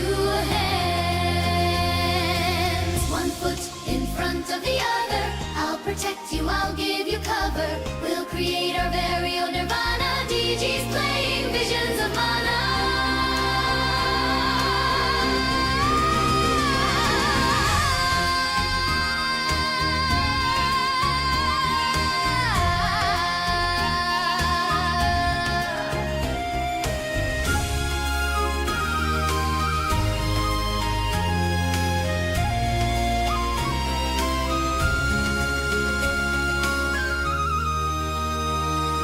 two hands. One foot in front of the other. I'll protect you, I'll give you cover. We'll create our very own nirvana. DG's playing visions of mana.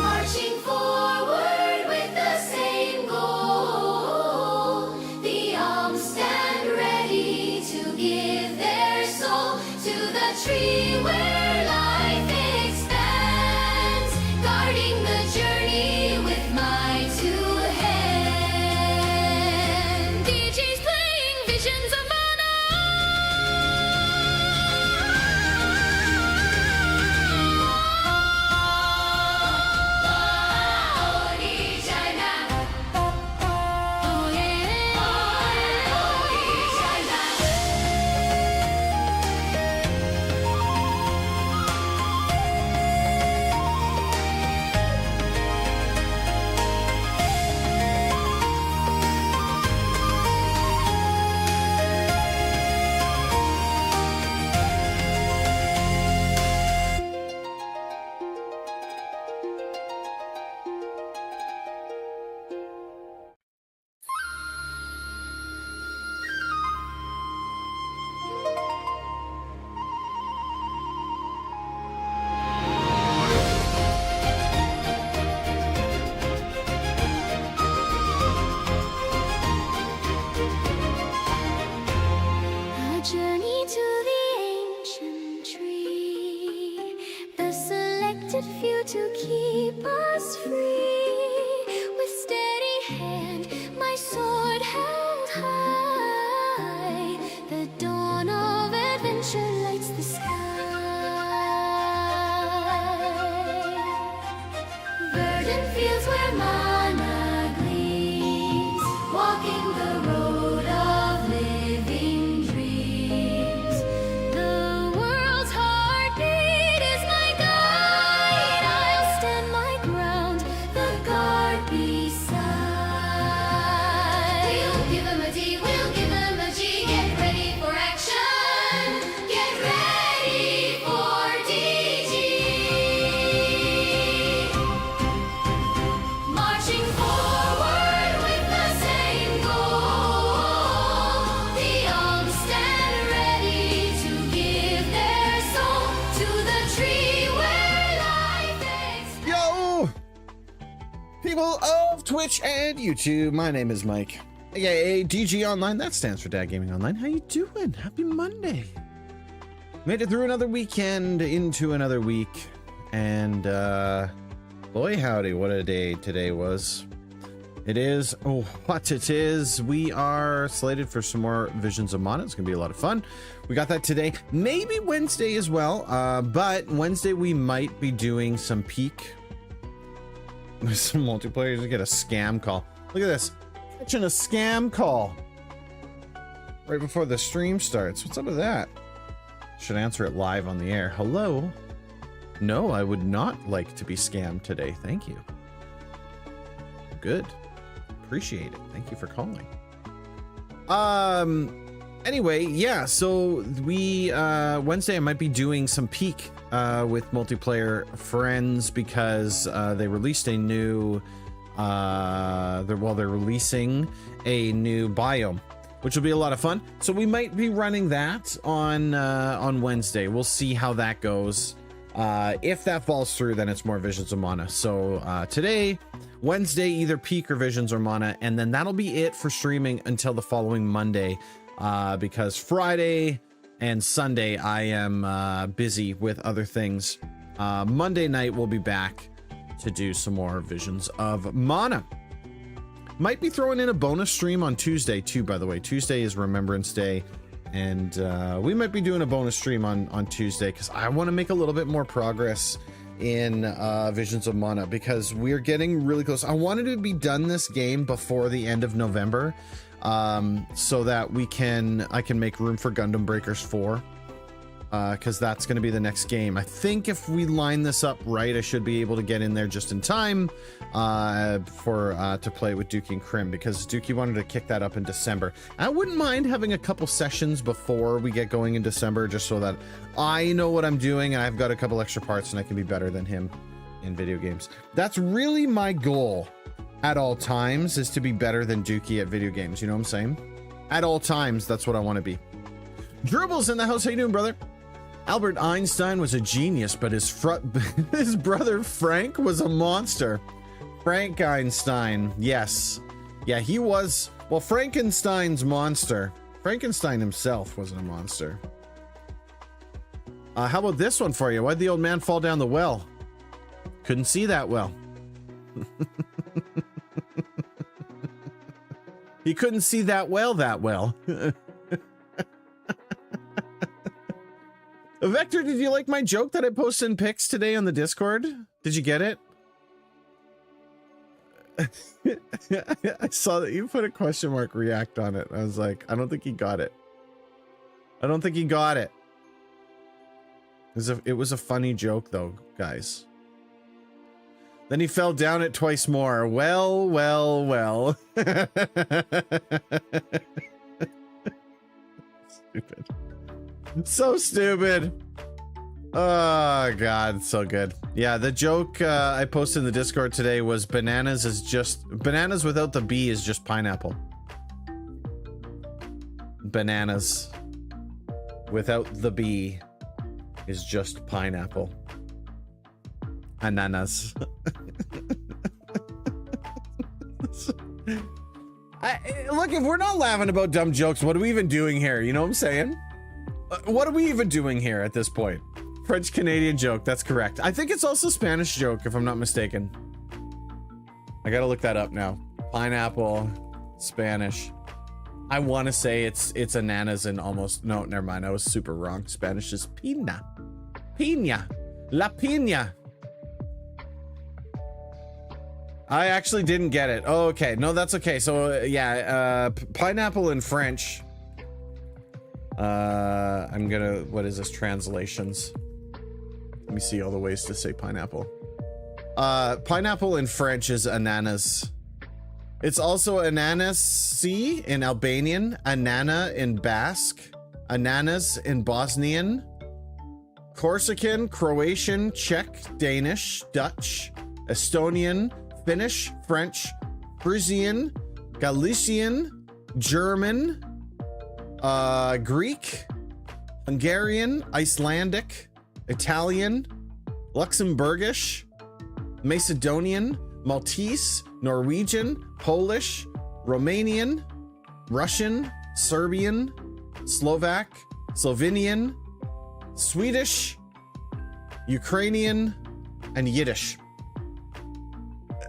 Marching forward with the same goal. The arms stand ready to give their soul to the tree where life expands. Guarding the journey with my two hands. DJ's playing visions of mana. A journey to the ancient tree, the selected few to keep us free. With steady hand, my sword held high, the dawn of adventure lights the sky. Verdant fields where mana gleams, walking the road of living dreams. The world's heartbeat is my guide. I'll stand my ground, the guard beside. We'll give 'em a D, we'll give 'em a G. Get ready for action. Get ready for DG. Marching forward with the same goal. The arms stand ready to give their soul to the tree where life expands. Yo, people of Twitch and YouTube, my name is Mike, aka DG Online. That stands for Dad Gaming Online. How you doing? Happy Monday. Made it through another weekend, into another week, and boy howdy, what a day today was. It is, oh, what it is. We are slated for some more Visions of Mana. It's gonna be a lot of fun. We got that today, maybe Wednesday as well, but Wednesday we might be doing some peak. Some multiplayer to get a scam call. Look at this, catching a scam call right before the stream starts. What's up with that? Should answer it live on the air. Hello? No, I would not like to be scammed today. Thank you. Good. Appreciate it. Thank you for calling. Anyway, yeah, so we Wednesday I might be doing some peak with multiplayer friends because they released a new they're releasing a new biome, which will be a lot of fun. So we might be running that on Wednesday. We'll see how that goes. If that falls through, then it's more Visions of Mana. So today, Wednesday, either peak or Visions or Mana, and then that'll be it for streaming until the following Monday, because Friday and Sunday I am busy with other things. Monday night we'll be back to do some more Visions of Mana. Might be throwing in a bonus stream on Tuesday too, by the way. Tuesday is Remembrance Day, and we might be doing a bonus stream on Tuesday because I want to make a little bit more progress in Visions of Mana, because we're getting really close. I wanted to be done this game before the end of November, so that I can make room for Gundam Breakers 4. Because that's going to be the next game. I think if we line this up right, I should be able to get in there just in time to play with Dookie and Krim, because Dookie wanted to kick that up in December. I wouldn't mind having a couple sessions before we get going in December, just so that I know what I'm doing and I've got a couple extra parts and I can be better than him in video games. That's really my goal at all times, is to be better than Dookie at video games. You know what I'm saying? At all times, that's what I want to be. Dribbles in the house. How you doing, brother? Albert Einstein was a genius, but his brother Frank was a monster. Frank Einstein, yes. Yeah, he was, well, Frankenstein's monster. Frankenstein himself wasn't a monster. How about this one for you? Why'd the old man fall down the well? Couldn't see that well. He couldn't see that well. Vector, did you like my joke that I posted in pics today on the Discord? Did you get it? I saw that you put a question mark react on it. I was like, I don't think he got it. I don't think he got it. It was a funny joke though, guys. Then he fell down it twice more. Well. Stupid. So stupid. Oh god, so good. Yeah, the joke I posted in the Discord today was bananas without the B is just pineapple. Bananas without the B is just pineapple. Ananas. Look, if we're not laughing about dumb jokes, what are we even doing here? You know what I'm saying? What are we even doing here at this point? French Canadian joke, that's correct. I think it's also Spanish joke, if I'm not mistaken. I gotta look that up now. Pineapple, Spanish. I want to say it's ananas and almost, no, never mind. I was super wrong. Spanish is pina. Pina. La pina. I actually didn't get it. Oh, okay. No, that's okay. So yeah, pineapple in French. I'm gonna, what is this, translations? Let me see all the ways to say pineapple. Pineapple in French is ananas. It's also ananasi in Albanian, anana in Basque, ananas in Bosnian, Corsican, Croatian, Czech, Danish, Dutch, Estonian, Finnish, French, Frisian, Galician, German, Greek, Hungarian, Icelandic, Italian, Luxembourgish, Macedonian, Maltese, Norwegian, Polish, Romanian, Russian, Serbian, Slovak, Slovenian, Swedish, Ukrainian, and Yiddish.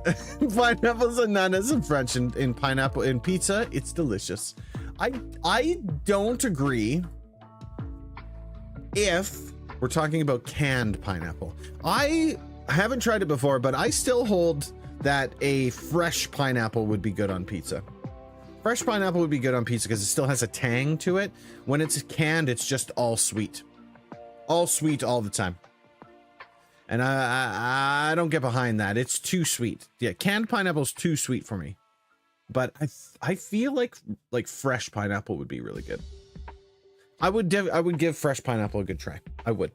Pineapples and ananas in French, in pineapple in pizza, it's delicious. I don't agree if we're talking about canned pineapple. I haven't tried it before, but I still hold that a fresh pineapple would be good on pizza. Fresh pineapple would be good on pizza because it still has a tang to it. When it's canned, it's just all sweet all the time. And I don't get behind that. It's too sweet. Yeah, canned pineapple is too sweet for me. But I feel like fresh pineapple would be really good. I would give fresh pineapple a good try. I would.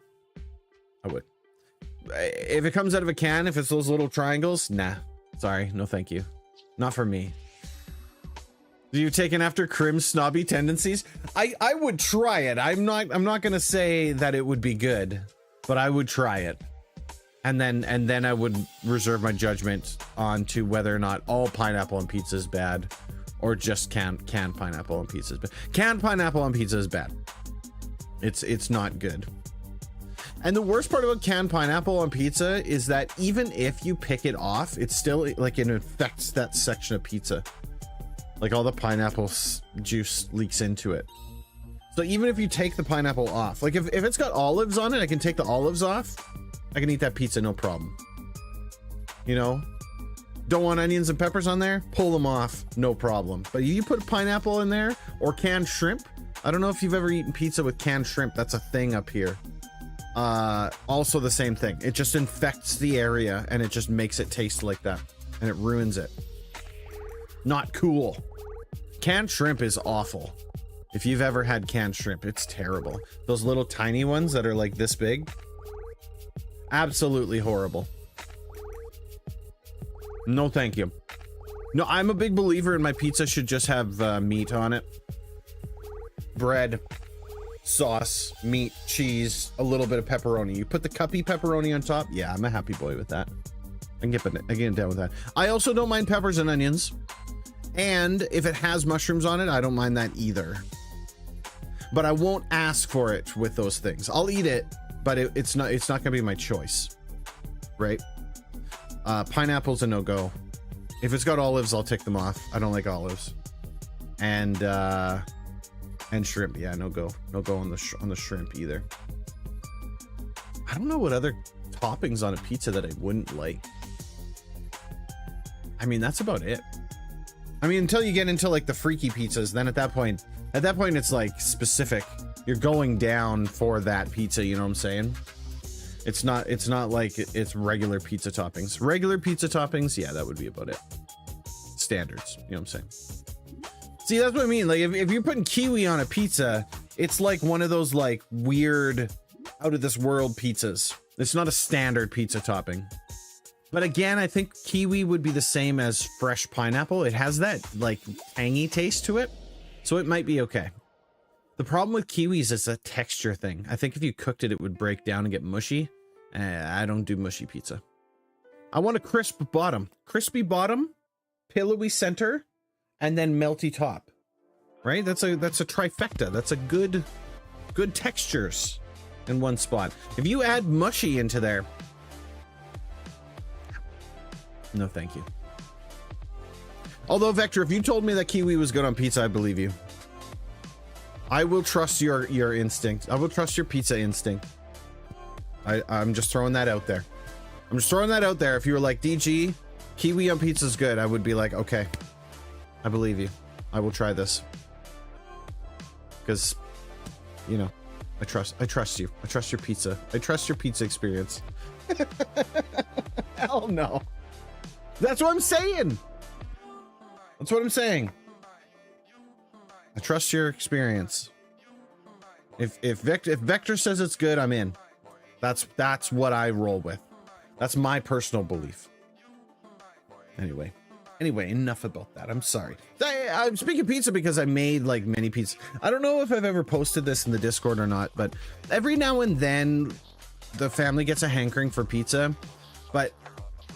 If it comes out of a can, if it's those little triangles, nah. Sorry, no thank you. Not for me. Do you taken after Krim's snobby tendencies? I would try it. I'm not gonna say that it would be good, but I would try it. And then I would reserve my judgment on to whether or not all pineapple on pizza is bad, or just canned pineapple on pizza is bad. Canned pineapple on pizza is bad. It's not good. And the worst part about canned pineapple on pizza is that even if you pick it off, it's still like it infects that section of pizza. Like all the pineapple juice leaks into it. So even if you take the pineapple off, like if it's got olives on it, I can take the olives off. I can eat that pizza, no problem. You know? Don't want onions and peppers on there? Pull them off, no problem. But you put pineapple in there or canned shrimp. I don't know if you've ever eaten pizza with canned shrimp. That's a thing up here. Also the same thing. It just infects the area and it just makes it taste like that. And it ruins it. Not cool. Canned shrimp is awful. If you've ever had canned shrimp, it's terrible. Those little tiny ones that are like this big. Absolutely horrible. No, thank you. No, I'm a big believer in my pizza should just have meat on it. Bread, sauce, meat, cheese, a little bit of pepperoni. You put the cuppy pepperoni on top. Yeah, I'm a happy boy with that. I can get down with that. I also don't mind peppers and onions. And if it has mushrooms on it, I don't mind that either. But I won't ask for it with those things. I'll eat it, but it's not gonna be my choice, right? Pineapple's a no-go. If it's got olives, I'll tick them off. I don't like olives. And shrimp, yeah, no go on the shrimp either. I don't know what other toppings on a pizza that I wouldn't like. I mean, that's about it. I mean, until you get into like the freaky pizzas, then at that point it's like specific. You're going down for that pizza, you know what I'm saying? It's not like it's regular pizza toppings. Regular pizza toppings, yeah, that would be about it. Standards, you know what I'm saying? See, that's what I mean. Like if you're putting kiwi on a pizza, it's like one of those like weird out of this world pizzas. It's not a standard pizza topping. But again, I think kiwi would be the same as fresh pineapple. It has that like tangy taste to it. So it might be okay. The problem with kiwis is a texture thing. I think if you cooked it, it would break down and get mushy. I don't do mushy pizza. I want a crisp bottom. Crispy bottom, pillowy center, and then melty top. Right? That's a trifecta. That's a good textures in one spot. If you add mushy into there, no thank you. Although Vector, if you told me that kiwi was good on pizza, I believe you. I will trust your instinct. I will trust your pizza instinct. I'm just throwing that out there. I'm just throwing that out there. If you were like, DG, kiwi on pizza is good, I would be like, okay, I believe you. I will try this. Because, you know, I trust you. I trust your pizza. I trust your pizza experience. Hell no. That's what I'm saying. That's what I'm saying. I trust your experience. If Vector says it's good, I'm in. That's what I roll with. That's my personal belief. Anyway, enough about that. I'm sorry. I'm speaking pizza because I made like mini pizza. I don't know if I've ever posted this in the Discord or not, but every now and then the family gets a hankering for pizza. But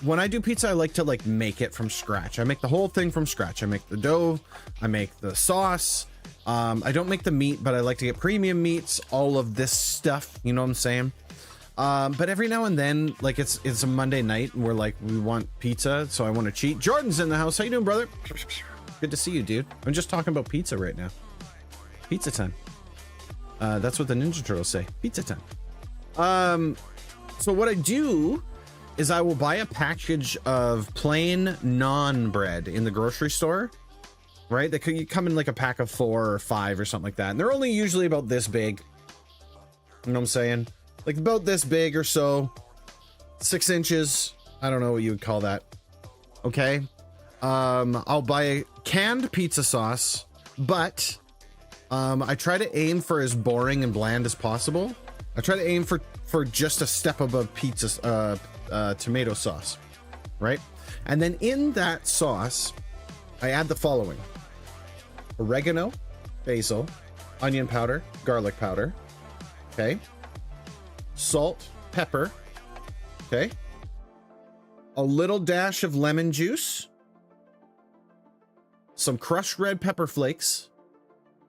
when I do pizza, I like to like make it from scratch. I make the whole thing from scratch. I make the dough, I make the sauce. I don't make the meat, but I like to get premium meats, all of this stuff, you know what I'm saying? But every now and then, like it's a Monday night and we're like, we want pizza, so I want to cheat. Jordan's in the house. How you doing, brother? Good to see you, dude. I'm just talking about pizza right now. Pizza time. That's what the Ninja Turtles say. Pizza time. So what I do is I will buy a package of plain naan bread in the grocery store, right? They could come in like a pack of 4 or 5 or something like that. And they're only usually about this big. You know what I'm saying? Like about this big or so. 6 inches. I don't know what you would call that. Okay. I'll buy a canned pizza sauce, but I try to aim for as boring and bland as possible. I try to aim for just a step above pizza tomato sauce, right? And then in that sauce, I add the following: oregano, basil, onion powder, garlic powder, okay, salt, pepper, okay, a little dash of lemon juice, some crushed red pepper flakes,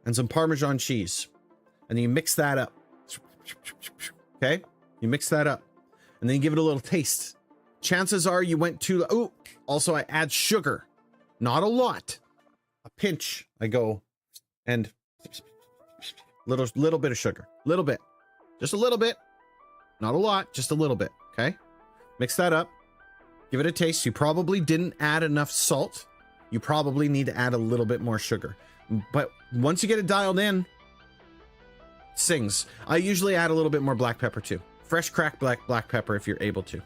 and some Parmesan cheese. And then you mix that up. Okay? You mix that up. And then you give it a little taste. Chances are you went too... Oh, also I add sugar. Not a lot. A pinch. I go and... Little bit of sugar. Little bit. Just a little bit. Not a lot. Just a little bit. Okay? Mix that up. Give it a taste. You probably didn't add enough salt. You probably need to add a little bit more sugar. But once you get it dialed in, it sings. I usually add a little bit more black pepper too. Fresh cracked black pepper if you're able to.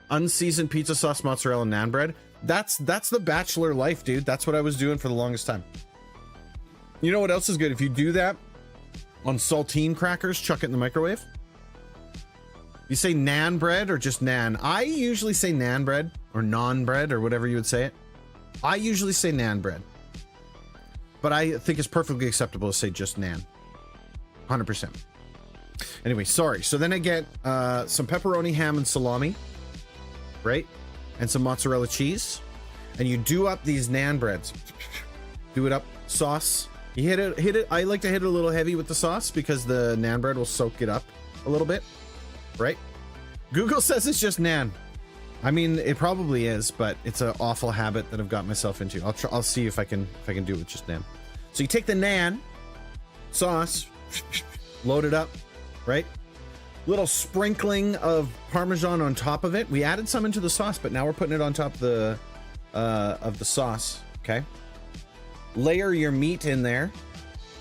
Unseasoned pizza sauce, mozzarella, and naan bread. That's the bachelor life, dude. That's what I was doing for the longest time. You know what else is good? If you do that on saltine crackers, chuck it in the microwave. You say naan bread or just naan? I usually say naan bread or naan bread or whatever you would say it. I usually say naan bread. But I think it's perfectly acceptable to say just naan. 100%. Anyway, sorry. So then I get some pepperoni, ham, and salami. Right? And some mozzarella cheese. And you do up these naan breads. Do it up. Sauce. You hit it. I like to hit it a little heavy with the sauce because the naan bread will soak it up a little bit. Right? Google says it's just naan. I mean, it probably is, but it's an awful habit that I've got myself into. I'll see if I can do it with just naan. So you take the naan sauce, load it up, right? Little sprinkling of Parmesan on top of it. We added some into the sauce, but now we're putting it on top of the sauce. Okay. Layer your meat in there.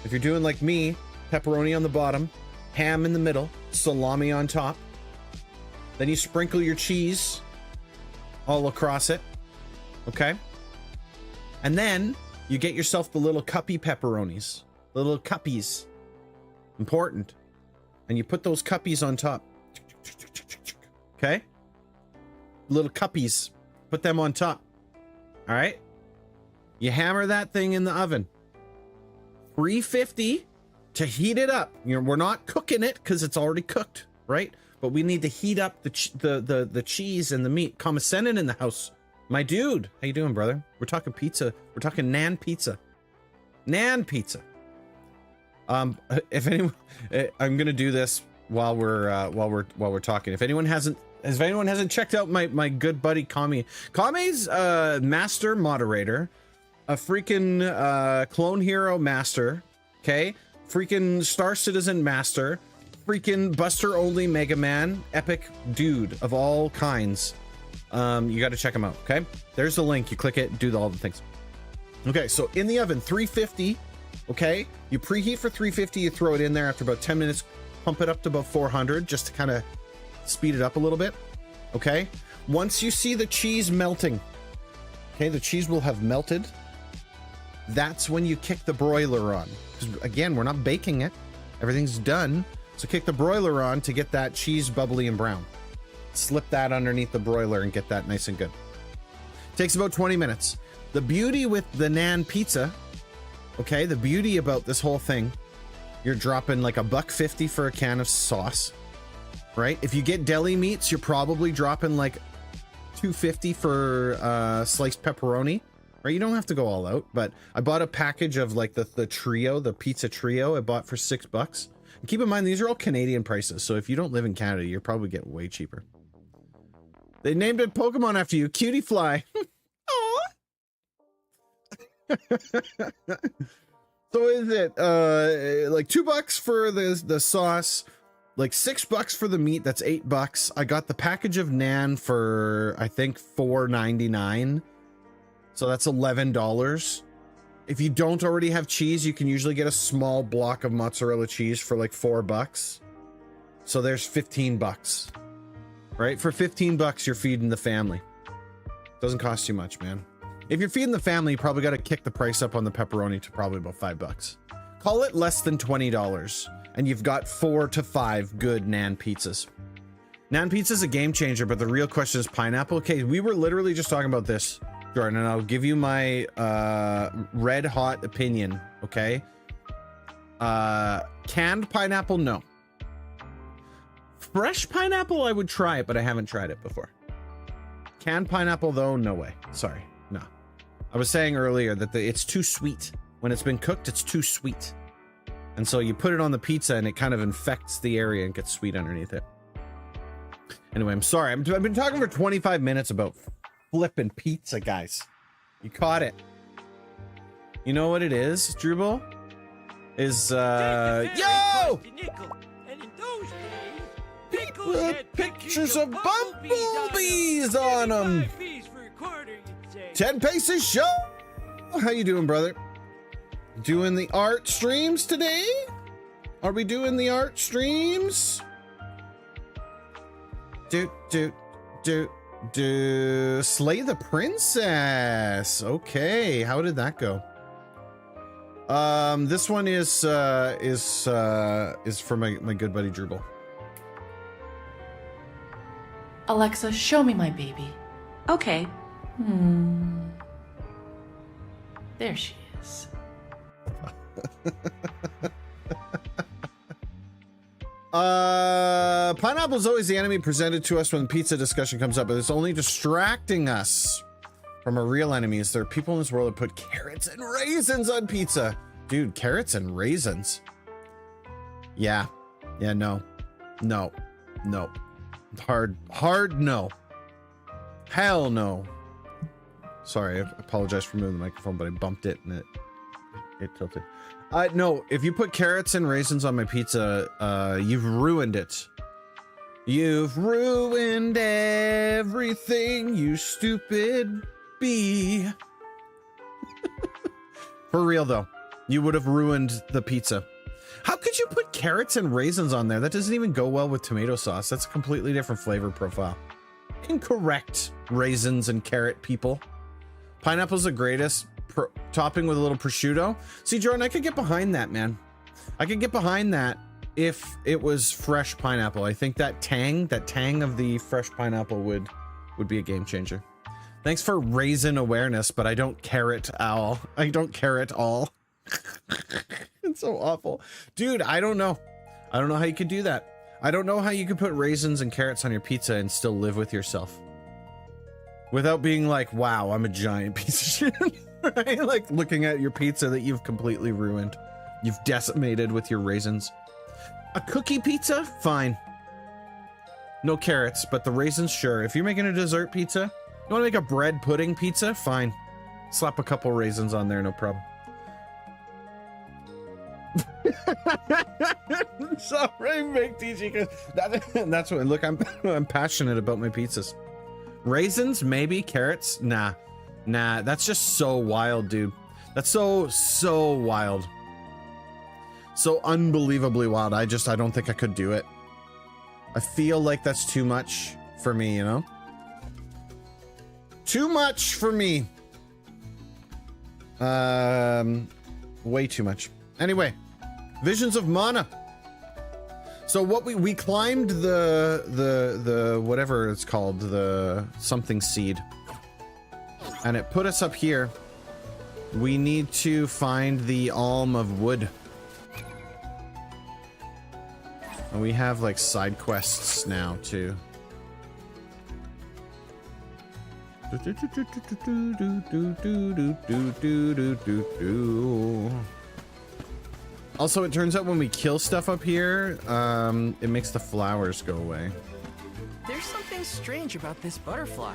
If you're doing like me, pepperoni on the bottom, ham in the middle, salami on top. Then you sprinkle your cheese all across it. Okay. And then you get yourself the little cuppy pepperonis, little cuppies. Important. And you put those cuppies on top. Okay. Little cuppies. Put them on top. All right. You hammer that thing in the oven. 350 to heat it up. You know, we're not cooking it because it's already cooked, right? But we need to heat up the cheese and the meat. Kamasenin in the house. My dude. How you doing, brother? We're talking pizza. We're talking naan pizza. Naan pizza. If anyone, I'm gonna do this while we're talking. If anyone hasn't checked out my good buddy Kami. Kami's master moderator, a freaking clone hero master, okay? Freaking Star Citizen master, freaking Buster only Mega Man, epic dude of all kinds. You got to check him out, okay? There's the link. You click it, do all the things. Okay, so in the oven, 350. Okay, you preheat for 350. You throw it in there after about 10 minutes. Pump it up to about 400 just to kind of speed it up a little bit. Okay, once you see the cheese melting, okay, the cheese will have melted. That's when you kick the broiler on. Because again, we're not baking it. Everything's done. So kick the broiler on to get that cheese bubbly and brown. Slip that underneath the broiler and get that nice and good. Takes about 20 minutes. The beauty with the naan pizza, okay, the beauty about this whole thing, you're dropping like $1.50 for a can of sauce, right? If you get deli meats, you're probably dropping like $2.50 for sliced pepperoni, right? You don't have to go all out, but I bought a package of like the trio, the pizza trio I bought for $6. And keep in mind, these are all Canadian prices. So if you don't live in Canada, you're probably getting way cheaper. They named it Pokemon after you, Cutie Fly. So is it like $2 for the sauce, like $6 for the meat? That's $8. I got the package of naan for I think $4.99, so that's $11. If you don't already have cheese, you can usually get a small block of mozzarella cheese for like $4. So there's $15, right? For $15, you're feeding the family. Doesn't cost you much, man. If you're feeding the family, you probably got to kick the price up on the pepperoni to probably about $5. Call it less than $20, and you've got 4 to 5 good naan pizzas. Naan pizza is a game changer, but the real question is pineapple. Okay, we were literally just talking about this, Jordan, and I'll give you my red hot opinion. Okay, canned pineapple, no. Fresh pineapple, I would try it, but I haven't tried it before. Canned pineapple, though, no way. Sorry, no. I was saying earlier that it's too sweet. When it's been cooked, it's too sweet. And so you put it on the pizza and it kind of infects the area and gets sweet underneath it. Anyway, I'm sorry. I've been talking for 25 minutes about flipping pizza, guys. You caught it. You know what it is, Drupal? Is, yo! with pictures of bumblebees on them. 10 paces show. How you doing, brother? Doing the art streams today? Are we doing the art streams? Do. Slay the princess. Okay, how did that go? This one is for my good buddy Drupal. Alexa, show me my baby. Okay. There she is. Pineapple's always the enemy presented to us when the pizza discussion comes up, but it's only distracting us from our real enemies. There are people in this world that put carrots and raisins on pizza. Dude, carrots and raisins. Yeah, no. Hard no. Hell no. Sorry, I apologize for moving the microphone, but I bumped it and it tilted. No, if you put carrots and raisins on my pizza, you've ruined it. You've ruined everything, you stupid bee. For real though, you would have ruined the pizza. How could you put carrots and raisins on there? That doesn't even go well with tomato sauce. That's a completely different flavor profile. Incorrect, raisins and carrot people. Pineapple's the greatest. Topping with a little prosciutto. See, Jordan, I could get behind that, man. I could get behind that if it was fresh pineapple. I think that tang of the fresh pineapple would be a game changer. Thanks for raisin awareness, but I don't carrot all. I don't carrot all. It's so awful. Dude, I don't know. I don't know how you could do that. I don't know how you could put raisins and carrots on your pizza and still live with yourself. Without being like, wow, I'm a giant piece of shit. Right? Like looking at your pizza that you've completely ruined. You've decimated with your raisins. A cookie pizza? Fine. No carrots, but the raisins, sure. If you're making a dessert pizza, you want to make a bread pudding pizza? Fine. Slap a couple raisins on there, no problem. Sorry, make TG. That's what. Look, I'm passionate about my pizzas. Raisins, maybe. Carrots, nah. That's just so wild, dude. That's so wild. So unbelievably wild. I don't think I could do it. I feel like that's too much for me, you know? Too much for me. Way too much. Anyway, Visions of Mana. So what we climbed the whatever it's called, the something seed. And it put us up here. We need to find the Alm of Wood. And we have like side quests now too. Also, it turns out when we kill stuff up here, it makes the flowers go away. There's something strange about this butterfly.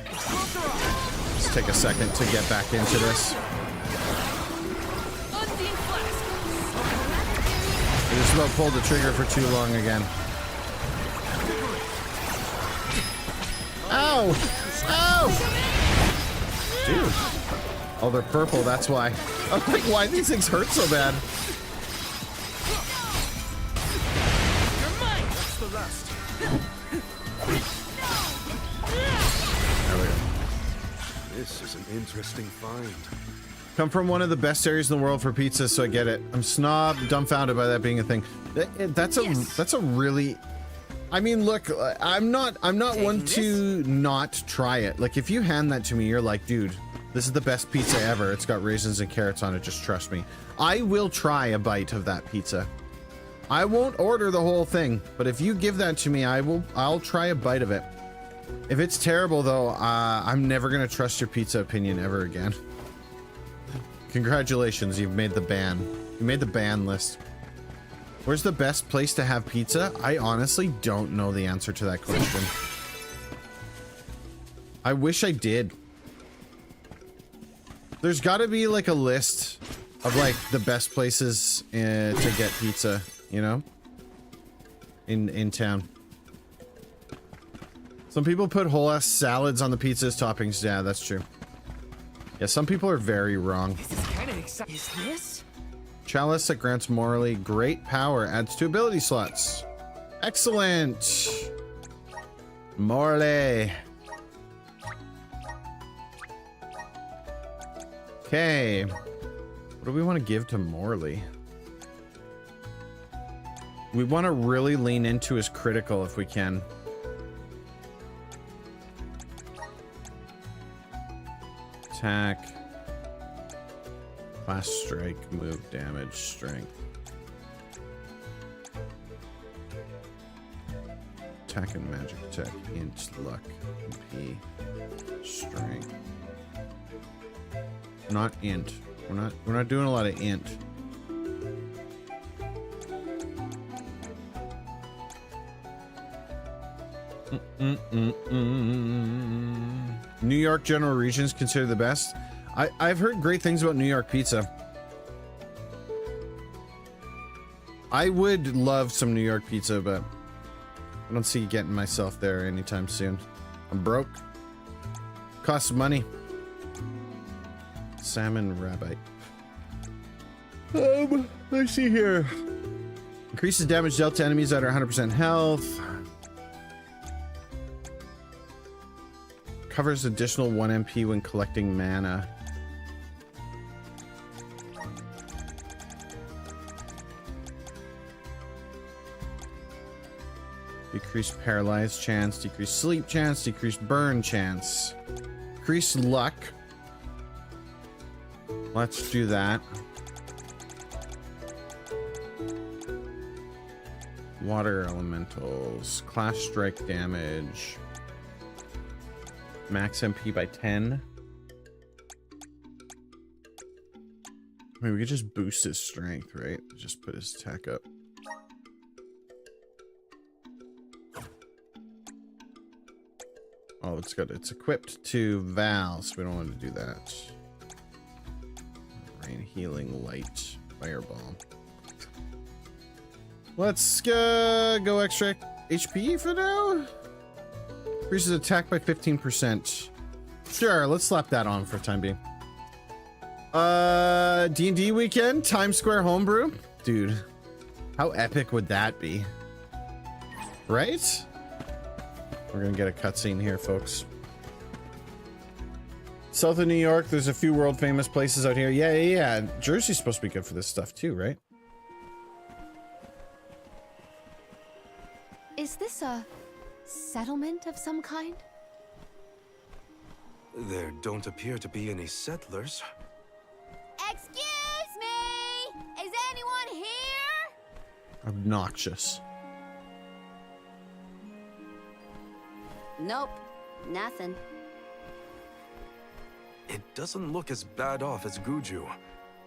Let's take a second to get back into this. I just about pulled the trigger for too long again. Ow! Ow! Dude. Oh, they're purple, that's why. I'm like, why do these things hurt so bad? You're mine. That's the rest. There we go. This is an interesting find. Come from one of the best areas in the world for pizza, so I get it. I'm dumbfounded by that being a thing. That's a really. I mean, look, I'm not one to not try it. Like, if you hand that to me, you're like, dude, this is the best pizza ever. It's got raisins and carrots on it. Just trust me. I will try a bite of that pizza. I won't order the whole thing, but if you give that to me, I'll try a bite of it. If it's terrible, though, I'm never gonna trust your pizza opinion ever again. Congratulations, you've made the ban. You made the ban list. Where's the best place to have pizza? I honestly don't know the answer to that question. I wish I did. There's gotta be like a list of like the best places to get pizza, you know? in town. Some people put whole ass salads on the pizza as toppings. Yeah, that's true. Yeah, some people are very wrong. This is kind of exciting. Is this? Chalice that grants morally great power, adds 2 ability slots. Excellent. Morley. Okay. What do we want to give to Morley? We want to really lean into his critical if we can. Attack. Class strike, move, damage, strength. Attack and magic attack, int, luck, MP, strength. Not int. We're not doing a lot of int. New York general regions considered the best. I've heard great things about New York pizza. I would love some New York pizza, but I don't see getting myself there anytime soon. I'm broke. Costs money. Salmon rabbit. Let's see here. Increases damage dealt to enemies that are 100% health. Covers additional 1 MP when collecting mana. Decreased paralyzed chance, decreased sleep chance, decreased burn chance. Increased luck. Let's do that. Water elementals. Class strike damage. Max MP by 10. I mean, we could just boost his strength, right? Just put his attack up. Oh, it's equipped to Val, so we don't want to do that. Rain, healing, light, fireball. Let's go extra HP for now. Increases attack by 15%. Sure, let's slap that on for time being. D&D weekend, Times Square homebrew. Dude, how epic would that be? Right? We're gonna get a cutscene here, folks. South of New York, there's a few world famous places out here. Yeah. Jersey's supposed to be good for this stuff too, right? Is this a settlement of some kind? There don't appear to be any settlers. Excuse me! Is anyone here? Obnoxious. Nope, nothing. It doesn't look as bad off as Guju.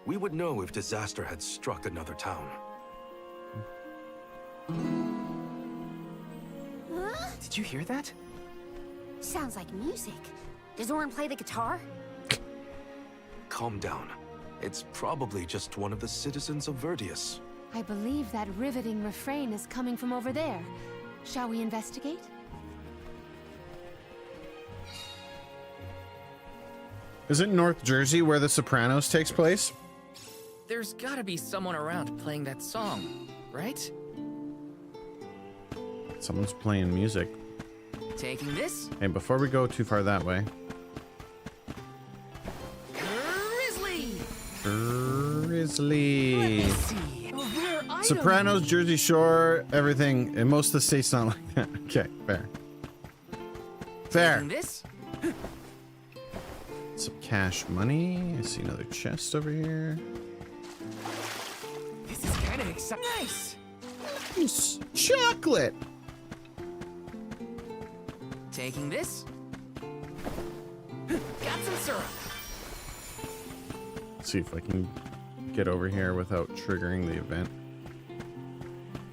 We would know if disaster had struck another town. Huh? Did you hear that? Sounds like music. Does Orin play the guitar? Calm down. It's probably just one of the citizens of Verdius. I believe that riveting refrain is coming from over there. Shall we investigate? Is it North Jersey where The Sopranos takes place? There's gotta be someone around playing that song, right? Someone's playing music. Taking this? Hey, before we go too far that way. Grizzly! Grizzly. Let's see. A rare item. Sopranos, Jersey Shore, everything. And most of the states not like that. Okay, fair. Fair. Taking this? Some cash money. I see another chest over here. This is kind of exciting. Nice! Chocolate! Taking this? Got some syrup. Let's see if I can get over here without triggering the event.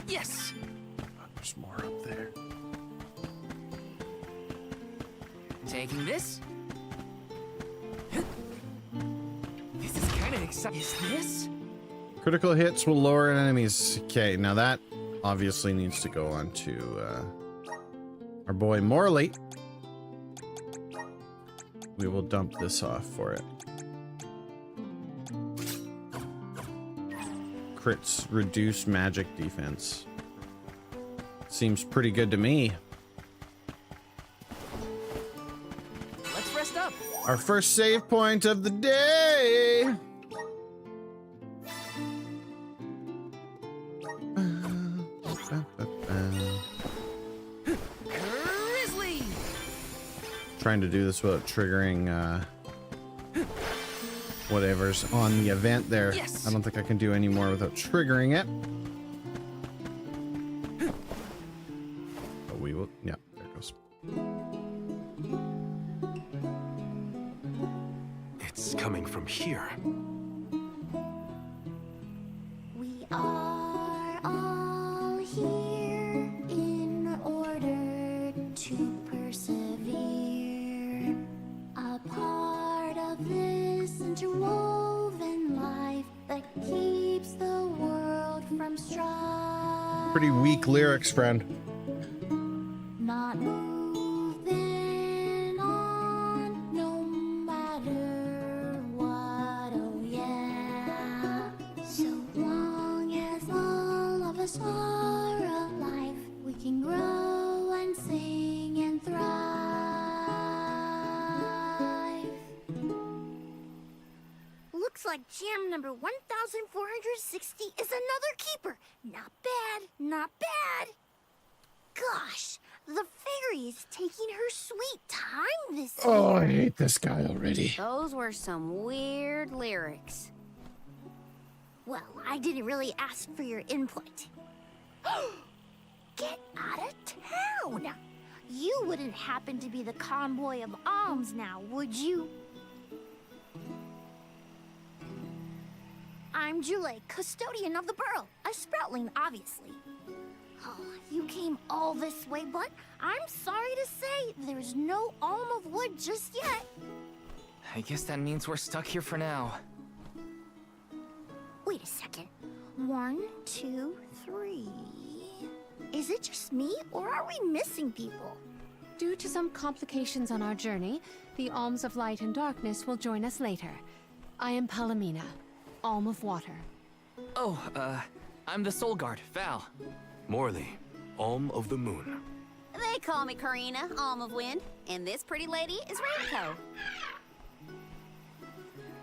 Yes! Oh, there's more up there. Taking this? This is kind of exciting. Is this? Critical hits will lower enemies. Okay, now that obviously needs to go on to our boy Morley. We will dump this off for it. Crits reduce magic defense. Seems pretty good to me. Let's rest up. Our first save point of the day. Grizzly! Trying to do this without triggering whatever's on the event there. Yes. I don't think I can do any more without triggering it. But we will. Yeah, there it goes. It's coming from here. We are all here in order to persevere. A part of this interwoven life that keeps the world from strife. Pretty weak lyrics, friend. Not moving on, no matter what, oh yeah. So long as all of us are alive, we can grow and sing and thrive. Looks like jam number 1460 is another keeper. Not bad, not bad. Gosh, the fairy is taking her sweet time this year. Oh, I hate this guy already. Those were some weird lyrics. Well, I didn't really ask for your input. Get out of town! You wouldn't happen to be the convoy of alms now, would you? I'm Jule, custodian of the burrow. A sproutling, obviously. Oh, you came all this way, but I'm sorry to say there's no alm of wood just yet. I guess that means we're stuck here for now. Wait a second. 1, 2, 3. Is it just me, or are we missing people? Due to some complications on our journey, the Alms of Light and Darkness will join us later. I am Palomina, Alm of Water. Oh, I'm the Soul Guard, Val. Morley, Alm of the Moon. They call me Karina, Alm of Wind, and this pretty lady is Ramco.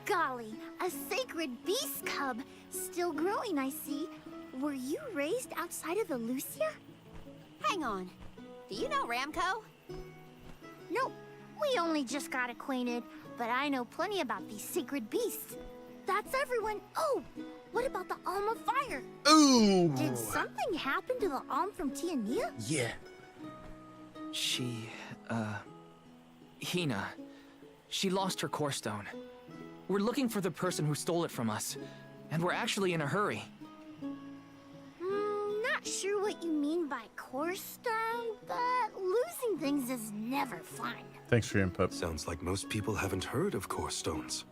Golly, a sacred beast cub. Still growing, I see. Were you raised outside of the Lucia? Hang on. Do you know Ramco? Nope, we only just got acquainted, but I know plenty about these sacred beasts. That's everyone. Oh, what about the Alm of Fire? Ooh. Did something happen to the Alm from Tiania? Yeah. She, Hina. She lost her core stone. We're looking for the person who stole it from us, and we're actually in a hurry. Not sure what you mean by core stone, but losing things is never fun. Thanks for your input. Sounds like most people haven't heard of core stones.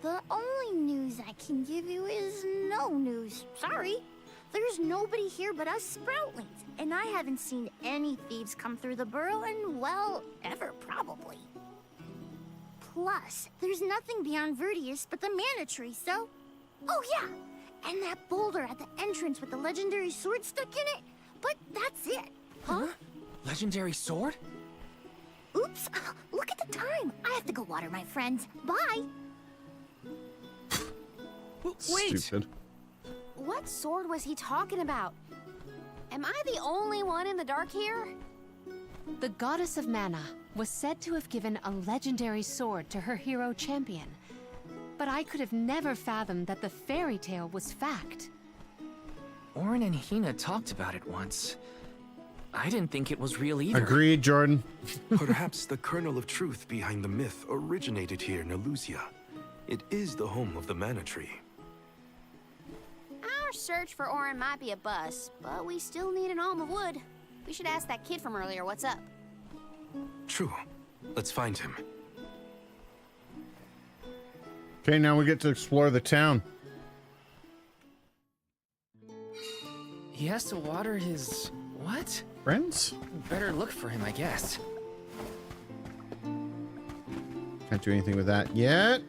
The only news I can give you is no news. Sorry. There's nobody here but us Sproutlings, and I haven't seen any thieves come through the burrow in, well, ever probably. Plus, there's nothing beyond Vertius but the mana tree, so... Oh yeah, and that boulder at the entrance with the legendary sword stuck in it, but that's it. Huh? Legendary sword? Oops, look at the time. I have to go water my friends. Bye. Wait! Stupid. What sword was he talking about? Am I the only one in the dark here? The goddess of mana was said to have given a legendary sword to her hero champion. But I could have never fathomed that the fairy tale was fact. Orin and Hina talked about it once. I didn't think it was real either. Agreed, Jordan. Perhaps the kernel of truth behind the myth originated here in Elusia. It is the home of the mana tree. Our search for Orin might be a bust, but we still need an alm of wood. We should ask that kid from earlier what's up. True. Let's find him. Okay, now we get to explore the town. He has to water his... what? Friends? Better look for him, I guess. Can't do anything with that yet.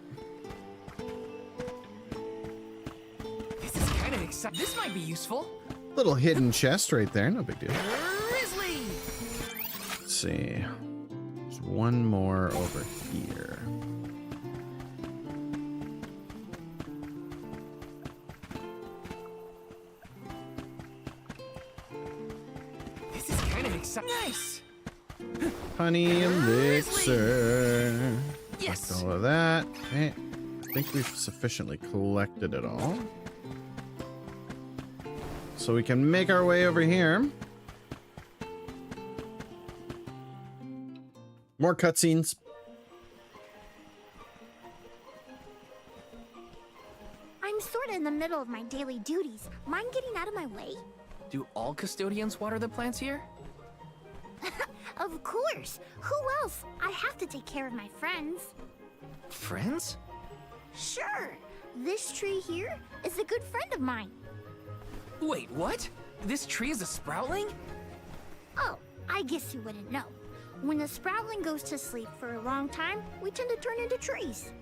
This is kind of exciting. This might be useful. Little hidden chest right there. No big deal. Grizzly! Let's see. There's one more over here. This is kind of exciting. Nice! Honey elixir. Yes! Collect all of that. Okay. I think we've sufficiently collected it all. So we can make our way over here. More cutscenes. I'm sort of in the middle of my daily duties. Mind getting out of my way? Do all custodians water the plants here? Of course. Who else? I have to take care of my friends. Friends? Sure. This tree here is a good friend of mine. Wait, what? This tree is a sproutling? Oh, I guess you wouldn't know. When a sproutling goes to sleep for a long time, we tend to turn into trees.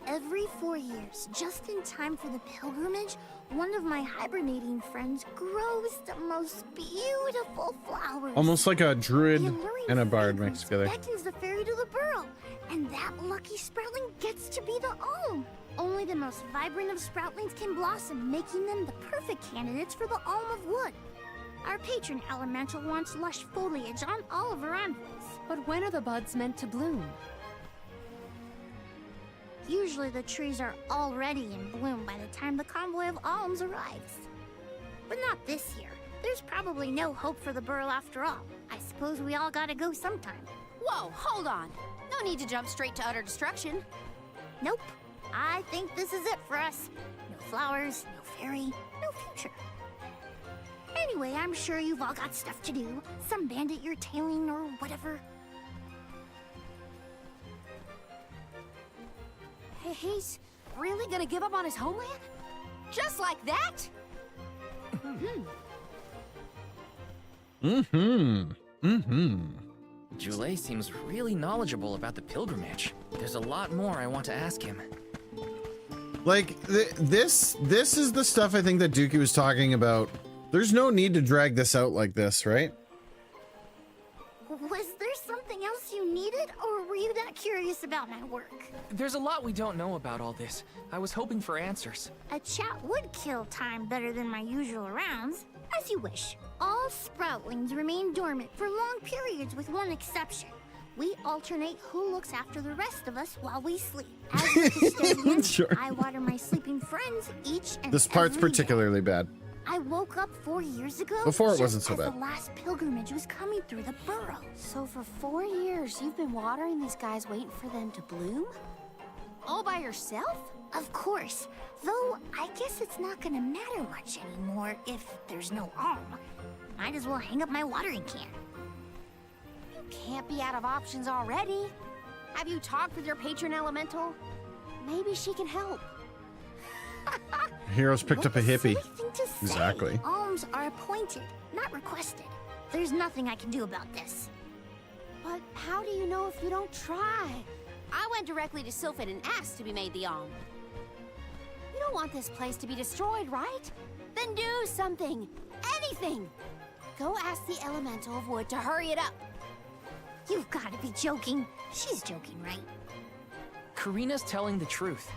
Every 4 years, just in time for the pilgrimage, one of my hibernating friends grows the most beautiful flowers. Almost like a druid The alluring and a bard fragrance mixed together. beckons the fairy to the burrow, and that lucky sproutling gets to be the alm. Only the most vibrant of sproutlings can blossom, making them the perfect candidates for the alm of wood. Our patron elemental wants lush foliage on all of our anvils. But when are the buds meant to bloom? Usually the trees are already in bloom by the time the convoy of alms arrives. But not this year. There's probably no hope for the burrow after all. I suppose we all gotta go sometime. Whoa, hold on. No need to jump straight to utter destruction. Nope. I think this is it for us. No flowers, no fairy, no future. Anyway, I'm sure you've all got stuff to do. Some bandit you're tailing or whatever. He's really gonna give up on his homeland? Just like that? Jule seems really knowledgeable about the pilgrimage. There's a lot more I want to ask him. Like this is the stuff I think that Dookie was talking about. There's no need to drag this out like this, right? Was there something else you needed, or were you that curious about my work? There's a lot we don't know about all this. I was hoping for answers. A chat would kill time better than my usual rounds. As you wish. All sproutlings remain dormant for long periods with one exception. We alternate who looks after the rest of us while we sleep. As a custodian, Sure. I water my sleeping friends each and This part's every day. particularly bad. I woke up 4 years ago. Before it just wasn't so as bad. The last pilgrimage was coming through the burrow. So for 4 years, you've been watering these guys waiting for them to bloom? All by yourself? Of course. Though I guess it's not gonna matter much anymore if there's no alm. Might as well hang up my watering can. You can't be out of options already. Have you talked with your patron elemental? Maybe she can help. Heroes picked up a What hippie. silly thing to say. Exactly. Alms are appointed, not requested. There's nothing I can do about this. But how do you know if you don't try? I went directly to Sylphin and asked to be made the alm. You don't want this place to be destroyed, right? Then do something. Anything. Go ask the elemental of wood to hurry it up. You've got to be joking. She's joking, right? Karina's telling the truth.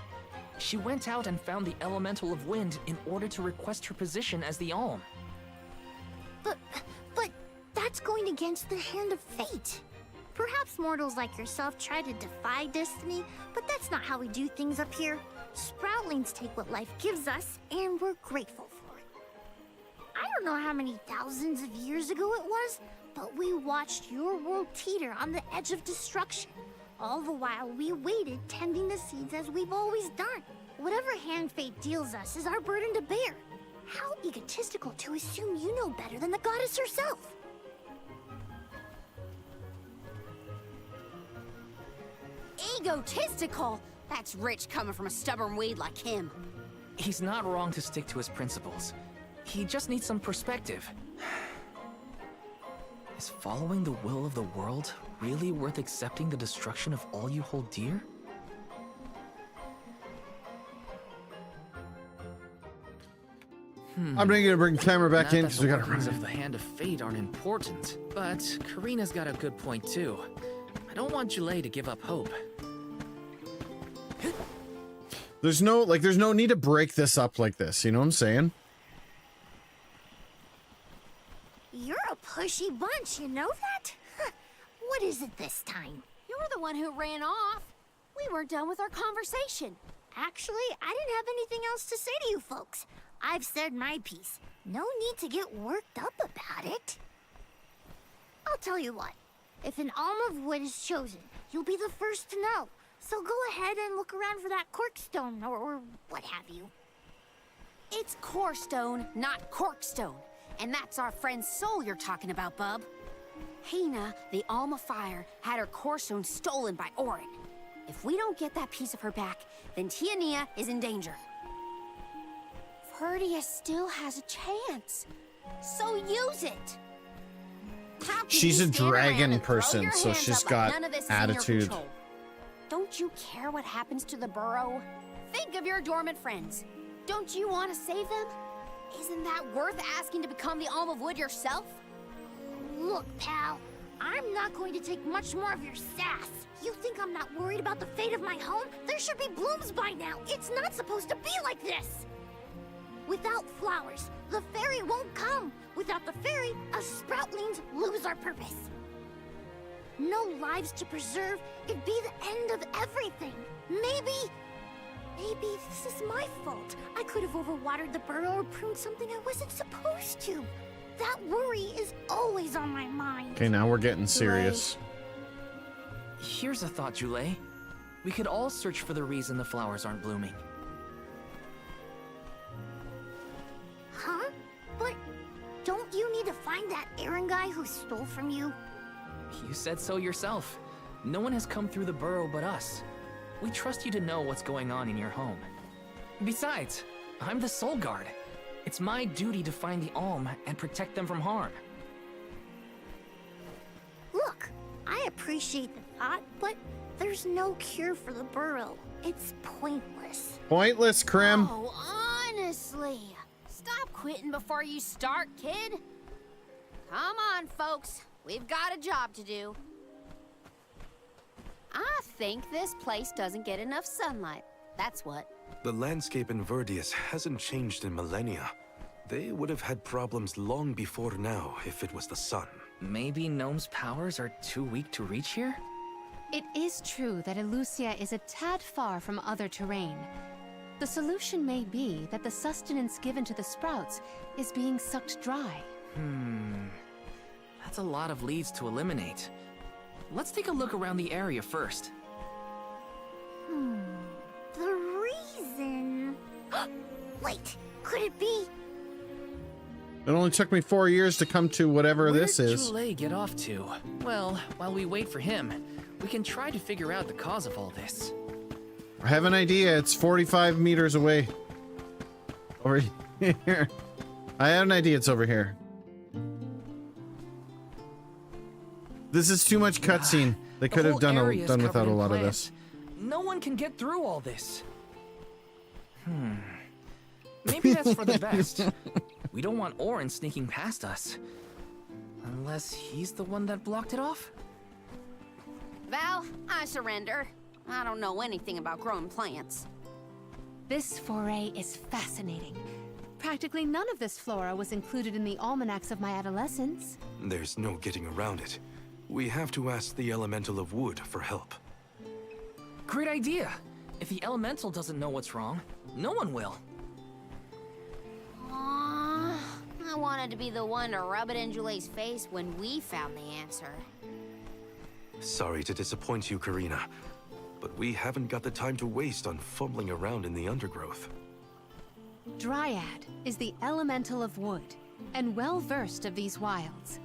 She went out and found the elemental of wind in order to request her position as the alm. But that's going against the hand of fate. Perhaps mortals like yourself try to defy destiny, but that's not how we do things up here. Sproutlings take what life gives us, and we're grateful for it. I don't know how many thousands of years ago it was, but we watched your world teeter on the edge of destruction. All the while we waited, tending the seeds as we've always done. Whatever hand fate deals us is our burden to bear. How egotistical to assume you know better than the goddess herself. Egotistical? That's rich coming from a stubborn weed like him. He's not wrong to stick to his principles. He just needs some perspective. Is following the will of the world really worth accepting the destruction of all you hold dear? I'm gonna bring the camera back in because we gotta workings run. of the Hand of Fate aren't important, but Karina's got a good point too. I don't want Julei to give up hope. There's no need to break this up like this. You know what I'm saying? You're a pushy bunch, you know that? What is it this time? You're the one who ran off. We weren't done with our conversation. Actually, I didn't have anything else to say to you folks. I've said my piece. No need to get worked up about it. I'll tell you what. If an alm of wood is chosen, you'll be the first to know. So go ahead and look around for that corkstone or what have you. It's core stone, not corkstone. And that's our friend's soul you're talking about, bub. Hina, the Alma Fire, had her core stone stolen by Orin. If we don't get that piece of her back, then Tiania is in danger. Verdia still has a chance, so use it. How can She's you a stand around dragon and throw person, your so hands she's up like got none of this is in your attitude. control? Don't you care what happens to the burrow? Think of your dormant friends. Don't you want to save them? Isn't that worth asking to become the Alm of Wood yourself? Look, pal, I'm not going to take much more of your sass. You think I'm not worried about the fate of my home? There should be blooms by now. It's not supposed to be like this. Without flowers, the fairy won't come. Without the fairy, us sproutlings lose our purpose. No lives to preserve, it'd be the end of everything. Maybe this is my fault. I could have overwatered the burrow or pruned something I wasn't supposed to. That worry is always on my mind. Okay, now we're getting serious. Here's a thought, Julei. We could all search for the reason the flowers aren't blooming. Huh? But don't you need to find that Aaron guy who stole from you? You said so yourself. No one has come through the burrow but us. We trust you to know what's going on in your home. Besides, I'm the Soul Guard. It's my duty to find the Alm and protect them from harm. Look, I appreciate the thought, but there's no cure for the burrow. It's pointless. Pointless, Krim. Oh, honestly. Stop quitting before you start, kid. Come on, folks. We've got a job to do. I think this place doesn't get enough sunlight. That's what. The landscape in Verdius hasn't changed in millennia. They would have had problems long before now if it was the sun. Maybe Gnome's powers are too weak to reach here? It is true that Elusia is a tad far from other terrain. The solution may be that the sustenance given to the sprouts is being sucked dry. That's a lot of leads to eliminate. Let's take a look around the area first. The reason... Wait, could it be... It only took me 4 years to come to whatever Where this did is. Julei get off to? Well, while we wait for him, we can try to figure out the cause of all this. I have an idea. It's 45 meters away. Over here. I have an idea. It's over here. This is too much cutscene. They could have done without a lot of this. No one can get through all this. Maybe that's for the best. We don't want Orin sneaking past us. Unless he's the one that blocked it off? Val, I surrender. I don't know anything about growing plants. This foray is fascinating. Practically none of this flora was included in the almanacs of my adolescence. There's no getting around it. We have to ask the Elemental of Wood for help. Great idea. If the elemental doesn't know what's wrong, no one will. Aww, I wanted to be the one to rub it in Julei's face when we found the answer. Sorry to disappoint you, Karina, but we haven't got the time to waste on fumbling around in the undergrowth. Dryad is the elemental of wood, and well-versed of these wilds.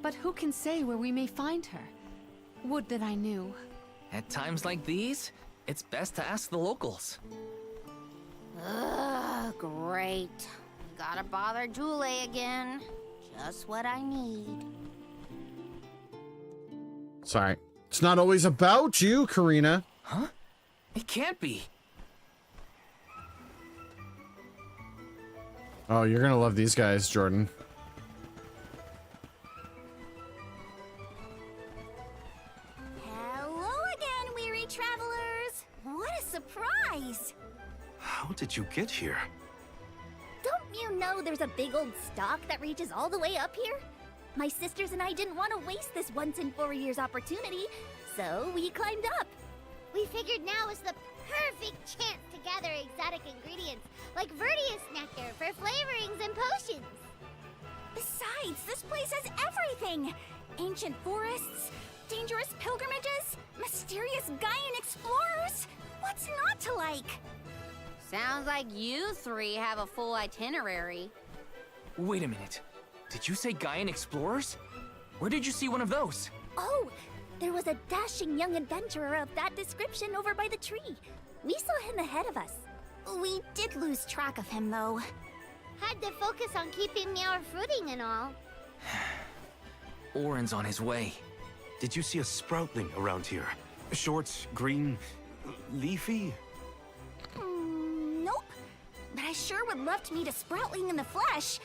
But who can say where we may find her? Would that I knew. At times like these, it's best to ask the locals. Ugh, great. Gotta bother Jule again. Just what I need. Sorry. It's not always about you, Karina. Huh? It can't be. Oh, you're gonna love these guys, Jordan. Hello again, weary travelers. What a surprise! How did you get here? Don't you know there's a big old stalk that reaches all the way up here? My sisters and I didn't want to waste this once in 4 years opportunity, so we climbed up. We figured now was the perfect chance to gather exotic ingredients like Verdius nectar for flavorings and potions. Besides, this place has everything! Ancient forests, dangerous pilgrimages, mysterious Gaian explorers. What's not to like? Sounds like you three have a full itinerary. Wait a minute. Did you say Gaian explorers? Where did you see one of those? Oh, there was a dashing young adventurer of that description over by the tree. We saw him ahead of us. We did lose track of him, though. Had to focus on keeping our footing and all. Oren's on his way. Did you see a sproutling around here? Short, green, leafy? Nope. But I sure would love to meet a sproutling in the flesh.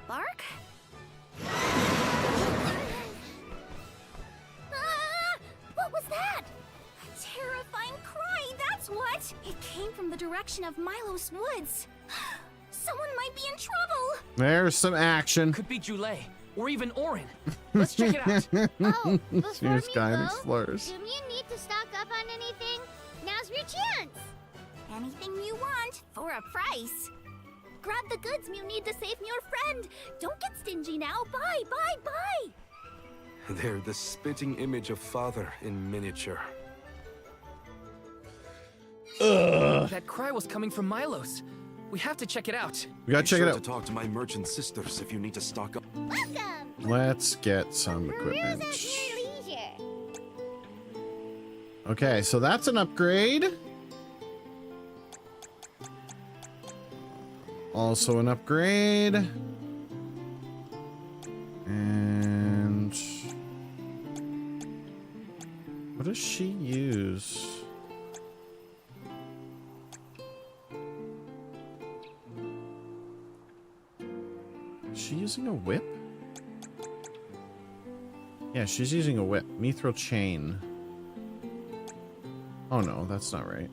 Bark? What was that? A terrifying cry, that's what! It came from the direction of Milos Woods. Someone might be in trouble! There's some action. Could be Jule, or even Oren. Let's check it out. Oh, before Serious we guy go, explorers. do you need to stock up on anything? Now's your chance. Anything you want, for a price. Grab the goods you need to save your friend. Don't get stingy now. Buy, buy, buy! They're the spitting image of father in miniature. That cry was coming from Milos. We have to check it out. We gotta Be check sure it to out. talk to my merchant sisters if you need to stock up. Welcome. Let's get some Peruse equipment. at your leisure. Okay, so that's an upgrade. Also an upgrade. And what does she use? Is she using a whip? Yeah, she's using a whip. Mithril chain. Oh no, that's not right.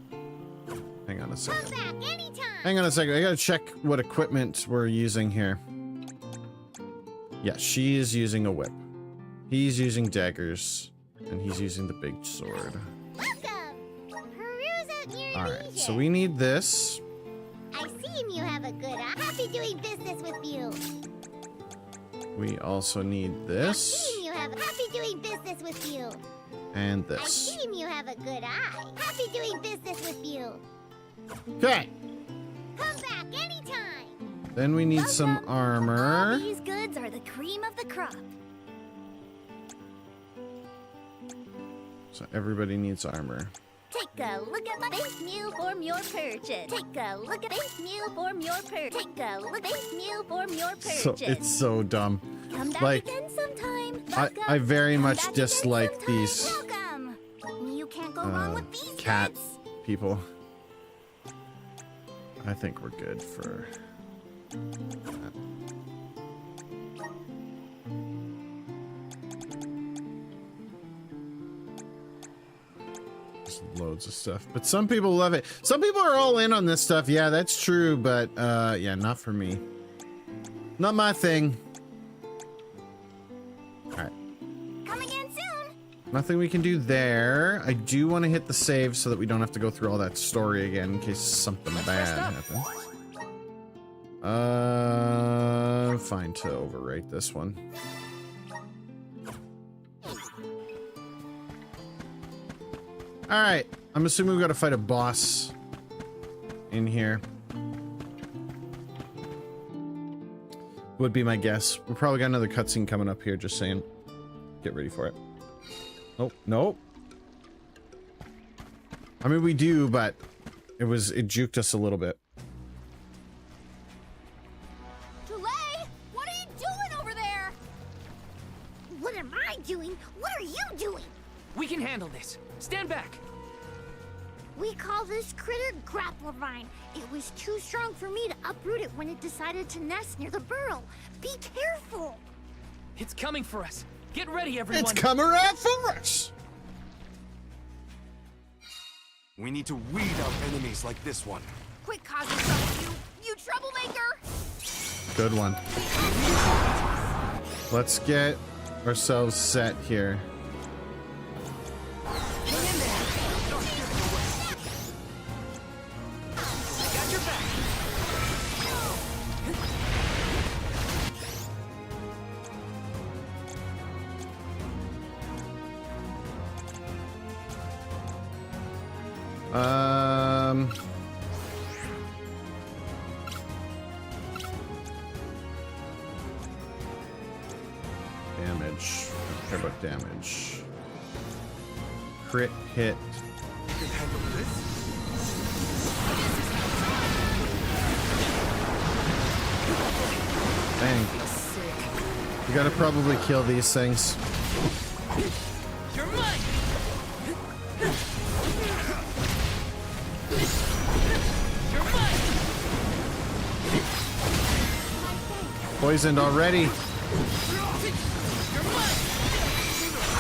Hang on a second. Come back anytime. Hang on a second. I gotta check what equipment we're using here. Yeah, she is using a whip. He's using daggers. And he's using the big sword. Welcome. Peruse at your Alright, leisure. so we need this. I see you have a good eye. Happy doing business with you. We also need I this. see you have happy doing business with you. And I this. see you have a good eye. Happy doing business with you. Okay. Come back anytime. Then we need some Welcome. All armor. these goods are the cream of the crop. So everybody needs armor. Take a look at my base meal form your purchase. Take a look at base meal form your purchase. Take a look at base meal form your purchase. So it's so dumb. Come back like, again sometime. I very Come much back again dislike sometime. these Welcome. You can't go wrong with these cat goods. people. I think we're good for that. Just loads of stuff, but some people love it. Some people are all in on this stuff. Yeah, that's true, but yeah, not for me. Not my thing. All right. Come again soon. Nothing we can do there. I do want to hit the save so that we don't have to go through all that story again in case something bad happens. Fine to overwrite this one. All right. I'm assuming we got to fight a boss in here. Would be my guess. We probably got another cutscene coming up here. Just saying. Get ready for it. Oh, nope. I mean, we do, but it juked us a little bit. What am I doing? What are you doing? We can handle this. Stand back. We call this critter Grapplervine. It was too strong for me to uproot it when it decided to nest near the burrow. Be careful! It's coming for us. Get ready, everyone. It's coming right for us. We need to weed out enemies like this one. Quit causing trouble, you troublemaker! Good one. Let's get ourselves set here. Hang in there. Got your back. Damage. I don't care about damage. Crit hit. You can handle this? Dang. You gotta probably kill these things. You're mine. You're mine. Poisoned already.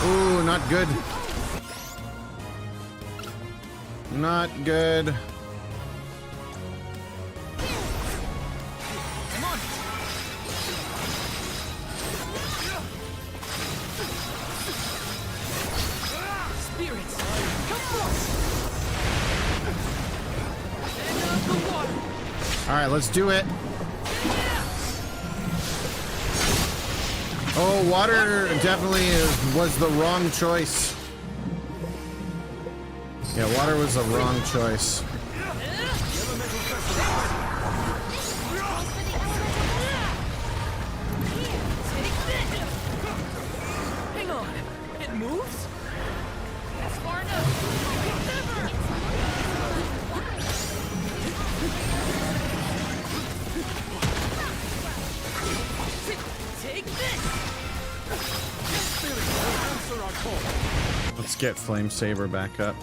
Ooh, not good. Not good. Come on. Spirits, come on. And out the water. All right, let's do it. Oh, water definitely was the wrong choice. Yeah, water was the wrong choice. Hang on. It moves? That's far enough. Take this! Let's get Flame Saber back up.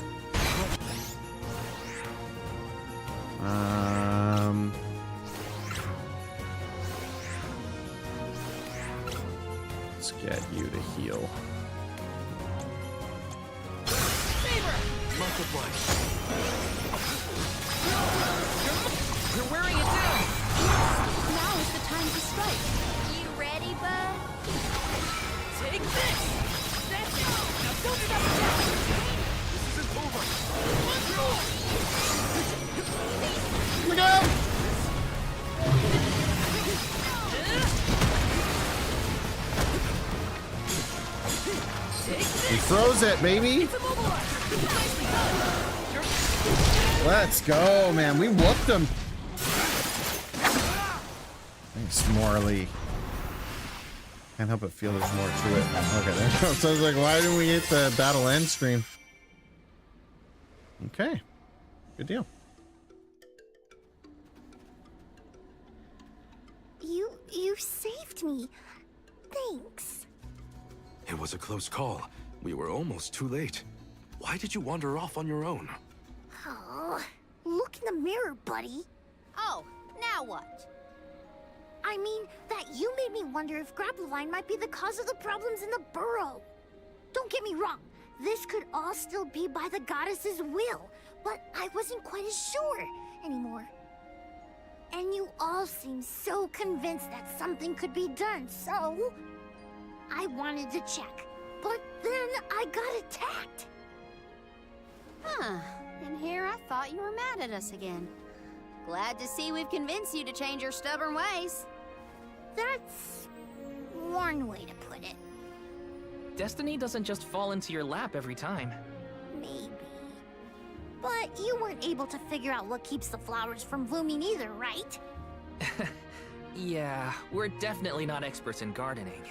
Let's get you to heal. Multiply. You're wearing it down! Now is the time to strike. You ready, bud? Take this! That's it! Now don't stop attacking! This isn't over. Here we go! He froze it, baby! Let's go, man. We whooped him. Thanks, Morley. Can't help but feel there's more to it. Okay, there. So I was like, why didn't we get the battle end screen? Okay. Good deal. You saved me. Thanks. It was a close call. We were almost too late. Why did you wander off on your own? Oh, look in the mirror, buddy. Oh, now what? I mean, that you made me wonder if Grapplervine might be the cause of the problems in the burrow. Don't get me wrong, this could all still be by the goddess's will, but I wasn't quite as sure anymore. And you all seem so convinced that something could be done, so I wanted to check. But then I got attacked. Huh. And here I thought you were mad at us again. Glad to see we've convinced you to change your stubborn ways. That's one way to put it. Destiny doesn't just fall into your lap every time. Maybe. But you weren't able to figure out what keeps the flowers from blooming either, right? Yeah, we're definitely not experts in gardening.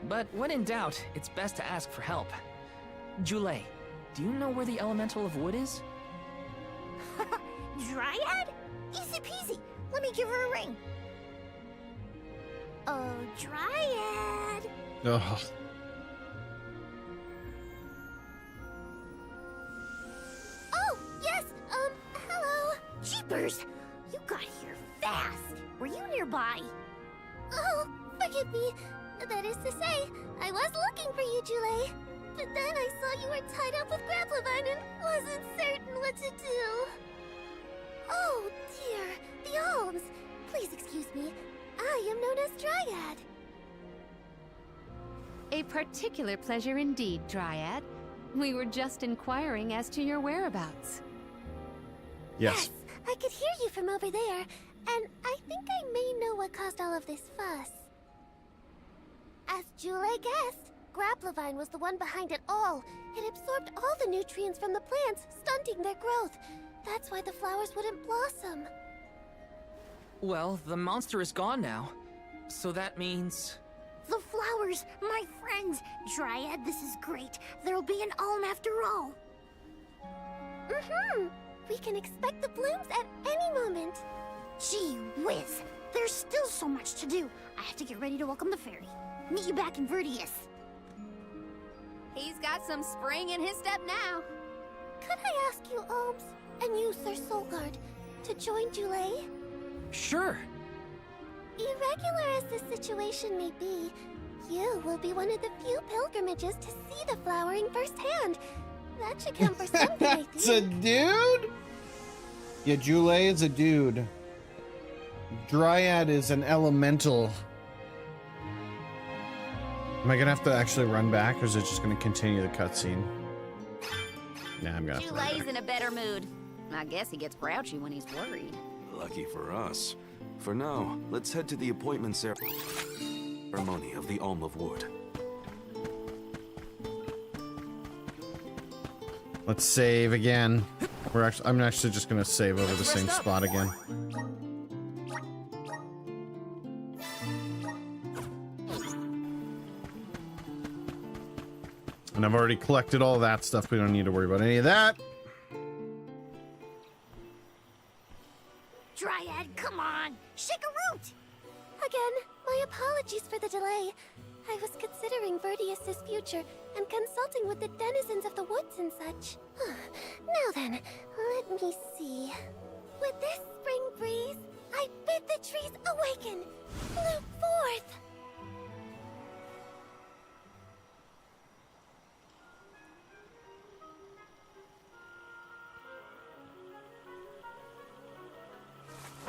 But when in doubt, it's best to ask for help. Jule, do you know where the elemental of wood is? Dryad? Easy peasy. Let me give her a ring. Oh, Dryad. Ugh. Oh, yes, hello. Jeepers! You got here fast. Were you nearby? Oh, forgive me. That is to say, I was looking for you, Jule. But then I saw you were tied up with Grapplavine and wasn't certain what to do. Oh, dear. The alms. Please excuse me. I am known as Dryad. A particular pleasure indeed, Dryad. We were just inquiring as to your whereabouts. Yes. I could hear you from over there, and I think I may know what caused all of this fuss. As Jule guessed, Grapplavine was the one behind it all. It absorbed all the nutrients from the plants, stunting their growth. That's why the flowers wouldn't blossom. Well, the monster is gone now. So that means... The flowers, my friends! Dryad, this is great. There'll be an alm after all. We can expect the blooms at any moment. Gee whiz! There's still so much to do. I have to get ready to welcome the fairy. Meet you back in Verdius. He's got some spring in his step now. Could I ask you, Alms, and you, Sir Soulguard, to join Jule? Sure. Irregular as the situation may be, you will be one of the few pilgrimages to see the flowering firsthand. That should count for something, I think. It's a dude? Yeah, Jule is a dude. Dryad is an elemental. Am I gonna have to actually run back, or is it just gonna continue the cutscene? Nah, I'm gonna have to run Jule's back. in a better mood. I guess he gets grouchy when he's worried. Lucky for us. For now, let's head to the appointment ceremony of the Alm of Wood. Let's save again. I'm actually just gonna save over the same spot again. And I've already collected all that stuff. We don't need to worry about any of that. Dryad, come on! Shake a root! Again, my apologies for the delay. I was considering Verdius' future and consulting with the denizens of the woods and such. Now then, let me see. With this spring breeze, I bid the trees awaken, bloom forth!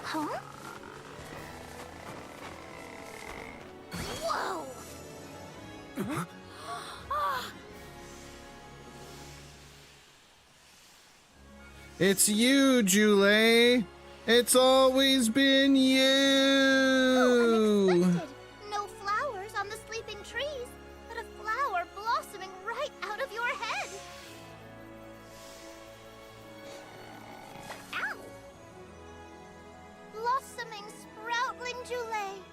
Huh? Whoa! It's you, Jule. It's always been you. Unexpected. No flowers on the sleeping trees, but a flower blossoming right out of your head. Ow! Blossoming sproutling Jule.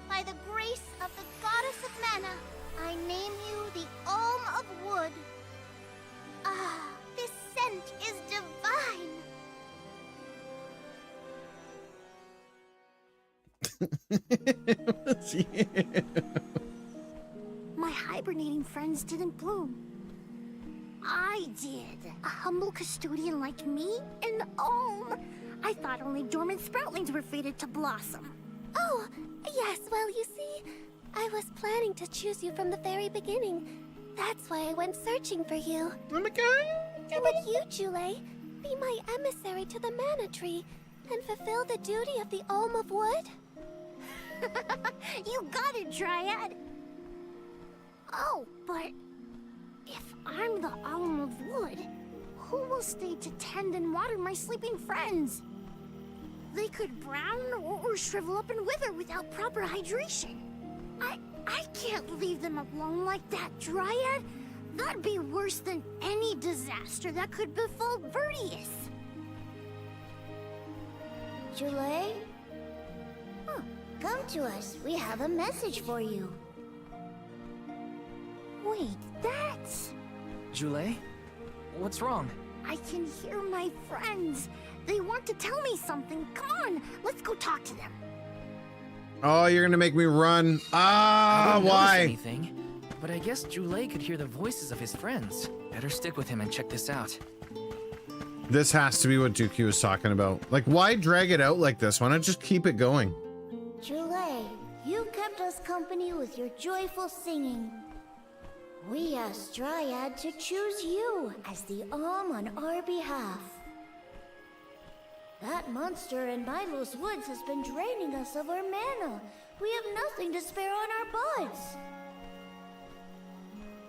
By the grace of the goddess of mana, I name you the Alm of Wood. Ah, this scent is divine. It's you. My hibernating friends didn't bloom. I did. A humble custodian like me? An alm? I thought only dormant sproutlings were fated to blossom. Oh, yes, well, you see, I was planning to choose you from the very beginning. That's why I went searching for you. Oh my god. Would you, Jule, be my emissary to the mana tree and fulfill the duty of the Alm of Wood? You got it, Dryad. Oh, but if I'm the Alm of Wood, who will stay to tend and water my sleeping friends? They could brown or shrivel up and wither without proper hydration. I can't leave them alone like that, Dryad. That'd be worse than any disaster that could befall Verdius. Jule? Huh, come to us. We have a message for you. Wait, that's... Jule? What's wrong? I can hear my friends. They want to tell me something. Come on, let's go talk to them. Oh, you're gonna make me run. I didn't notice Why? anything, but I guess Jule could hear the voices of his friends. Better stick with him and check this out. This has to be what Dookie was talking about. Like, why drag it out like this? Why not just keep it going? Jule, you kept us company with your joyful singing. We asked Dryad to choose you as the on our behalf. That monster in Milo's woods has been draining us of our mana. We have nothing to spare on our buds.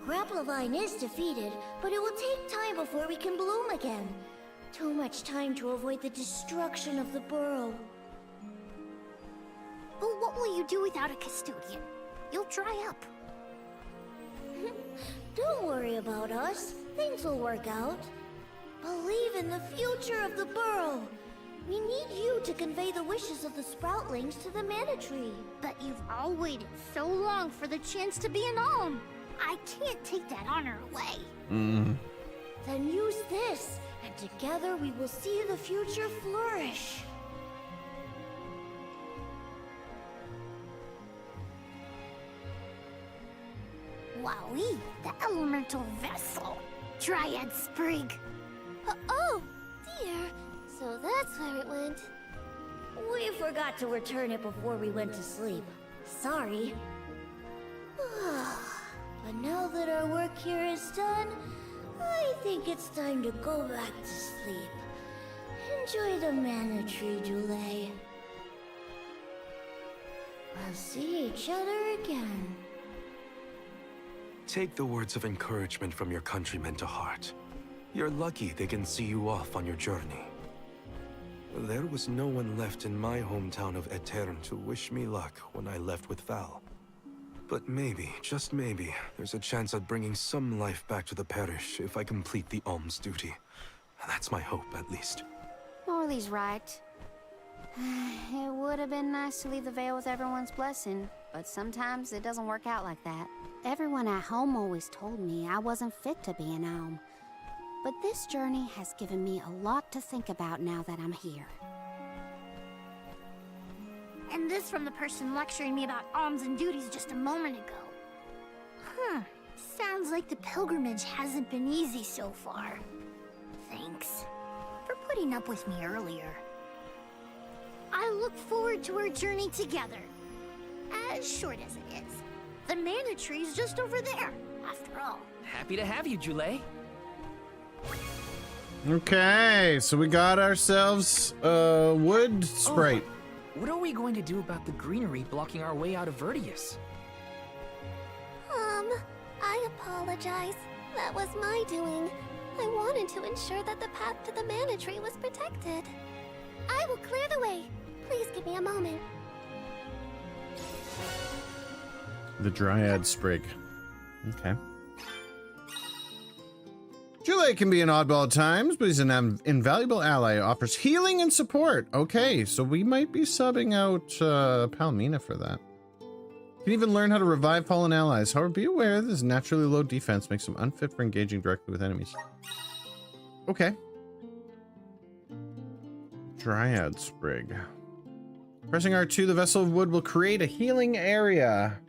Grapplavine is defeated, but it will take time before we can bloom again. Too much time to avoid the destruction of the burrow. But what will you do without a custodian? You'll dry up. Don't worry about us. Things will work out. Believe in the future of the burrow. We need you to convey the wishes of the Sproutlings to the Mana Tree. But you've all waited so long for the chance to be an alm. I can't take that honor away. Then use this, and together we will see the future flourish. Wowee, the elemental vessel. Dryad Sprig. Oh, dear. So that's where it went. We forgot to return it before we went to sleep. Sorry. But now that our work here is done, I think it's time to go back to sleep. Enjoy the Mana Tree, Jule. We'll see each other again. Take the words of encouragement from your countrymen to heart. You're lucky they can see you off on your journey. There was no one left in my hometown of Etern to wish me luck when I left with Val. But maybe, just maybe, there's a chance at bringing some life back to the parish if I complete the alms duty. That's my hope, at least. Morley's right. It would have been nice to leave the veil with everyone's blessing, but sometimes it doesn't work out like that. Everyone at home always told me I wasn't fit to be an alm. But this journey has given me a lot to think about now that I'm here. And this from the person lecturing me about alms and duties just a moment ago. Sounds like the pilgrimage hasn't been easy so far. Thanks for putting up with me earlier. I look forward to our journey together. As short as it is. The Mana Tree's just over there, after all. Happy to have you, Jule. Okay, so we got ourselves a wood sprite. What are we going to do about the greenery blocking our way out of Vertius? I apologize. That was my doing. I wanted to ensure that the path to the Mana Tree was protected. I will clear the way. Please give me a moment. The Dryad Sprig. Okay. Jule can be an oddball at times, but he's an invaluable ally. Offers healing and support. Okay, so we might be subbing out Palmina for that. Can even learn how to revive fallen allies. However, be aware this naturally low defense makes him unfit for engaging directly with enemies. Okay. Dryad Sprig. Pressing R2, the Vessel of Wood will create a healing area.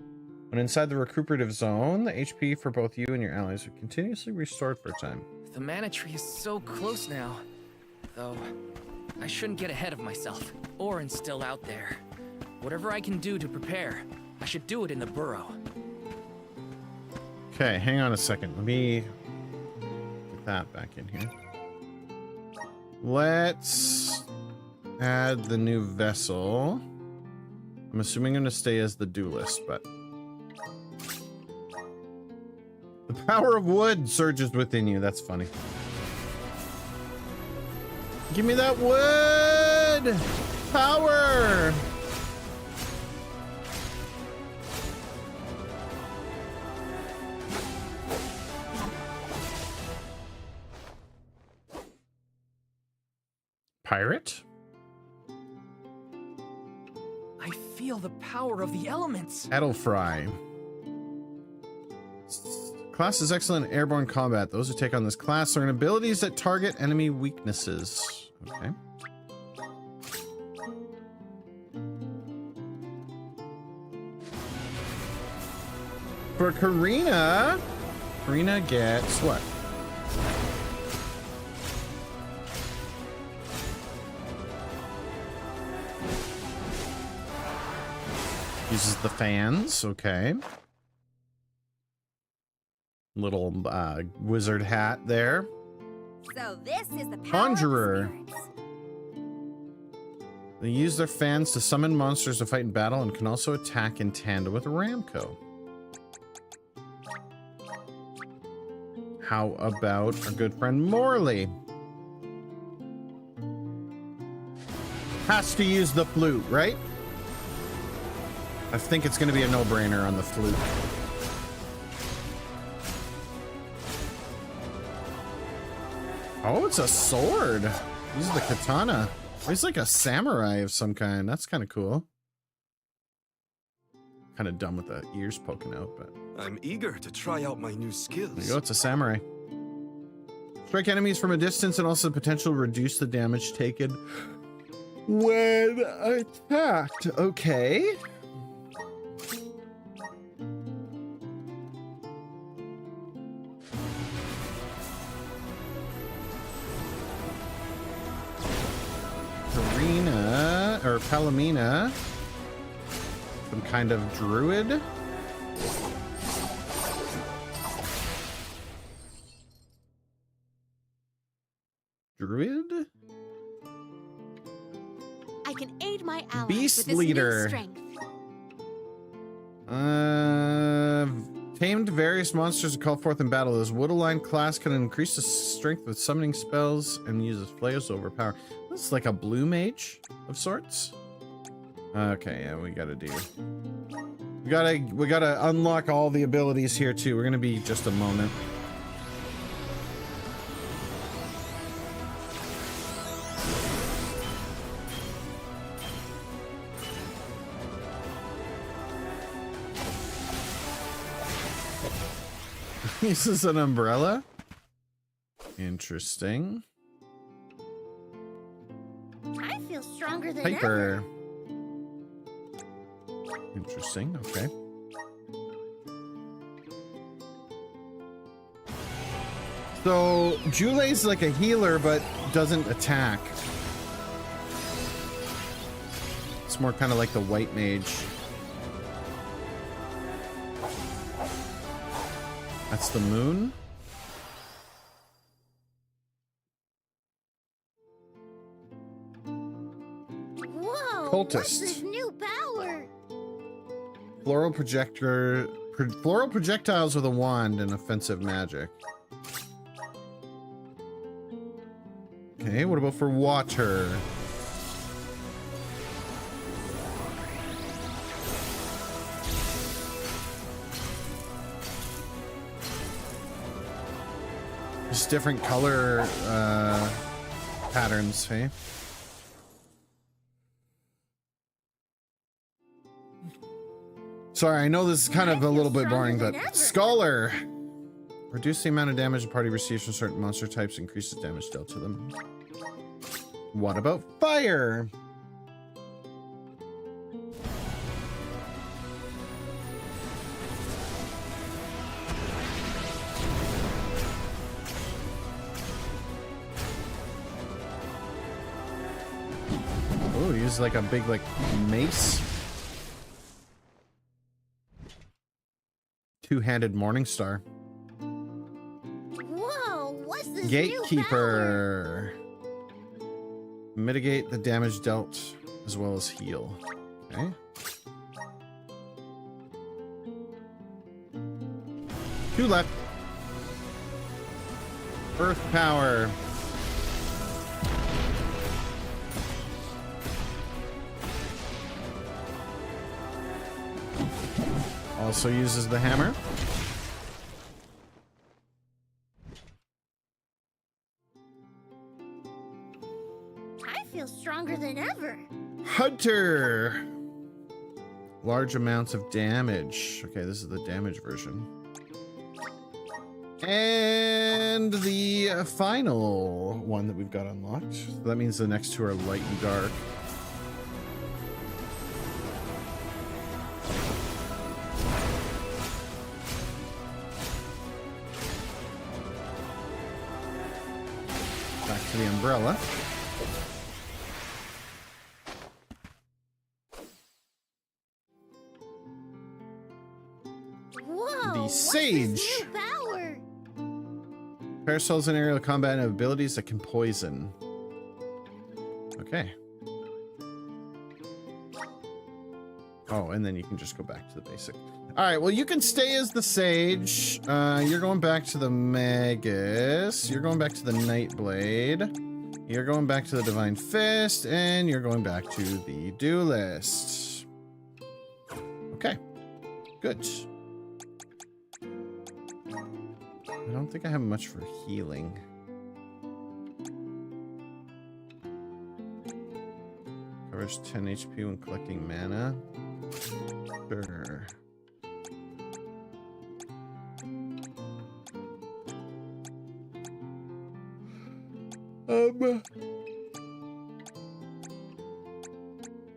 When inside the recuperative zone, the HP for both you and your allies are continuously restored for a time. The Mana Tree is so close now. Though, I shouldn't get ahead of myself, or instill out there. Whatever I can do to prepare, I should do it in the burrow. Okay, hang on a second. Let me get that back in here. Let's add the new vessel. I'm assuming I'm going to stay as the duelist, but... The power of wood surges within you. That's funny. Give me that wood! Power! Pirate? I feel the power of the elements. Edelfry. Class is excellent in airborne combat. Those who take on this class learn abilities that target enemy weaknesses. Okay. for Karina. Karina gets what? Uses the fans, okay. Little wizard hat there. So this is the power Conjurer. of the spirits. They use their fans to summon monsters to fight in battle and can also attack in tandem with Ramco. How about our good friend Morley? Has to use the flute, right? I think it's going to be a no-brainer on the flute. Oh, it's a sword. This is the katana. He's like a samurai of some kind. That's kind of cool. Kind of dumb with the ears poking out, but... I'm eager to try out my new skills. There you go, it's a samurai. Strike enemies from a distance and also the potential to reduce the damage taken when attacked. Okay. Karina, or Palomina, some kind of druid. Druid? I can aid my allies Beast with this leader. new strength. Tamed various monsters to call forth in battle. This wood-aligned class can increase the strength with summoning spells and uses flails to overpower. This is like a blue mage of sorts. Okay, yeah, we gotta do. We gotta unlock all the abilities here too. We're gonna be just a moment. This is an umbrella. Interesting. I feel stronger than Piper. Interesting, okay. So, Jule's like a healer, but doesn't attack. It's more kind of like the white mage. That's the moon. Whoa! Cultist. What's this new power? Floral projectiles with a wand and offensive magic. Okay, what about for water? Just different color patterns, hey? Sorry, I know this is kind of a little bit boring, but Scholar. Reduce the amount of damage a party receives from certain monster types, increases damage dealt to them. What about fire? Oh, use like a big mace. Two-handed Morningstar. Whoa! What's this Gatekeeper. Mitigate the damage dealt as well as heal. Okay. Two left. Earth power. Also uses the hammer. I feel stronger than ever. Hunter. Large amounts of damage. Okay, this is the damage version. And the final one that we've got unlocked. So that means the next two are light and dark. for the umbrella. Whoa! The what's sage. this new power? Parasols and aerial combat have abilities that can poison. Okay. Oh, and then you can just go back to the basic. All right, well, you can stay as the sage. You're going back to the Magus. You're going back to the Nightblade. You're going back to the Divine Fist. And you're going back to the Duelist. Okay. Good. I don't think I have much for healing. Covers 10 HP when collecting mana. Sure.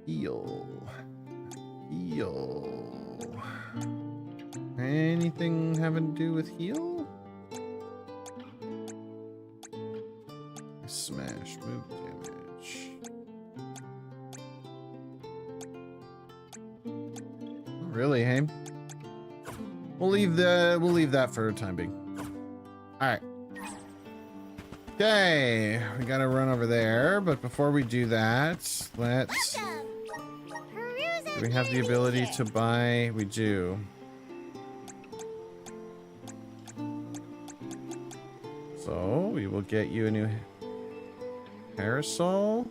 Heal. Heal. Anything having to do with heal? Smash, move damage. Not really, hey? We'll leave that for the time being. Alright. Okay, we gotta run over there, but before we do that, let's... Do we have the ability to buy? We do. So, we will get you a new parasol.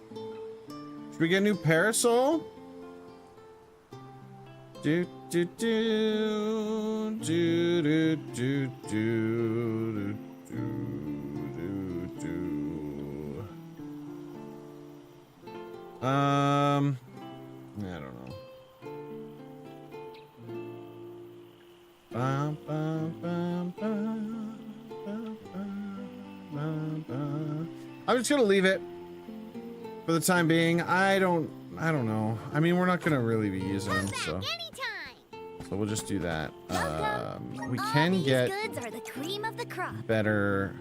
Should we get a new parasol? Do do do do do do do do do. I don't know. Bum, bum, bum, bum, bum, bum, bum. I'm just gonna leave it for the time being. I don't know. I mean, we're not gonna really be using them, so we'll just do that. We can get goods are the cream of the crop. better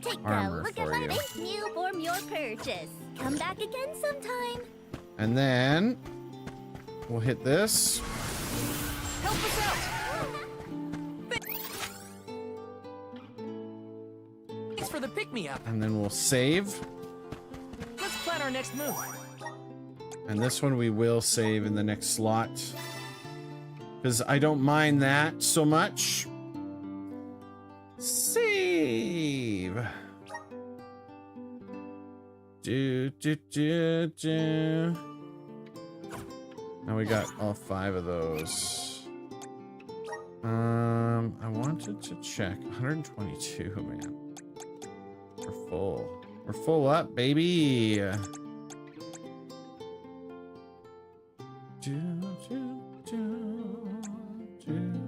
Take armor a look for at my you. base meal for your purchase. Come back again sometime. And then we'll hit this. Help us out! Thanks for the pick-me-up. And then we'll save. Let's plan our next move. And this one we will save in the next slot. Because I don't mind that so much. Save. Do, do, do, do. Now we got all 5 of those. I wanted to check. 122, man. We're full. We're full up, baby. Do, do, do, do, do,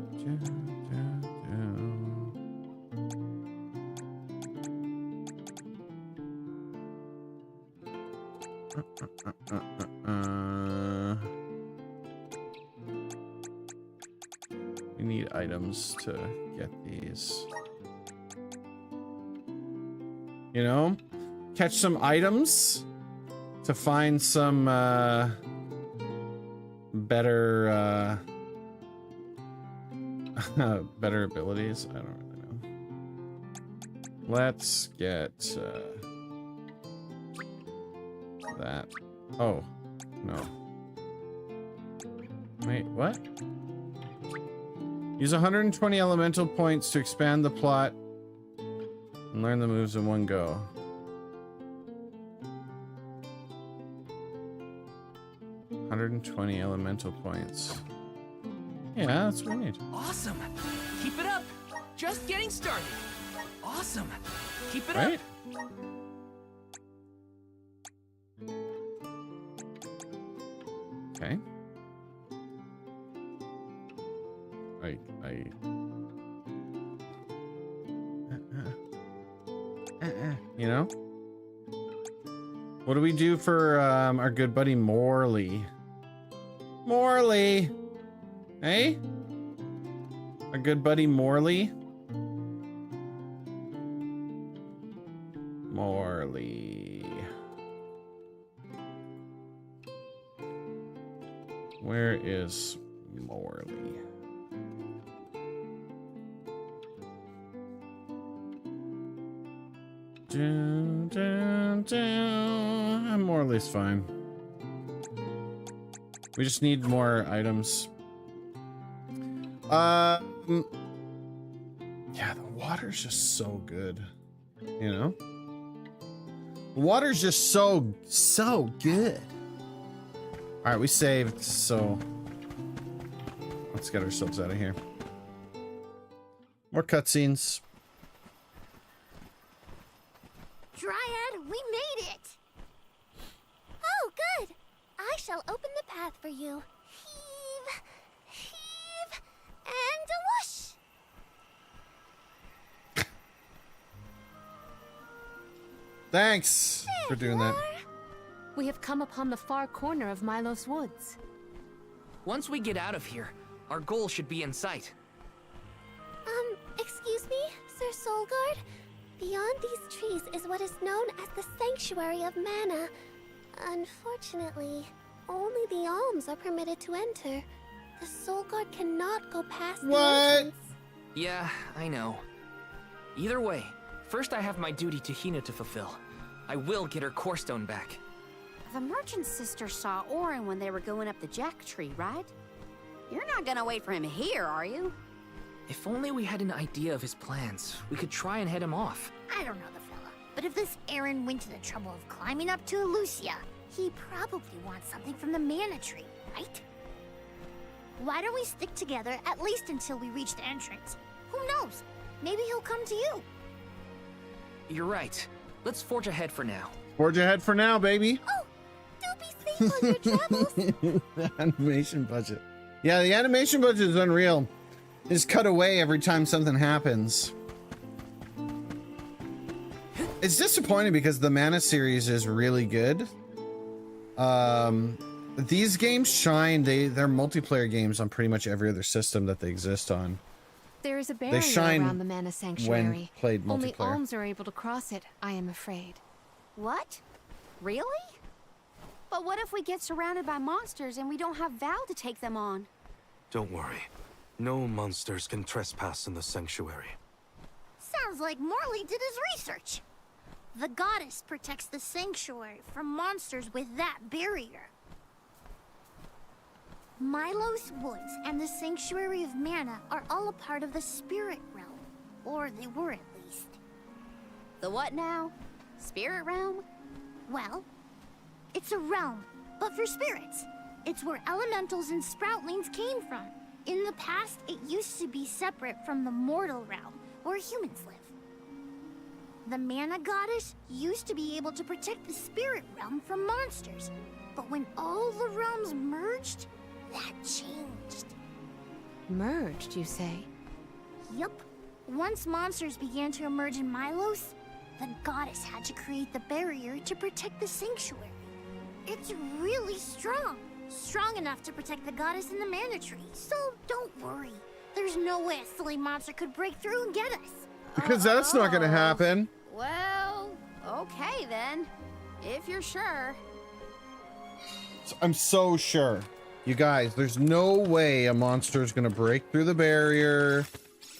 We need items to get these. You know? Catch some items to find some better better abilities. I don't really know. Let's get that. Oh, no. Wait, what? Use 120 elemental points to expand the plot and learn the moves in one go. $120 elemental points. Yeah, that's what we need. Awesome! Keep it up! Just getting started! Awesome! Keep it Right? up! Okay. You know? What do we do for our good buddy Morley? Morley! Hey? Our good buddy Morley? Morley. Morley. Where is Morley? Dun, dun, dun. Morley's fine. We just need more items. Yeah, the water's just so good. You know? The water's just so good. All right, we saved, so let's get ourselves out of here. More cutscenes. Dryad, we made it! Oh, good! I shall open the path for you. Heave, heave, and a whoosh! Thanks for doing that. We have come upon the far corner of Milos Woods. Once we get out of here, our goal should be in sight. Excuse me, Sir Soulguard? Beyond these trees is what is known as the Sanctuary of Mana. Unfortunately, only the alms are permitted to enter. The Soulguard cannot go past the entrance. Yeah, I know. Either way, first I have my duty to Hina to fulfill. I will get her core stone back. The merchant's sister saw Orin when they were going up the jack tree, right? You're not gonna wait for him here, are you? If only we had an idea of his plans, we could try and head him off. I don't know the fella, but if this Aaron went to the trouble of climbing up to Elucia, he probably wants something from the mana tree, right? Why don't we stick together at least until we reach the entrance? Who knows? Maybe he'll come to you. You're right. Let's forge ahead for now. Forge ahead for now, baby. Oh, do be safe on your travels. The animation budget. Yeah, the animation budget is unreal. It's cut away every time something happens. It's disappointing because the Mana series is really good. These games shine. They're multiplayer games on pretty much every other system that they exist on. There is a barrier shine around the Mana Sanctuary. when played Only multiplayer. alms are able to cross it, I am afraid. What? Really? But what if we get surrounded by monsters and we don't have Val to take them on? Don't worry. No monsters can trespass in the sanctuary. Sounds like Morley did his research. The goddess protects the sanctuary from monsters with that barrier. Milos Woods and the Sanctuary of Mana are all a part of the spirit realm. Or they were at least. The what now? Spirit realm? Well, it's a realm, but for spirits. It's where elementals and sproutlings came from. In the past, it used to be separate from the mortal realm, where humans live. The Mana Goddess used to be able to protect the spirit realm from monsters. But when all the realms merged, that changed. Merged, you say? Yup. Once monsters began to emerge in Milos, the goddess had to create the barrier to protect the sanctuary. It's really strong. Strong enough to protect the goddess in the mana tree. So don't worry. There's no way a silly monster could break through and get us. Because that's not going to happen. Well, okay then. If you're sure. I'm so sure. You guys, there's no way a monster is going to break through the barrier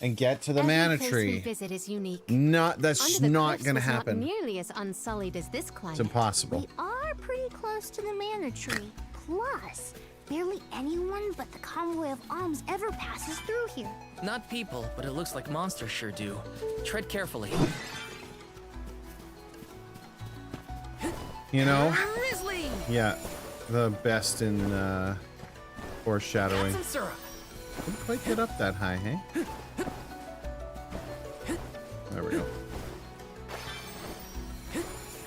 and get to the mana Every place tree. we visit is unique. That's Under the not cliffs going to was happen. Not nearly as unsullied as this climate. It's impossible. We are pretty close to the mana tree. Plus, barely anyone but the convoy of alms ever passes through here. Not people, but it looks like monsters sure do. Tread carefully. You know? Grizzly! Yeah, the best in foreshadowing. Some syrup. Didn't quite get up that high, hey? There we go.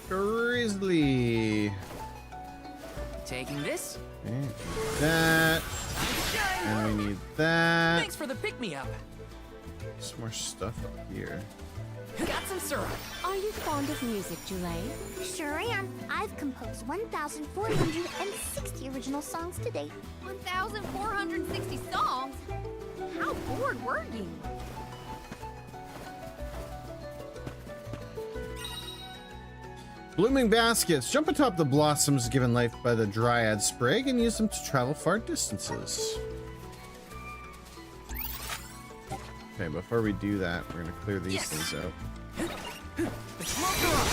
Grizzly. Taking this. Okay, that. And we need that. Thanks for the pick-me-up. Some more stuff up here. Got some syrup. Are you fond of music, Julay? Sure am. I've composed 1,460 original songs to date. 1,460 songs? How bored were you? Blooming baskets. Jump atop the blossoms given life by the dryad sprig and use them to travel far distances. Okay, before we do that, we're gonna clear these things out.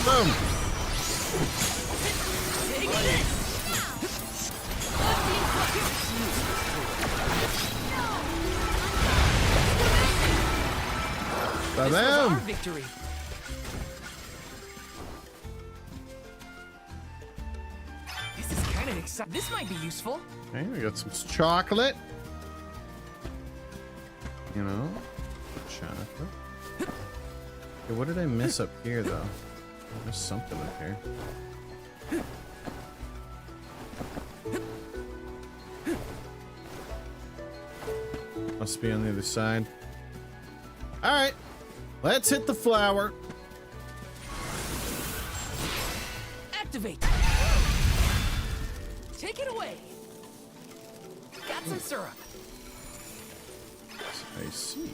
Boom! Ba-bam! Victory. This is kind of exciting. This might be useful. Okay, we got some chocolate. You know, chocolate. Okay, what did I miss up here, though? There's something up here. Must be on the other side. All right, let's hit the flower. Activate. Take it away. Got some syrup. I see.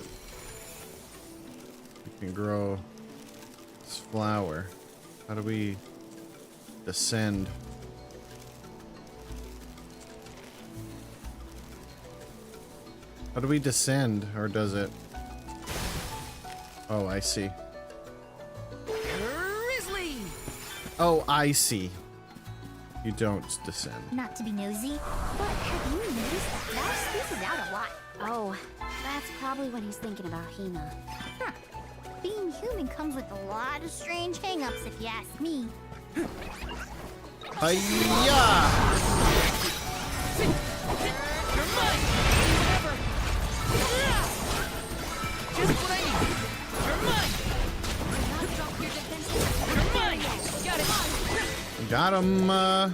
We can grow this flower. How do we descend? How do we descend, or does it? Oh, I see. Grizzly. Oh, I see. You don't descend. Not to be nosy, but have you noticed that Mouse spaces out a lot? Oh, that's probably what he's thinking about Hina. Huh. Being human comes with a lot of strange hang-ups, if you ask me. Hiya! You're mine. Whatever. Just what I need. You're mine. You're mine. Got it. Got him. Well,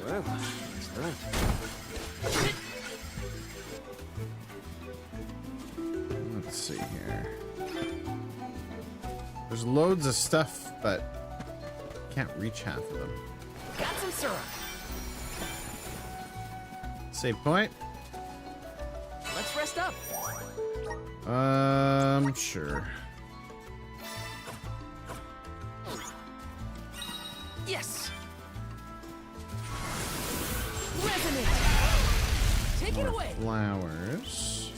it's done. Let's see here. There's loads of stuff, but can't reach half of them. Got some syrup. Save point. Let's rest up. Sure. Yes. Resonate. Take it More away. flowers.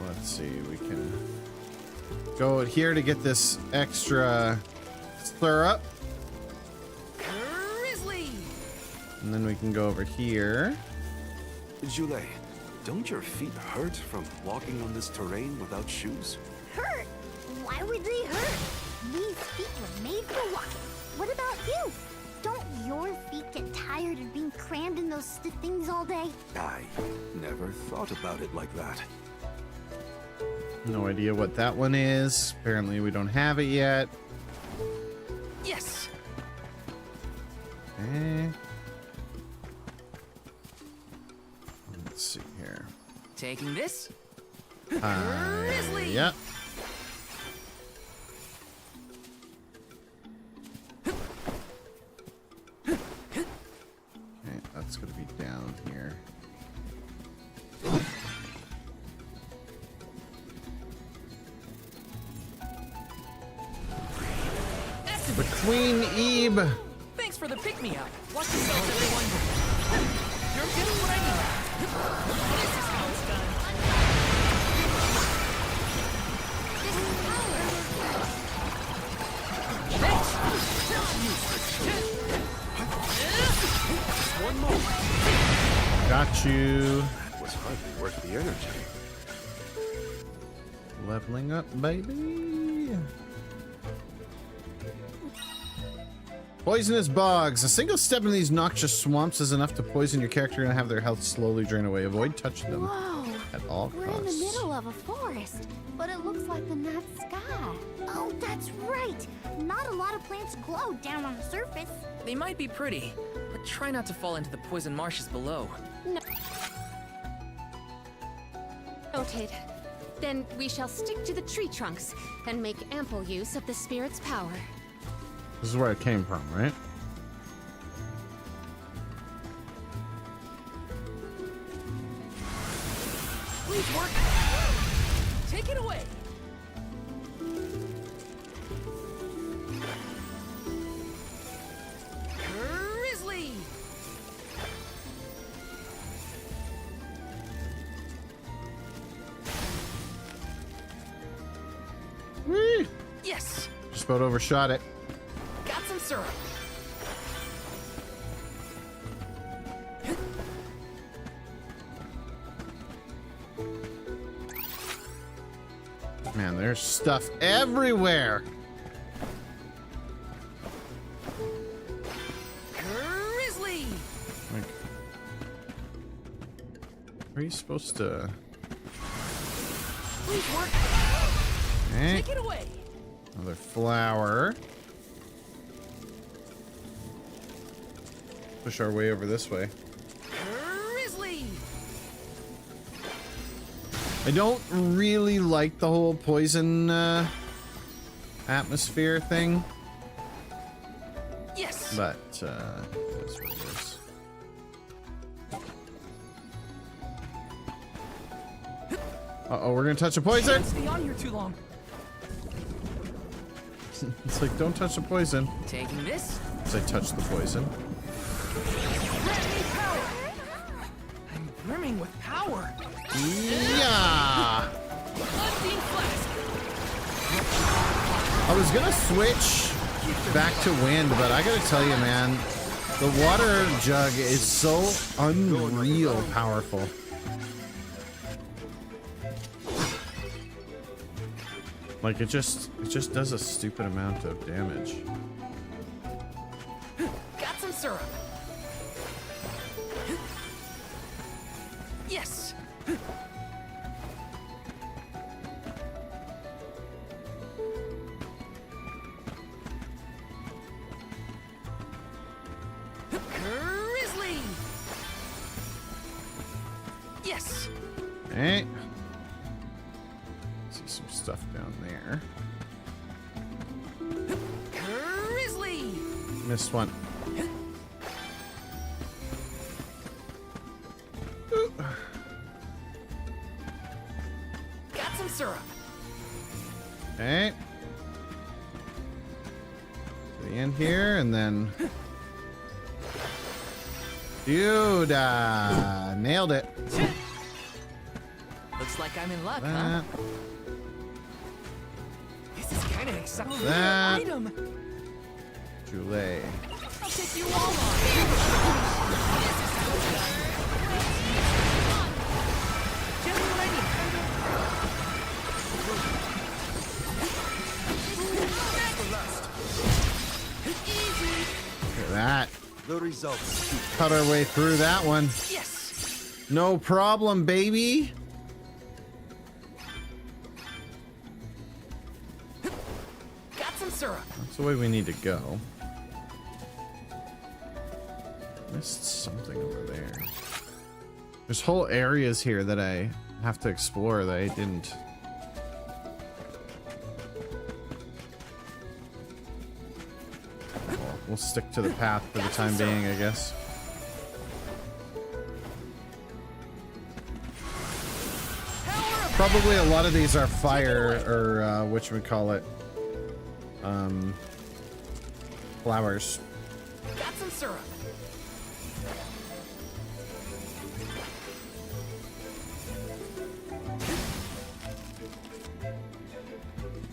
Let's see, we can go here to get this extra syrup, Grizzly. and then we can go over here. Julie, don't your feet hurt from walking on this terrain without shoes? Hurt? Why would they hurt? These feet were made for walking. What about you? Don't your feet get tired of being crammed in those stiff things all day? I never thought about it like that. No idea what that one is. Apparently we don't have it yet. Yes. Okay. Let's see here. Taking this. Grizzly. Yep. Okay, that's gonna be down here. The Queen Ebe. Thanks for the pick-me-up. Watch yourself, everyone. You're just what I need. This is how it's done. One more. Got you. That was hardly worth the energy. Leveling up, baby. Poisonous bogs. A single step in these noxious swamps is enough to poison your character and have their health slowly drain away. Avoid touching them Whoa! at all We're in the costs. middle of a forest, but it looks like the night sky. Oh, that's right. Not a lot of plants glow down on the surface. They might be pretty, but try not to fall into the poison marshes below. Noted. Then we shall stick to the tree trunks and make ample use of the spirit's power. This is where it came from, right? Please work. Take it away. about overshot it. Got some syrup. Man, there's stuff everywhere. Grizzly. Like, are you supposed to? Please work. Okay. Take it away. Another flower. Push our way over this way. Grizzly. I don't really like the whole poison atmosphere thing, Yes. but that's what it is. Uh-oh, we're gonna touch a poison. Can't stay on here too long. It's like, don't touch the poison. Taking this. As I touch the poison. Grant me power. I'm brimming with power. Yeah! Unseen flask. I was gonna switch back to wind, but I gotta tell you, man, the water jug is so unreal powerful. Like, it just does a stupid amount of damage. Got some syrup. Yes. Grizzly. Yes. Hey. See some stuff down there. Grizzly. Missed one. Got some syrup. Okay. To the end here, and then... Dude, nailed it. Looks like I'm in luck, huh? That, This is kind of an exceptional That- item. Joulet. I'll take you all on. Just what I need. Look at that. The results. Cut our way through that one. Yes. No problem, baby. Got some syrup. That's the way we need to go. Missed something over there. There's whole areas here that I have to explore that I didn't. Well, we'll stick to the path for the time being, I guess. Probably a lot of these are fire or whatchamacallit, flowers. Got some syrup.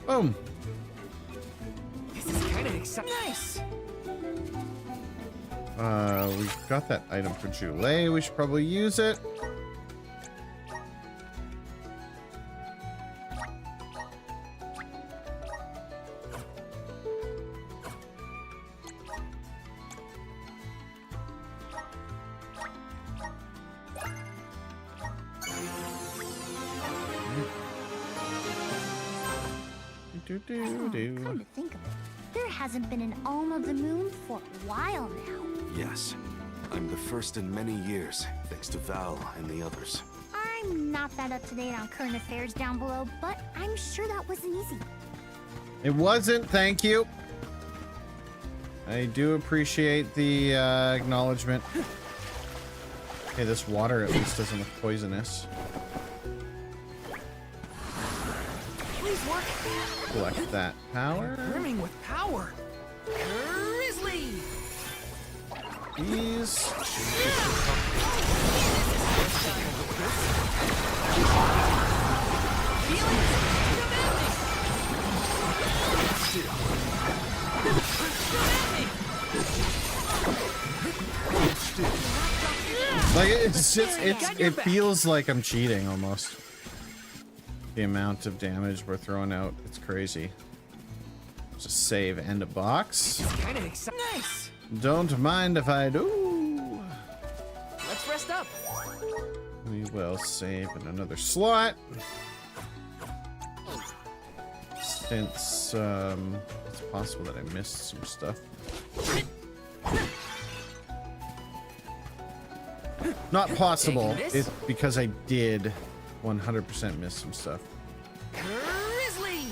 Boom. This is kind of exciting. Nice. We got that item for Joulet. We should probably use it. Come to think of it, there hasn't been an Alm of the Moon for a while now. Yes. I'm the first in many years, thanks to Val and the others. I'm not that up to date on current affairs down below, but I'm sure that wasn't easy. It wasn't, thank you. I do appreciate the acknowledgement. Okay, this water at least doesn't look poisonous. Please work. Collect that power. Brimming with power. Grizzly. These. Like it's just it feels like I'm cheating almost. The amount of damage we're throwing out, it's crazy. Just save and a box. Kind of exciting. Nice. Don't mind if I do. Let's rest up. We will save in another slot. Since it's possible that I missed some stuff. Not possible. It's because I did 100% miss some stuff. Grizzly!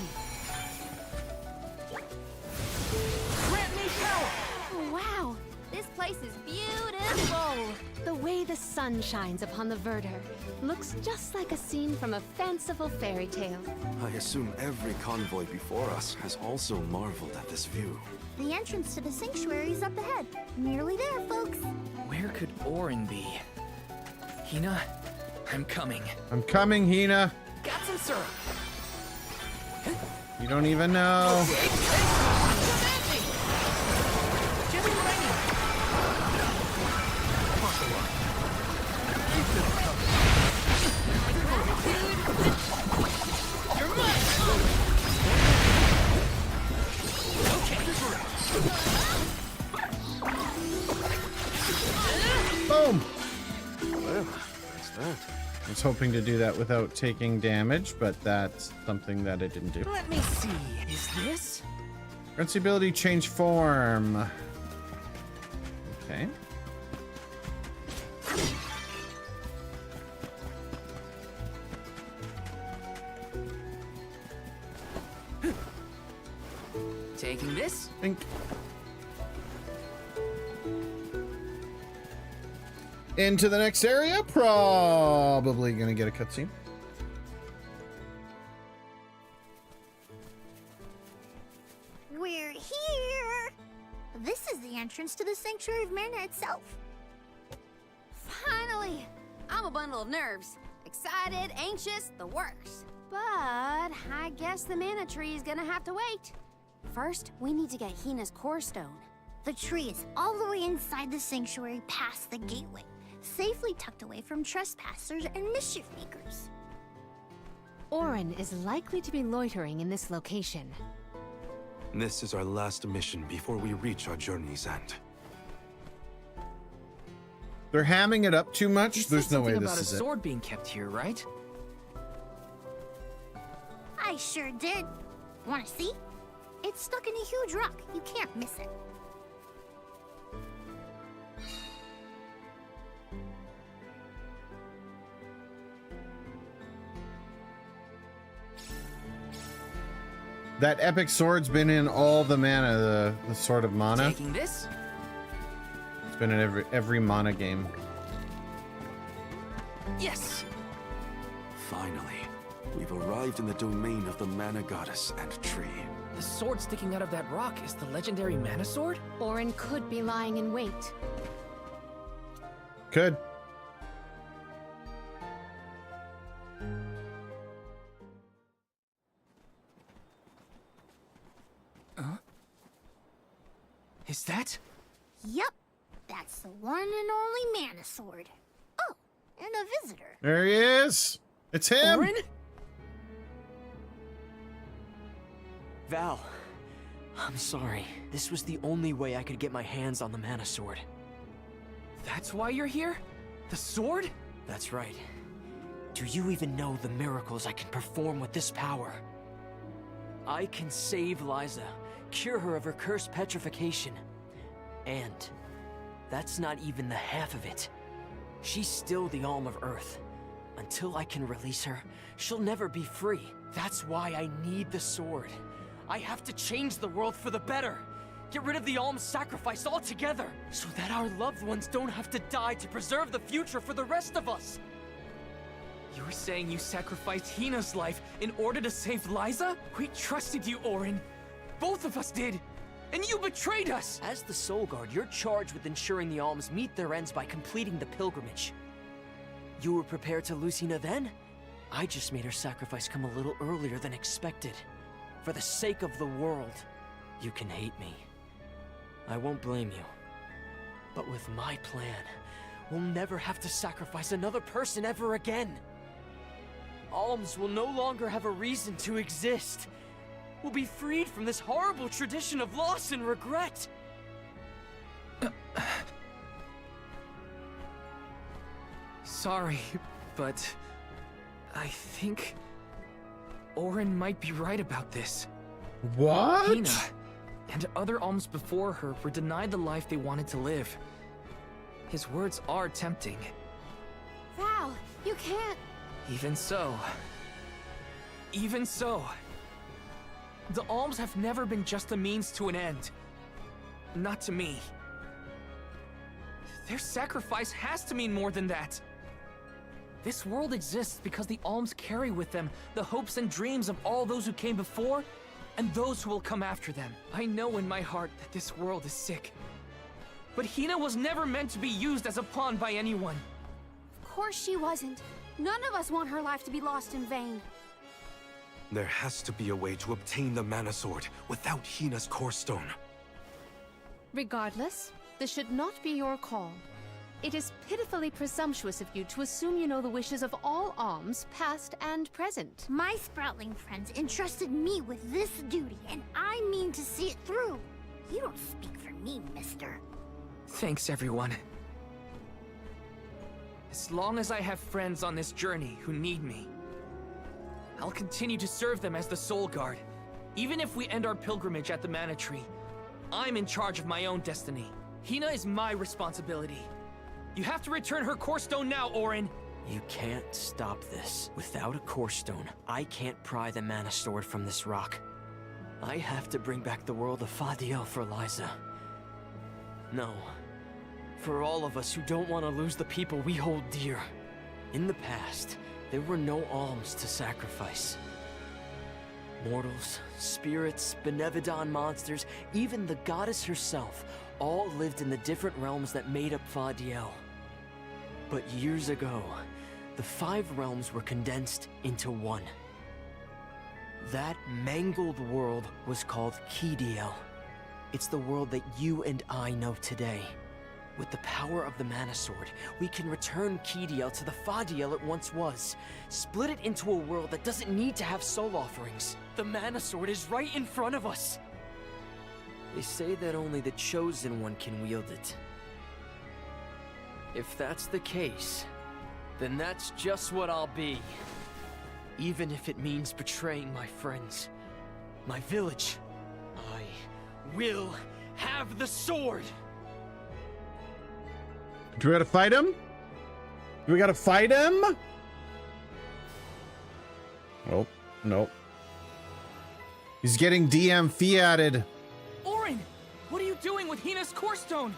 Grant me power! Oh, wow, this place is beautiful. The way the sun shines upon the verdure looks just like a scene from a fanciful fairy tale. I assume every convoy before us has also marveled at this view. The entrance to the sanctuary is up ahead. Nearly there, folks. Where could Orin be? Hina, I'm coming. I'm coming, Hina. Got some syrup. You don't even know. Boom! Well, that's that. I was hoping to do that without taking damage, but that's something that I didn't do. Let me see. Is this? Grants ability change form. Okay. Taking this? Think. Into the next area, probably gonna get a cutscene. We're here. This is the entrance to the Sanctuary of Mana itself. Finally! I'm a bundle of nerves. Excited, anxious, the works. But I guess the mana tree is gonna have to wait. First, we need to get Hina's core stone. The tree is all the way inside the sanctuary past the gateway, safely tucked away from trespassers and mischief makers. Orin is likely to be loitering in this location. This is our last mission before we reach our journey's end. They're hamming it up too much. You said There's no way something this about is a it. sword being kept here, right? I sure did. Want to see? It's stuck in a huge rock. You can't miss it. That epic sword's been in all the mana, the sword of mana. Taking this? It's been in every mana game. Yes! Finally, we've arrived in the domain of the mana goddess and tree. The sword sticking out of that rock is the legendary mana sword? Orin could be lying in wait. Could. Is that? Yep, that's the one and only mana sword. Oh, and a visitor. There he is. It's him. Orin? Val, I'm sorry. This was the only way I could get my hands on the mana sword. That's why you're here? The sword? That's right. Do you even know the miracles I can perform with this power? I can save Liza, cure her of her cursed petrification. And that's not even the half of it. She's still the Alm of Earth. Until I can release her, she'll never be free. That's why I need the sword. I have to change the world for the better. Get rid of the Alm's sacrifice altogether, so that our loved ones don't have to die to preserve the future for the rest of us. You're saying you sacrificed Hina's life in order to save Liza? We trusted you, Orin. Both of us did. And you betrayed us! As the Soul Guard, you're charged with ensuring the Alms meet their ends by completing the pilgrimage. You were prepared to lose Hina then? I just made her sacrifice come a little earlier than expected. For the sake of the world, you can hate me. I won't blame you. But with my plan, we'll never have to sacrifice another person ever again. Alms will no longer have a reason to exist. We'll be freed from this horrible tradition of loss and regret. Sorry, but I think Orin might be right about this. What? Hina and other alms before her were denied the life they wanted to live. His words are tempting. Val, you can't. Even so, the alms have never been just a means to an end. Not to me. Their sacrifice has to mean more than that. This world exists because the alms carry with them the hopes and dreams of all those who came before and those who will come after them. I know in my heart that this world is sick. But Hina was never meant to be used as a pawn by anyone. Of course she wasn't. None of us want her life to be lost in vain. There has to be a way to obtain the Mana Sword without Hina's core stone. Regardless, this should not be your call. It is pitifully presumptuous of you to assume you know the wishes of all alms, past and present. My Sproutling friends entrusted me with this duty, and I mean to see it through. You don't speak for me, mister. Thanks, everyone. As long as I have friends on this journey who need me, I'll continue to serve them as the Soul Guard. Even if we end our pilgrimage at the Mana Tree, I'm in charge of my own destiny. Hina is my responsibility. You have to return her core stone now, Orin! You can't stop this. Without a core stone, I can't pry the Mana Sword from this rock. I have to bring back the world of Fadiel for Liza. No. For all of us who don't want to lose the people we hold dear. In the past, there were no alms to sacrifice. Mortals, spirits, Benevodon monsters, even the goddess herself, all lived in the different realms that made up Fadiel. But years ago, the 5 realms were condensed into one. That mangled world was called Kidiel. It's the world that you and I know today. With the power of the Mana Sword, we can return Kidiel to the Fadiel it once was. Split it into a world that doesn't need to have soul offerings. The Mana Sword is right in front of us. They say that only the Chosen One can wield it. If that's the case, then that's just what I'll be. Even if it means betraying my friends, my village, I will have the sword! Do we gotta fight him? Do we gotta fight him? Nope. Nope. He's getting DM fiated. Orin! What are you doing with Hina's core stone?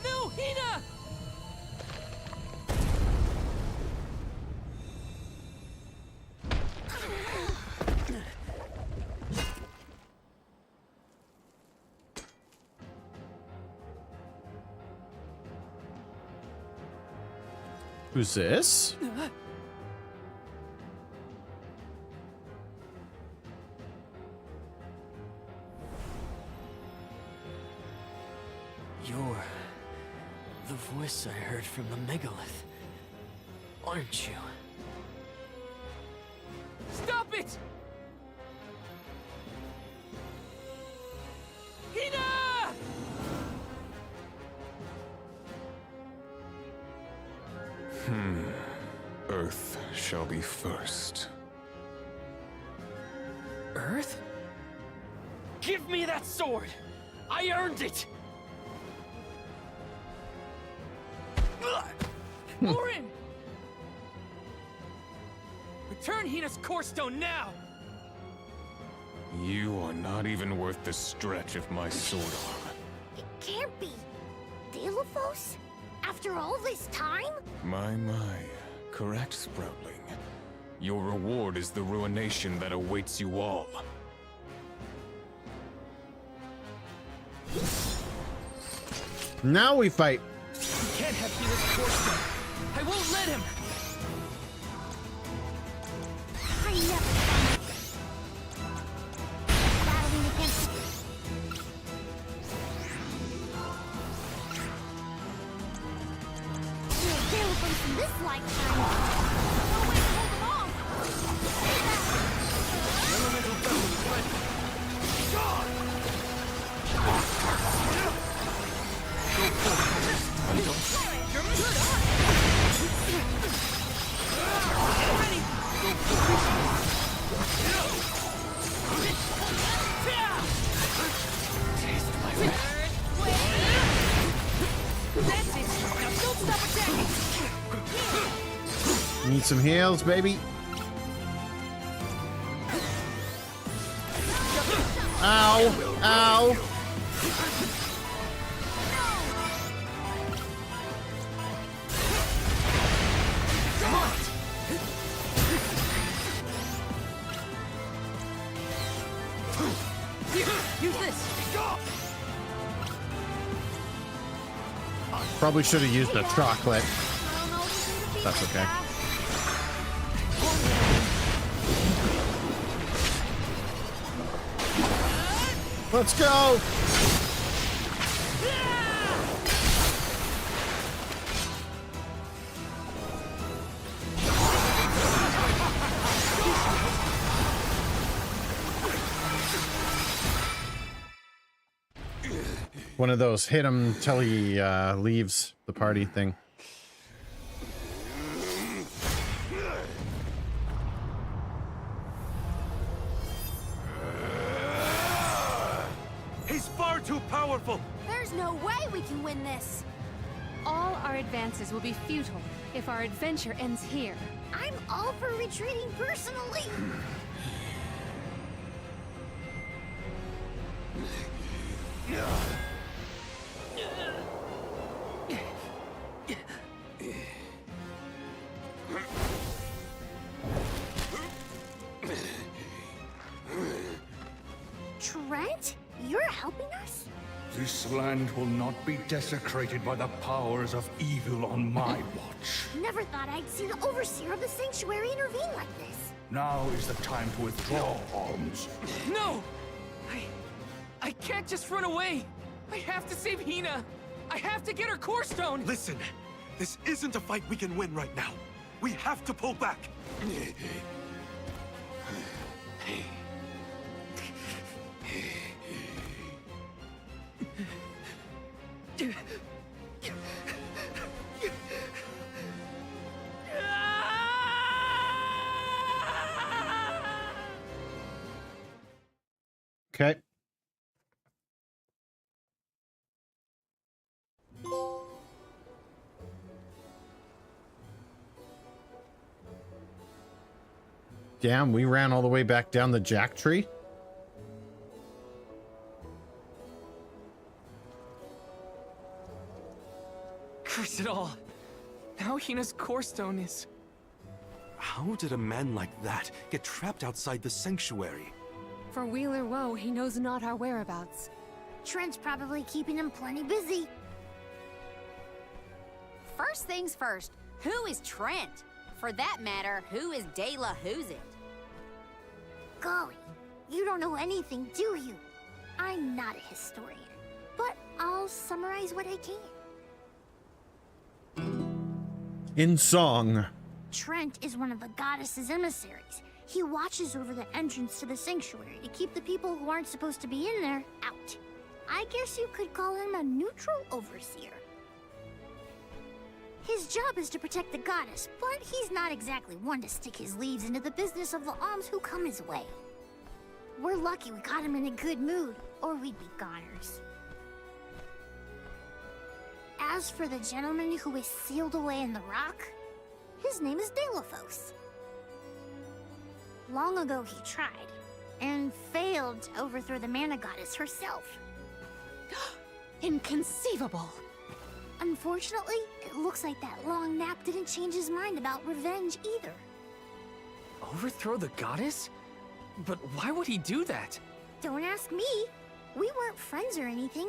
No, Hina! Who's this? You're the voice I heard from the megalith, aren't you? Stop it! Hina! Earth shall be first. Earth? Give me that sword! I earned it! Orin! Return Hina's core stone now! You are not even worth the stretch of my sword arm. It can't be. Delophos? After all this time? My. Correct, Sproutling. Your reward is the ruination that awaits you all. Now we fight. You can't have Hina's core stone. I won't let him. I never battling against you're available from this lifetime. No way to hold them off. Elemental battle is ready. God! Go forward. You're good on. Ready. Go forward. Taste my wrath. That's it. Now don't stop attacking. Need some heals, baby. Ow! Ow! Use this. Probably should have used the chocolate. That's okay. Let's go! One of those hit him till he leaves the party thing. He's far too powerful! There's no way we can win this. All our advances will be futile if our adventure ends here. I'm all for retreating personally. Trent, you're helping us? This land will not be desecrated by the powers of evil on my watch. Never thought I'd see the overseer of the sanctuary intervene like this. Now is the time to withdraw, Arms. No! I can't just run away. I have to save Hina. I have to get her core stone. Listen, this isn't a fight we can win right now. We have to pull back. Okay. Damn, we ran all the way back down the jack tree. Curse it all. Now Hina's core stone is... How did a man like that get trapped outside the sanctuary? For Wheeler Woe, he knows not our whereabouts. Trent's probably keeping him plenty busy. First things first, who is Trent? For that matter, who is De La Who's It? Golly, you don't know anything, do you? I'm not a historian, but I'll summarize what I can. In song. Trent is one of the goddess's emissaries. He watches over the entrance to the sanctuary to keep the people who aren't supposed to be in there out. I guess you could call him a neutral overseer. His job is to protect the goddess, but he's not exactly one to stick his leaves into the business of the alms who come his way. We're lucky we got him in a good mood, or we'd be goners. As for the gentleman who is sealed away in the rock, his name is Delafos. Long ago he tried, and failed to overthrow the mana goddess herself. Inconceivable! Unfortunately, it looks like that long nap didn't change his mind about revenge either. Overthrow the goddess? But why would he do that? Don't ask me. We weren't friends or anything.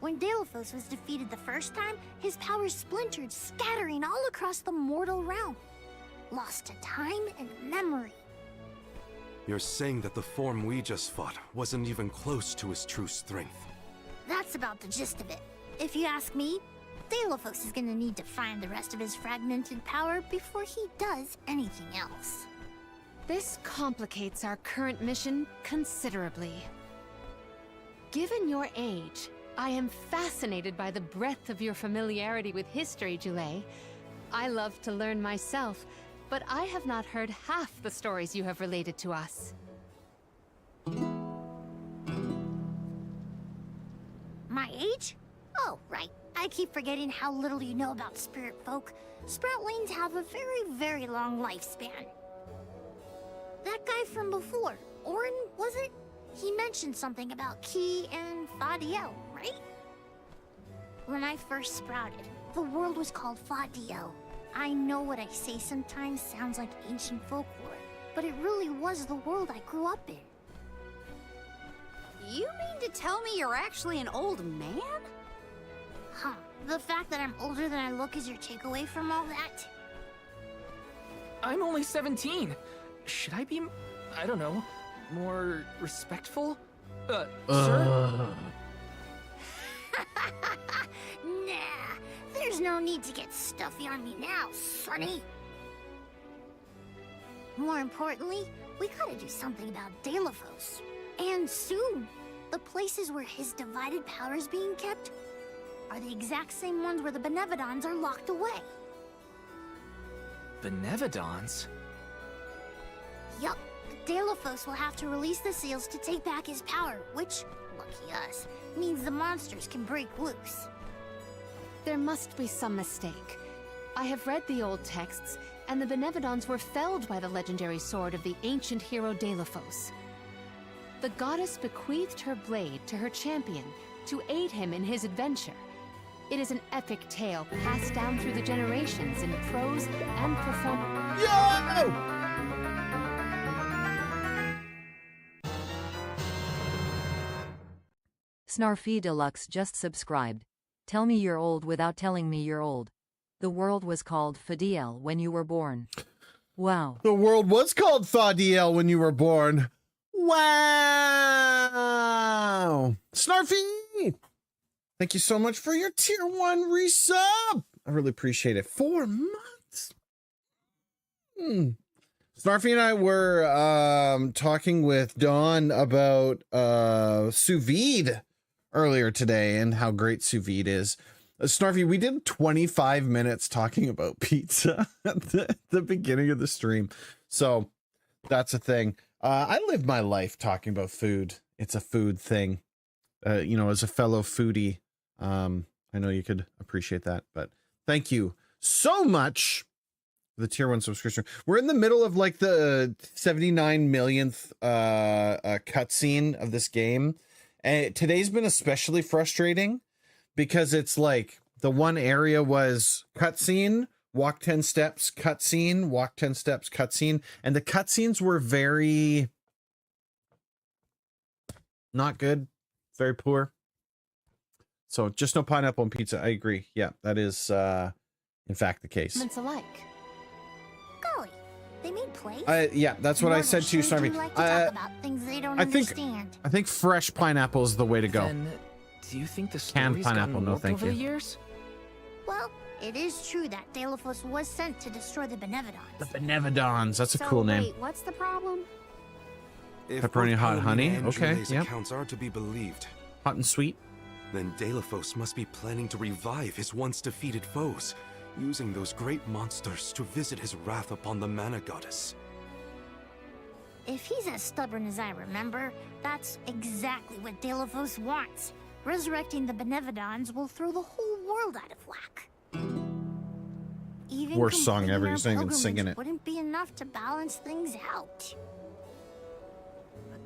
When Deilophos was defeated the first time, his powers splintered, scattering all across the mortal realm. Lost to time and memory. You're saying that the form we just fought wasn't even close to his true strength. That's about the gist of it. If you ask me, Deilophos is gonna need to find the rest of his fragmented power before he does anything else. This complicates our current mission considerably. Given your age, I am fascinated by the breadth of your familiarity with history, Jule. I love to learn myself, but I have not heard half the stories you have related to us. My age? Oh, right. I keep forgetting how little you know about spirit folk. Sproutlings have a very, very long lifespan. That guy from before, Orin, was it? He mentioned something about Ki and Fadiel, right? When I first sprouted, the world was called Fadiel. I know what I say sometimes sounds like ancient folklore, but it really was the world I grew up in. You mean to tell me you're actually an old man? Huh. The fact that I'm older than I look is your takeaway from all that? I'm only 17. Should I be, I don't know, more respectful? Sir? Nah, there's no need to get stuffy on me now, sonny. More importantly, we gotta do something about Deilophos. And soon. The places where his divided power is being kept are the exact same ones where the Benevodons are locked away. Benevodons? Yup. Deilophos will have to release the seals to take back his power, which, lucky us, means the monsters can break loose. There must be some mistake. I have read the old texts, and the Benevodons were felled by the legendary sword of the ancient hero Deilophos. The goddess bequeathed her blade to her champion to aid him in his adventure. It is an epic tale passed down through the generations in prose and performance. Yo! Snarfy Deluxe just subscribed. Tell me you're old without telling me you're old. The world was called Fadiel when you were born. Wow. The world was called Fadiel when you were born. Wow. Snarfy! Thank you so much for your tier 1 resub. I really appreciate it. 4 months. Snarfy and I were talking with Dawn about sous vide earlier today and how great sous vide is. Snarfy, we did 25 minutes talking about pizza at the beginning of the stream. So that's a thing. I live my life talking about food. It's a food thing. You know, as a fellow foodie, I know you could appreciate that, but thank you so much for the tier 1 subscription. We're in the middle of like the 79 millionth cutscene of this game. And today's been especially frustrating because it's like the one area was cutscene, walk 10 steps, cutscene, walk 10 steps, cutscene. And the cutscenes were very not good, very poor. So just no pineapple on pizza. I agree. Yeah, that is in fact the case. Alike. Golly, they made plays. Yeah, that's what I said to you, Snarfy. Like to talk about things they don't understand. I think fresh pineapple is the way to go. Then, do you think the Canned story's pineapple, gotten no warped thank over you. the years? Well, it is true that Deilophos was sent to destroy the Benevodons. The Benevodons. That's a So, cool name. wait, what's the problem? If Pepperoni both hot Palomina honey, and okay, Jule's yep. accounts are to be believed, Hot and sweet. then Deilophos must be planning to revive his once defeated foes, using those great monsters to visit his wrath upon the mana goddess. If he's as stubborn as I remember, that's exactly what Deilophos wants. Resurrecting the Benevodons will throw the whole world out of whack. Even Worst song completing ever. our You're not even pilgrimage singing it. wouldn't be enough to balance things out.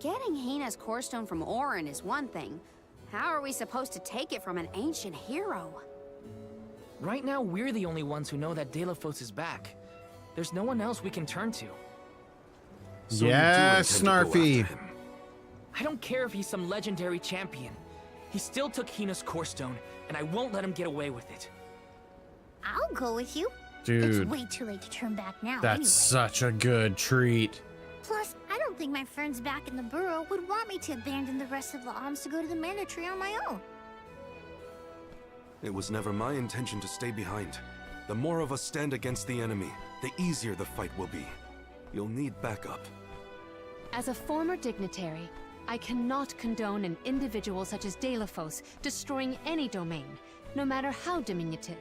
Getting Hina's core stone from Orin is one thing. How are we supposed to take it from an ancient hero? Right now, we're the only ones who know that Deilophos is back. There's no one else we can turn to. So you do Yeah, intend to go after Snarfy. him. I don't care if he's some legendary champion. He still took Hina's core stone, and I won't let him get away with it. I'll go with you. Dude, It's way too late to turn back now that's anyway. such a good treat. Plus, I don't think my friends back in the burrow would want me to abandon the rest of the alms to go to the mana tree on my own. It was never my intention to stay behind. The more of us stand against the enemy, the easier the fight will be. You'll need backup. As a former dignitary, I cannot condone an individual such as Delafos destroying any domain, no matter how diminutive.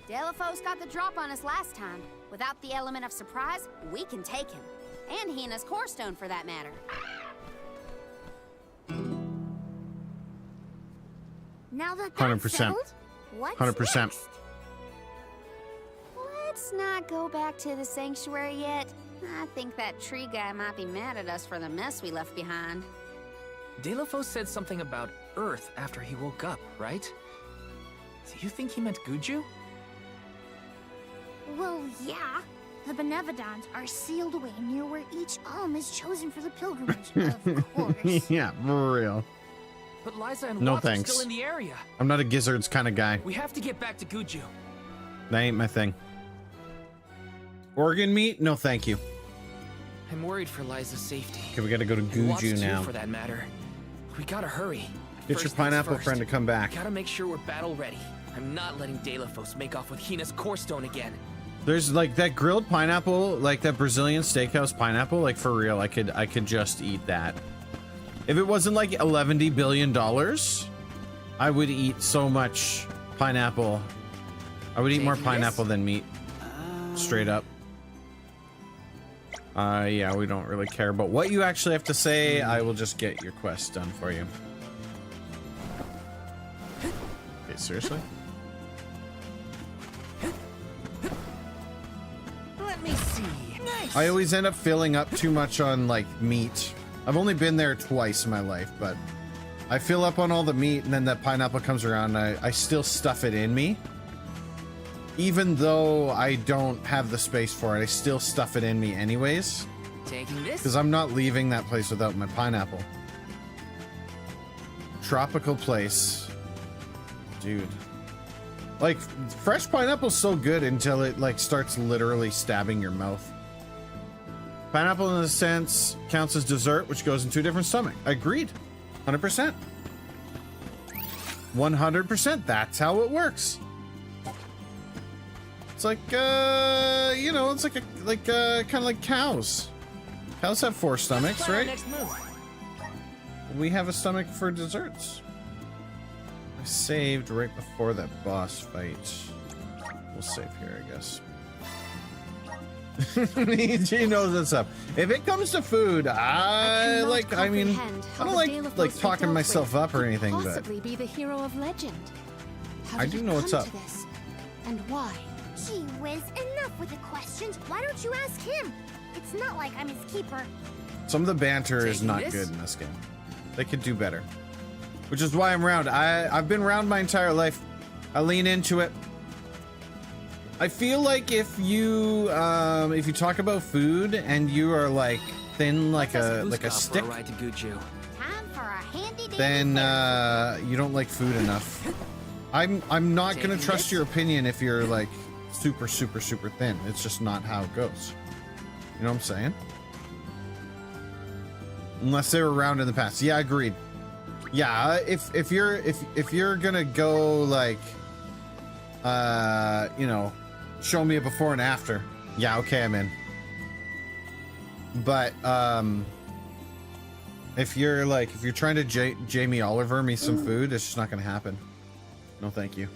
Delafos got the drop on us last time. Without the element of surprise, we can take him. And Hina's core stone, for that matter. Now that 100%. that's settled, what's 100%. next? Let's not go back to the sanctuary yet. I think that tree guy might be mad at us for the mess we left behind. Delafos said something about Earth after he woke up, right? Do you think he meant Guju? Well, yeah. The Benevodons are sealed away near where each alm is chosen for the pilgrimage, of course. Yeah, for real. But Liza and No Watts are thanks. still in the area. I'm not a gizzards kind of guy. We have to get back to Guju. That ain't my thing. Organ meat? No, thank you. I'm worried for Liza's safety. Okay, we gotta go to And Watts Guju too, now. for that matter. We gotta hurry. Get your First things pineapple first. friend to come back. Gotta make sure we're battle ready. I'm not letting Delafos make off with Hina's core stone again. There's like that grilled pineapple, like that Brazilian steakhouse pineapple, like for real, I could just eat that. If it wasn't like $11 billion, I would eat so much pineapple. I would eat more Taking this? pineapple than meat. Straight up. Yeah, we don't really care about what you actually have to say. I will just get your quest done for you. Okay, seriously? Let me see. Nice. I always end up filling up too much on like meat. I've only been there twice in my life, but I fill up on all the meat and then that pineapple comes around and I still stuff it in me. Even though I don't have the space for it, I still stuff it in me anyways. Taking this. Because I'm not leaving that place without my pineapple. Tropical place. Dude. Like, fresh pineapple's so good until it, like, starts literally stabbing your mouth. Pineapple, in a sense, counts as dessert, which goes into a different stomach. Agreed. 100%. 100%. That's how it works. It's like, you know, it's like kind of like cows. Cows have 4 stomachs, Plan our right? next move. We have a stomach for desserts. I saved right before that boss fight. We'll save here, I guess. He knows what's up. If it comes to food, I don't like talking myself up or anything, but Possibly be the hero of legend. How I did do it know what's come up. to this? And why? Gee whiz, enough with the questions. Why don't you ask him? It's not like I'm his keeper. some of the banter is Taking not this? good in this game. They could do better. Which is why I'm round. I've been round my entire life. I lean into it. I feel like if you talk about food and you are like thin like a stick, For a ride to Guju. Time for a handy dandy then you don't like food enough. I'm not gonna Taking trust this? your opinion if you're like super thin. It's just not how it goes. You know what I'm saying? Unless they were around in the past. Yeah, agreed. Yeah, if you're gonna go like you know, show me a before and after. Yeah, okay, I'm in. But if you're trying to Jamie Oliver me some food, it's just not gonna happen. No, thank you.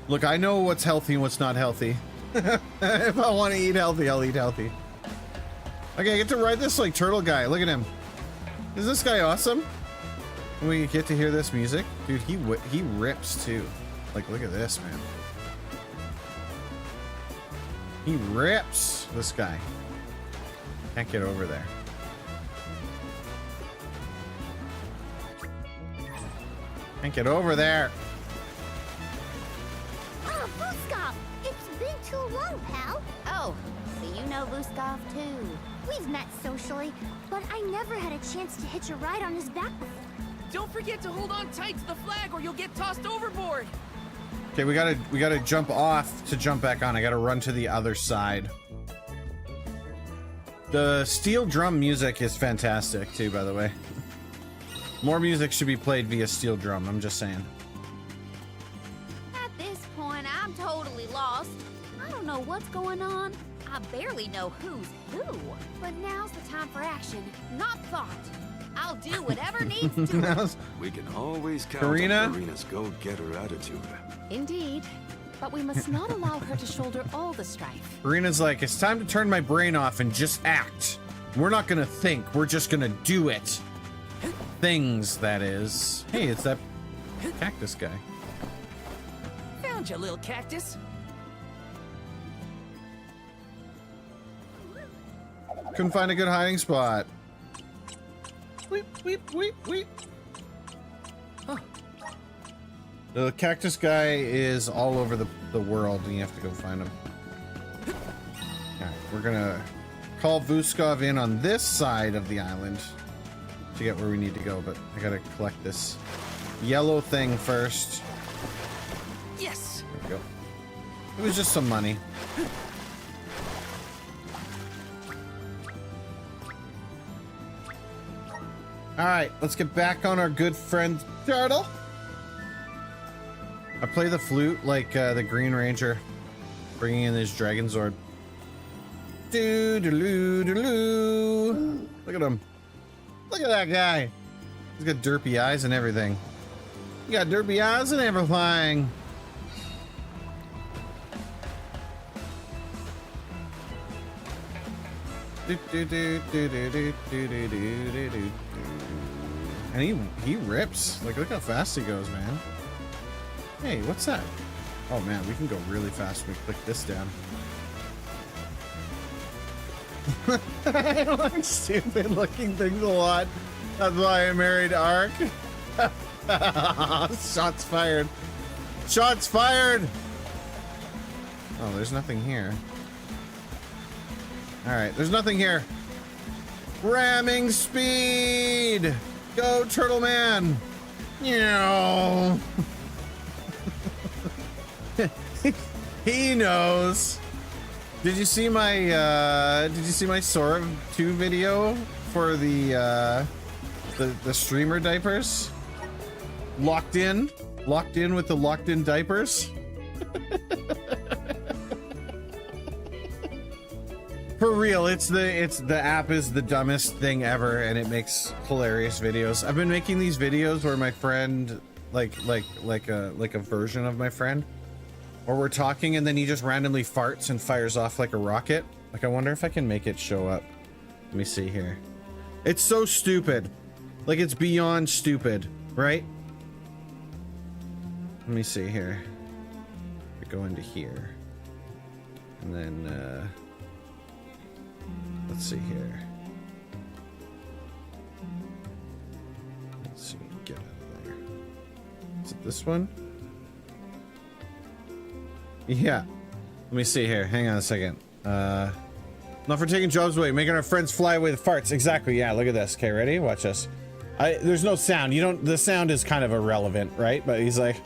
Look, I know what's healthy and what's not healthy. If I want to eat healthy, I'll eat healthy. Okay, I get to ride this like turtle guy. Look at him. Is this guy awesome? We get to hear this music, dude. He rips too. Like, look at this, man. He rips. This guy can't get over there. Can't get over there. Oh, Vuskov! It's been too long, pal. Oh, so you know Vuskov too. We've met socially, but I never had a chance to hitch a ride on his back before. Don't forget to hold on tight to the flag or you'll get tossed overboard. Okay, we gotta jump off to jump back on. I gotta run to the other side. The steel drum music is fantastic too, by the way. More music should be played via steel drum, I'm just saying. At this point, I'm totally lost. I don't know what's going on. I barely know who's who. But now's the time for action, not thought. I'll do whatever needs to. We can always count Karina? on Karina's go-getter attitude. Indeed. But we must not allow her to shoulder all the strife. Karina's like, it's time to turn my brain off and just act. We're not gonna think, we're just gonna do it. Things, that is. Hey, it's that cactus guy. Found you, little cactus. Couldn't find a good hiding spot. Weep, weep, weep, weep. Huh. The cactus guy is all over the world, and you have to go find him. Alright, we're gonna call Vuskov in on this side of the island to get where we need to go, but I gotta collect this yellow thing first. Yes. There we go. It was just some money. Alright, let's get back on our good friend Turtle. I play the flute like the Green Ranger, bringing in his Dragon Zord. Doo-doo-doo-doo-doo. Look at him. Look at that guy. He's got derpy eyes and everything. He got derpy eyes and everything. And he rips. Like, look how fast he goes, man. Hey, what's that? Oh man, we can go really fast when we click this down. I like stupid looking things a lot. That's why I married Ark. Shots fired. Shots fired! Oh, there's nothing here. Alright, there's nothing here. Ramming speed! Go, Turtle Man! Meow. He knows. Did you see my Sora 2 video for the streamer diapers? Locked in with the locked in diapers. For real, the app is the dumbest thing ever, and it makes hilarious videos. I've been making these videos where my friend, like a version of my friend, or we're talking and then he just randomly farts and fires off like a rocket. Like, I wonder if I can make it show up. Let me see here. It's so stupid. Like, it's beyond stupid, right? Let me see here. We go into here. And then, let's see here. Let's see, get out of there. Is it this one? Yeah. Let me see here. Hang on a second. Not for taking jobs away, making our friends fly away with farts. Exactly. Yeah, look at this. Okay, ready? Watch this. There's no sound. The sound is kind of irrelevant, right? But he's like...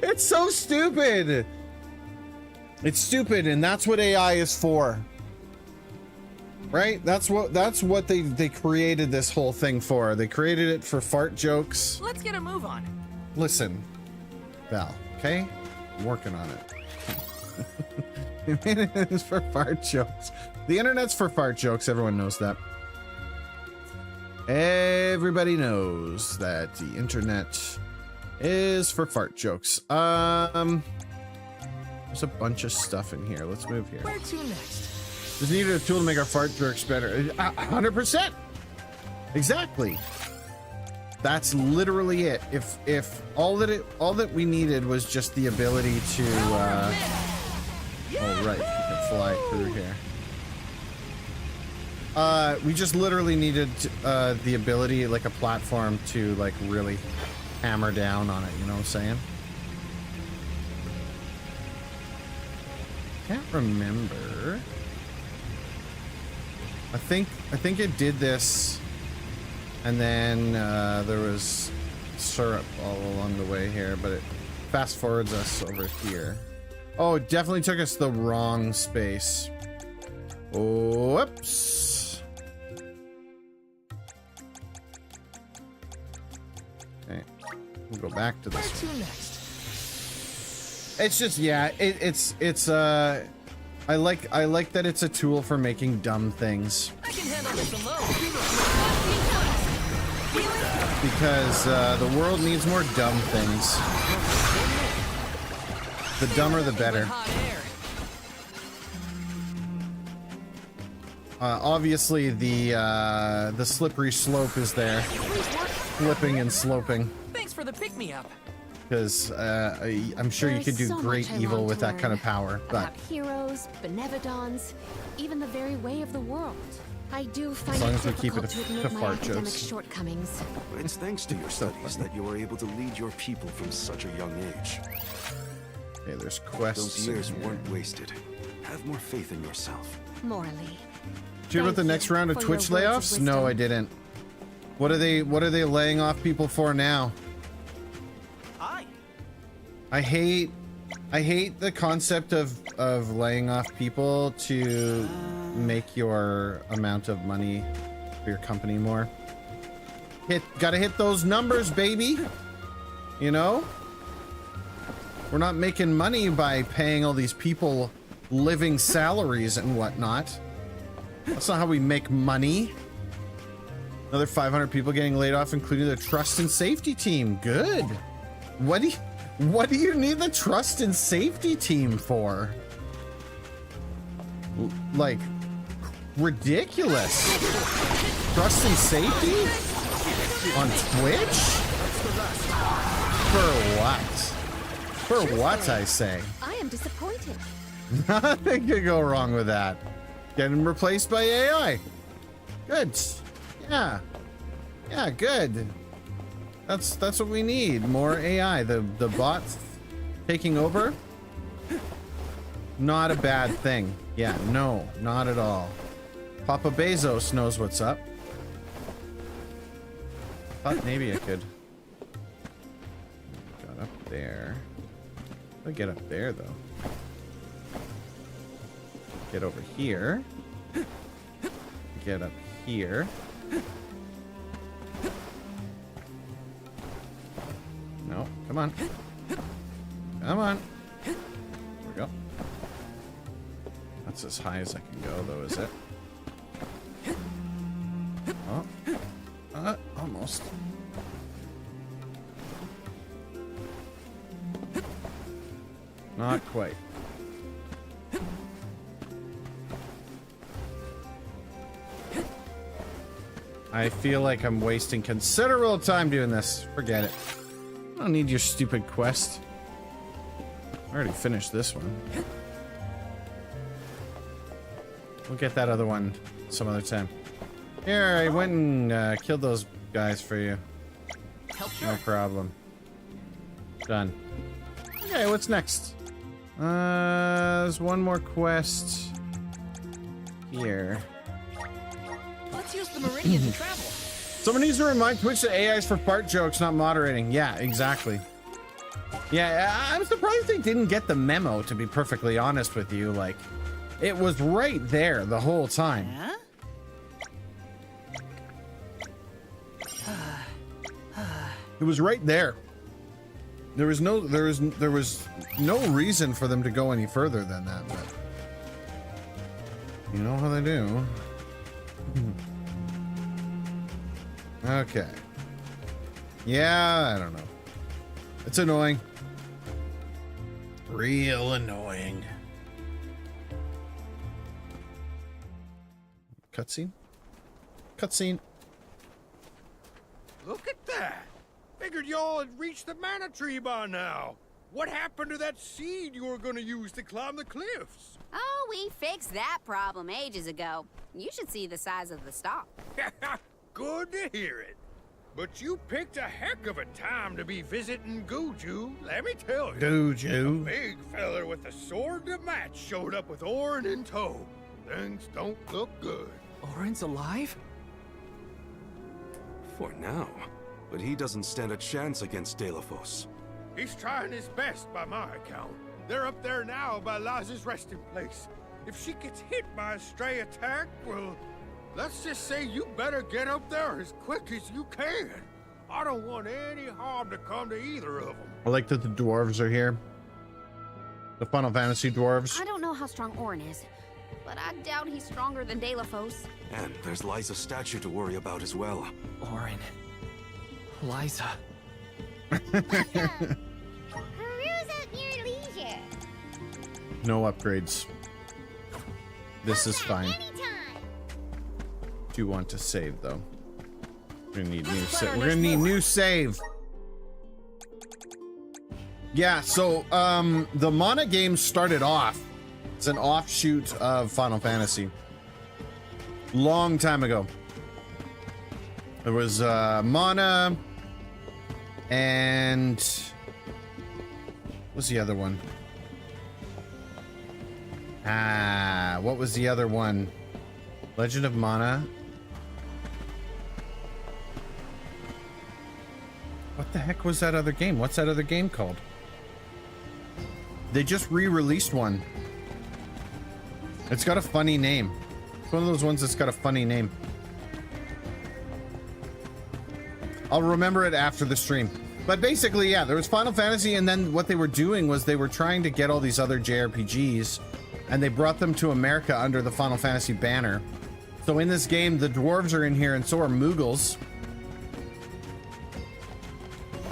It's so stupid. It's stupid, and that's what AI is for. Right? That's what they created this whole thing for. They created it for fart jokes. Let's get a move on. Listen, Val, okay? I'm working on it. It's for fart jokes. The internet's for fart jokes. Everyone knows that. Everybody knows that the internet is for fart jokes. There's a bunch of stuff in here. Let's move here. Where to next? Just needed a tool to make our fart jokes better. 100%. Exactly. That's literally it. If all that we needed was just the ability to oh right, you can fly through here. We just literally needed the ability, like a platform, to like really hammer down on it, you know what I'm saying? Can't remember I think it did this, and then there was syrup all along the way here, but it fast forwards us over here. Oh, it definitely took us the wrong space. Whoops. Okay, we'll go back to this one. It's just, yeah, it's I like that it's a tool for making dumb things. I can handle this alone. Because the world needs more dumb things. The dumber, the better. Obviously, the slippery slope is there, flipping and sloping. Thanks for the pick-me-up. Because I'm sure you could do great evil with that kind of power. But about heroes, benevolons, even the very way of the world. I do find as long it as we keep it difficult to admit to my fart academic jokes. shortcomings. It's thanks to your studies that you were able to lead your people from such a young age. Okay, there's quests. Those years in here. weren't wasted. Have more faith in yourself. Morally. Did you hear about the next round of for your Twitch words of layoffs? No, wisdom. I didn't. What are they laying off people for now? I hate the concept of laying off people to make your amount of money for your company more. Gotta hit those numbers, baby. You know? We're not making money by paying all these people living salaries and whatnot. That's not how we make money. Another 500 people getting laid off, including the trust and safety team. Good. What do you need the trust and safety team for? Like, ridiculous. Trust and safety? On Twitch? For what? For what, I say? I am disappointed. Nothing could go wrong with that. Getting replaced by AI. Good. Yeah. Yeah, good. That's what we need. More AI. The bots taking over. Not a bad thing. Yeah, no, not at all. Papa Bezos knows what's up. Thought maybe I could. Got up there. I'll get up there though. Get over here. Get up here. No, come on. Come on. There we go. That's as high as I can go, though, is it? Oh. Almost. Not quite. I feel like I'm wasting considerable time doing this. Forget it. I don't need your stupid quest. I already finished this one. We'll get that other one some other time. Here, I went and killed those guys for you. No problem. Done. Okay, what's next? There's one more quest here. Let's use the meridian to travel. Someone needs to remind Twitch that AI is for fart jokes, not moderating. Yeah, exactly. Yeah, I'm surprised they didn't get the memo, to be perfectly honest with you. Like, it was right there the whole time. Huh? It was right there. There was no reason for them to go any further than that, but you know how they do. Okay. Yeah, I don't know. It's annoying. Real annoying. Cutscene? Cutscene. Look at that! Figured y'all had reached the mana tree by now. What happened to that seed you were gonna use to climb the cliffs? Oh, we fixed that problem ages ago. You should see the size of the stalk. Good to hear it. But you picked a heck of a time to be visiting Guju, let me tell you. Guju. A big feller with a sword to match showed up with Orin in tow. Things don't look good. Orin's alive? For now. But he doesn't stand a chance against Delafos. He's trying his best by my account. They're up there now by Liza's resting place. If she gets hit by a stray attack, well, let's just say you better get up there as quick as you can. I don't want any harm to come to either of them. I like that the dwarves are here. The Final Fantasy dwarves. I don't know how strong Orin is, but I doubt he's stronger than Delafos. And there's Liza's statue to worry about as well. Orin. Liza. Peruse at your leisure. No upgrades. This is fine. Anytime. Do you want to save though? We're gonna need new save. We're gonna need new save. Yeah, so the Mana game started off. It's an offshoot of Final Fantasy. Long time ago. There was Mana and what's the other one? What was the other one? Legend of Mana. What the heck was that other game? What's that other game called? They just re-released one. It's got a funny name. It's one of those ones that's got a funny name. I'll remember it after the stream. But basically, yeah, there was Final Fantasy, and then what they were doing was they were trying to get all these other JRPGs, and they brought them to America under the Final Fantasy banner. So in this game, the dwarves are in here, and so are Moogles.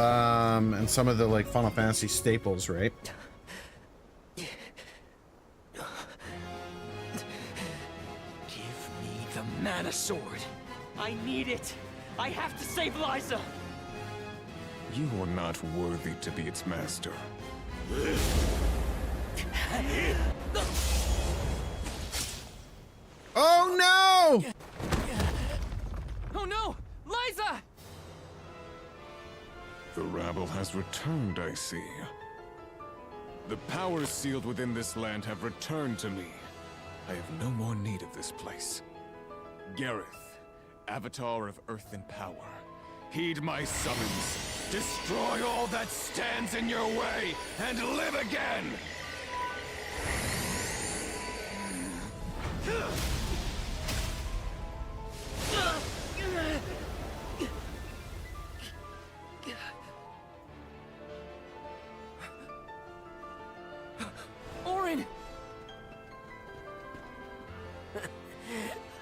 And some of the, like, Final Fantasy staples, right? Mana sword. I need it. I have to save Liza. You are not worthy to be its master. Oh no! Oh no! Liza! The rabble has returned, I see. The powers sealed within this land have returned to me. I have no more need of this place. Gareth, Avatar of Earth and Power, heed my summons. Destroy all that stands in your way and live again! Orin!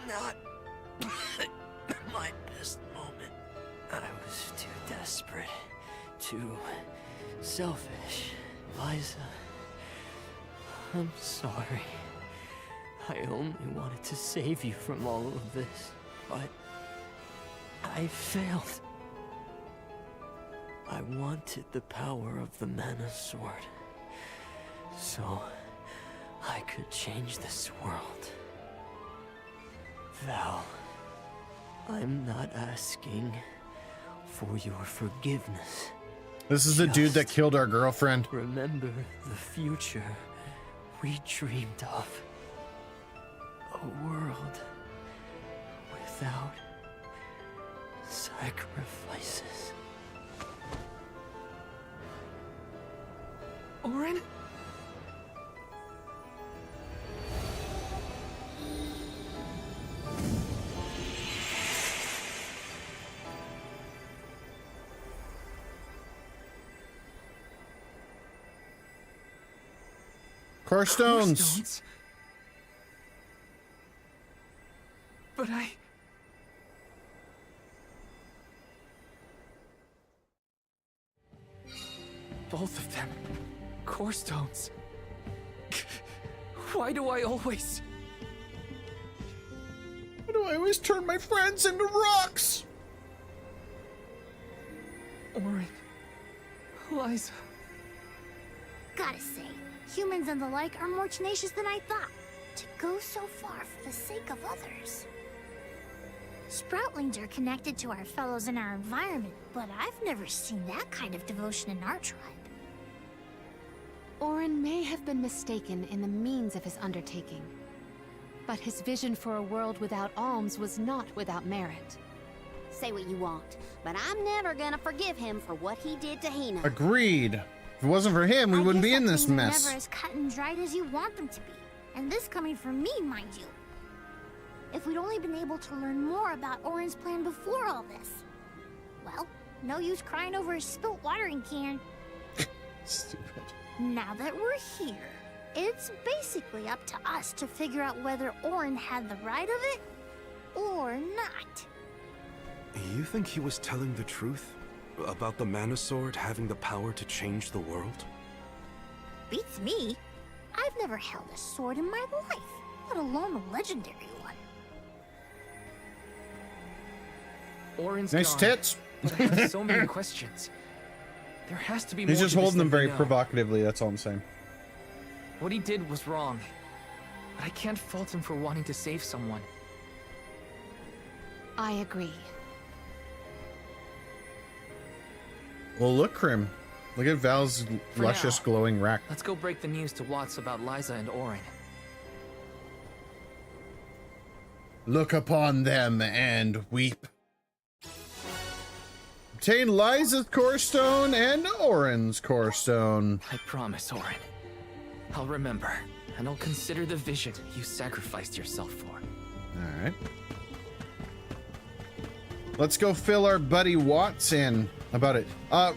Not my best moment. I was too desperate, too selfish. Liza, I'm sorry. I only wanted to save you from all of this, but I failed. I wanted the power of the Mana Sword, so I could change this world. Val, I'm not asking for your forgiveness. This is the dude that killed our girlfriend. Remember the future we dreamed of. A world without sacrifices. Orin? Core stones. But I... Both of them. Core stones. Why do I always... Why do I always turn my friends into rocks? Orin. Liza. Gotta say, humans and the like are more tenacious than I thought. To go so far for the sake of others. Sproutlings are connected to our fellows in our environment, but I've never seen that kind of devotion in our tribe. Orin may have been mistaken in the means of his undertaking. But his vision for a world without alms was not without merit. Say what you want, but I'm never gonna forgive him for what he did to Hina. Agreed. If it wasn't for him, we wouldn't be in this Things are mess. never as cut and dried as you want them to be. And this coming from me, mind you. If we'd only been able to learn more about Orin's plan before all this. Well, no use crying over a spilt watering can. Stupid. Now that we're here, it's basically up to us to figure out whether Orin had the right of it or not. You think he was telling the truth? About the Mana Sword having the power to change the world? Beats me. I've never held a sword in my life, let alone a legendary one. Orin's Nice gone, tits. but I have so many questions. There has to be more. He's just to this holding them than we very know. provocatively, that's all I'm saying. What he did was wrong, but I can't fault him for wanting to save someone. I agree. Well, look, Krim. Look at Val's For luscious now, glowing rack. Let's go break the news to Watts about Liza and Orin. Look upon them and weep. Obtain Liza's core stone and Orin's core stone. I promise, Orin. I'll remember, and I'll consider the vision you sacrificed yourself for. All right. Let's go fill our buddy Watts in about it.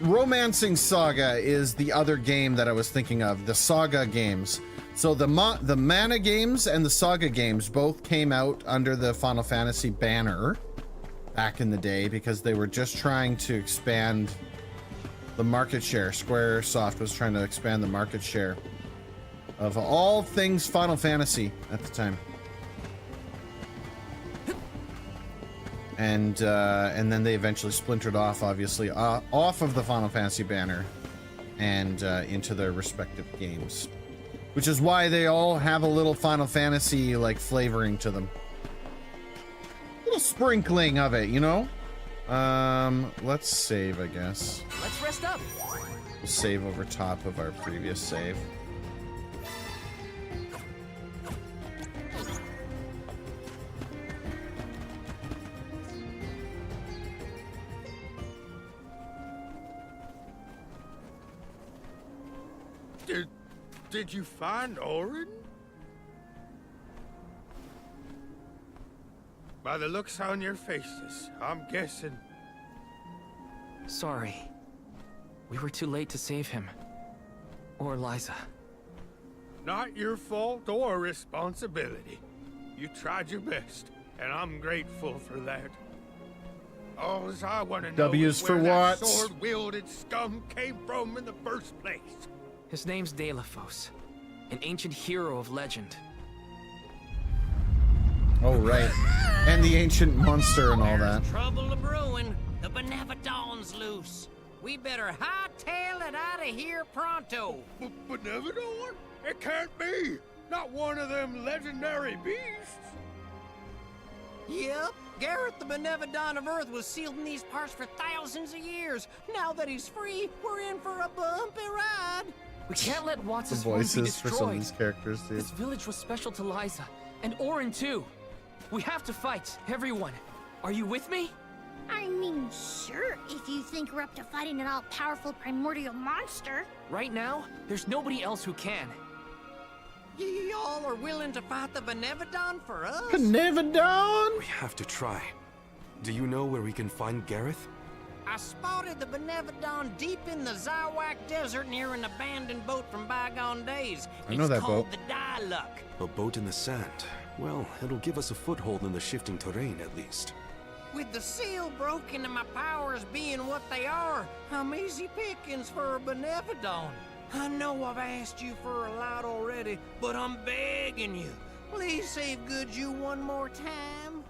Romancing Saga is the other game that I was thinking of, the Saga games. So the Mana games and the Saga games both came out under the Final Fantasy banner back in the day because they were just trying to expand the market share. Squaresoft was trying to expand the market share of all things Final Fantasy at the time. And then they eventually splintered off, obviously, off of the Final Fantasy banner and into their respective games. Which is why they all have a little Final Fantasy, like, flavoring to them. A little sprinkling of it, you know? Let's save, I guess. Let's rest up. We'll save over top of our previous save. Did you find Orin? By the looks on your faces, I'm guessing. Sorry. We were too late to save him. Or Liza. Not your fault or responsibility. You tried your best, and I'm grateful for that. All I want to know W's is for where that Watts. sword-wielded scum came from in the first place. His name's Delafos, an ancient hero of legend. Oh, right. And the ancient monster and all that. Trouble a-brewing. The Benevodon's loose. We better hightail it out of here pronto. Benevodon? It can't be! Not one of them legendary beasts! Yep, Gareth the Benevodon of Earth was sealed in these parts for thousands of years. Now that he's free, we're in for a bumpy ride. We can't let The Watts' wound be voices for some of destroyed. these characters, dude. This village was special to Liza, and Orin too. We have to fight, everyone. Are you with me? I mean, sure, if you think we're up to fighting an all-powerful primordial monster. Right now, there's nobody else who can. Y'all are willing to fight the Benevodon for us? Benevodon? We have to try. Do you know where we can find Gareth? I spotted the Benevodon deep in the Zawak Desert near an abandoned boat from bygone days. I know that boat. It's called the Diluc. A boat in the sand. Well, it'll give us a foothold in the shifting terrain, at least. With the seal broken and my powers being what they are, I'm easy pickings for a Benevodon. I know I've asked you for a lot already, but I'm begging you. Please save good you one more time.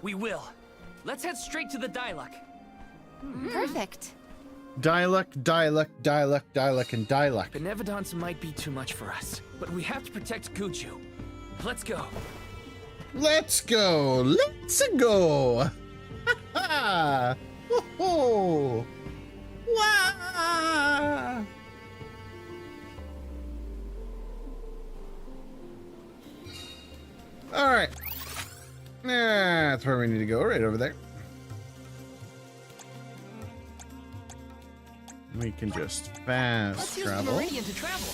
We will. Let's head straight to the Diluc. Perfect. Diluc, Diluc, Diluc, Diluc, and Diluc. Benevodons might be too much for us, but we have to protect Guju. Let's go. Let's go! Let's go! Ha ha! Ho ho! Wah! All right. That's where we need to go, right over there. We can just fast travel. Meridian to travel.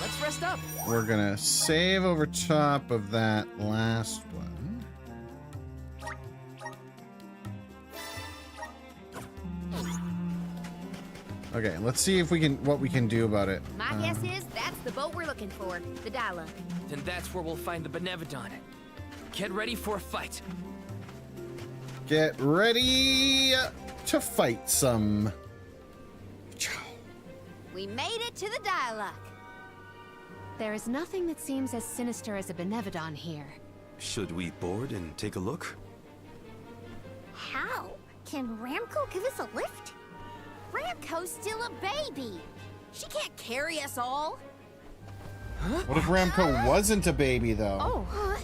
Let's rest up. We're gonna save over top of that last one. Okay, let's see if we can what we can do about it. My guess is that's the boat we're looking for, the Dialogue. Then that's where we'll find the Benevodon. Get ready for a fight. Get ready to fight some. We made it to the Dialogue. There is nothing that seems as sinister as a Benevodon here. Should we board and take a look? How? Can Ramco give us a lift? Ramco's still a baby. She can't carry us all. What if Ramco wasn't a baby, though? Oh. Huh?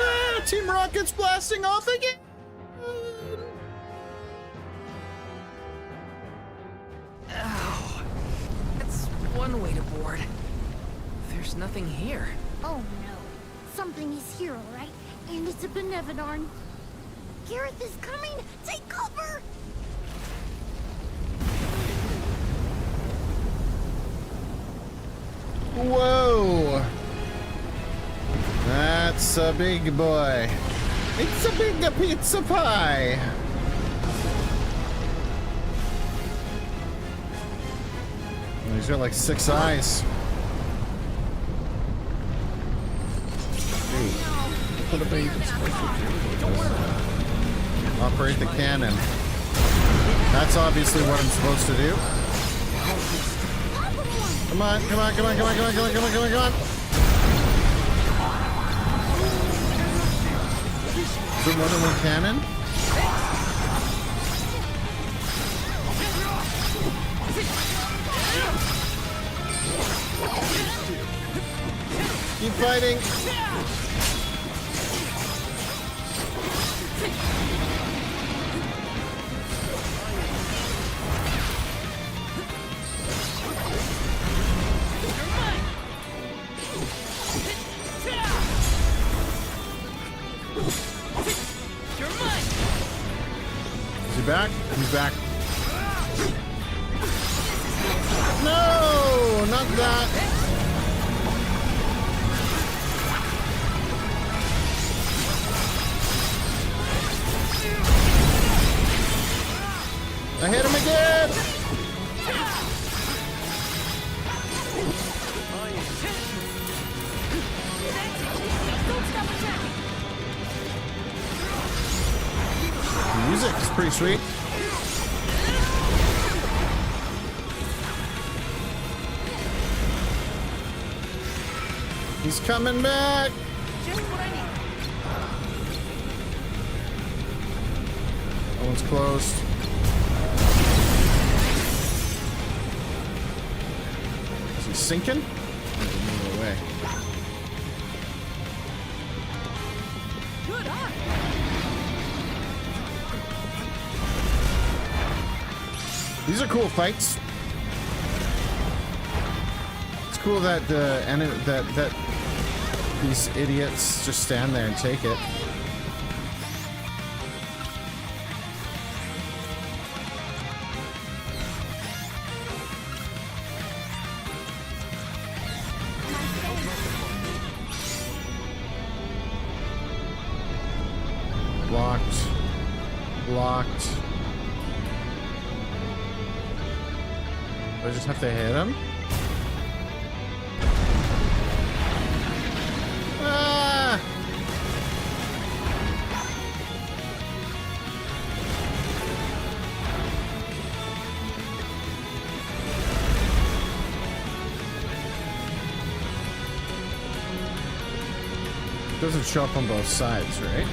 Ah, Team Rocket's blasting off again! Ow. That's one way to board. There's nothing here. Oh no. Something is here, alright? And it's a Benevodon. Gareth is coming! Take cover! Whoa! That's a big boy. It's a big pizza pie. He's got like 6 eyes. Hey, put a baby. Operate the cannon. That's obviously what I'm supposed to do. Come on, come on, come on, come on, come on, come on, come on, come on, come on. Is it more than one cannon? Keep fighting. Is he back? He's back. No, not that. I hit him again! The music is pretty sweet. He's coming back! That one's closed. Sinking? Move away. Good eye. These are cool fights. It's cool that that these idiots just stand there and take it. Blocked. Do I just have to hit him? Ah! It doesn't show up on both sides, right?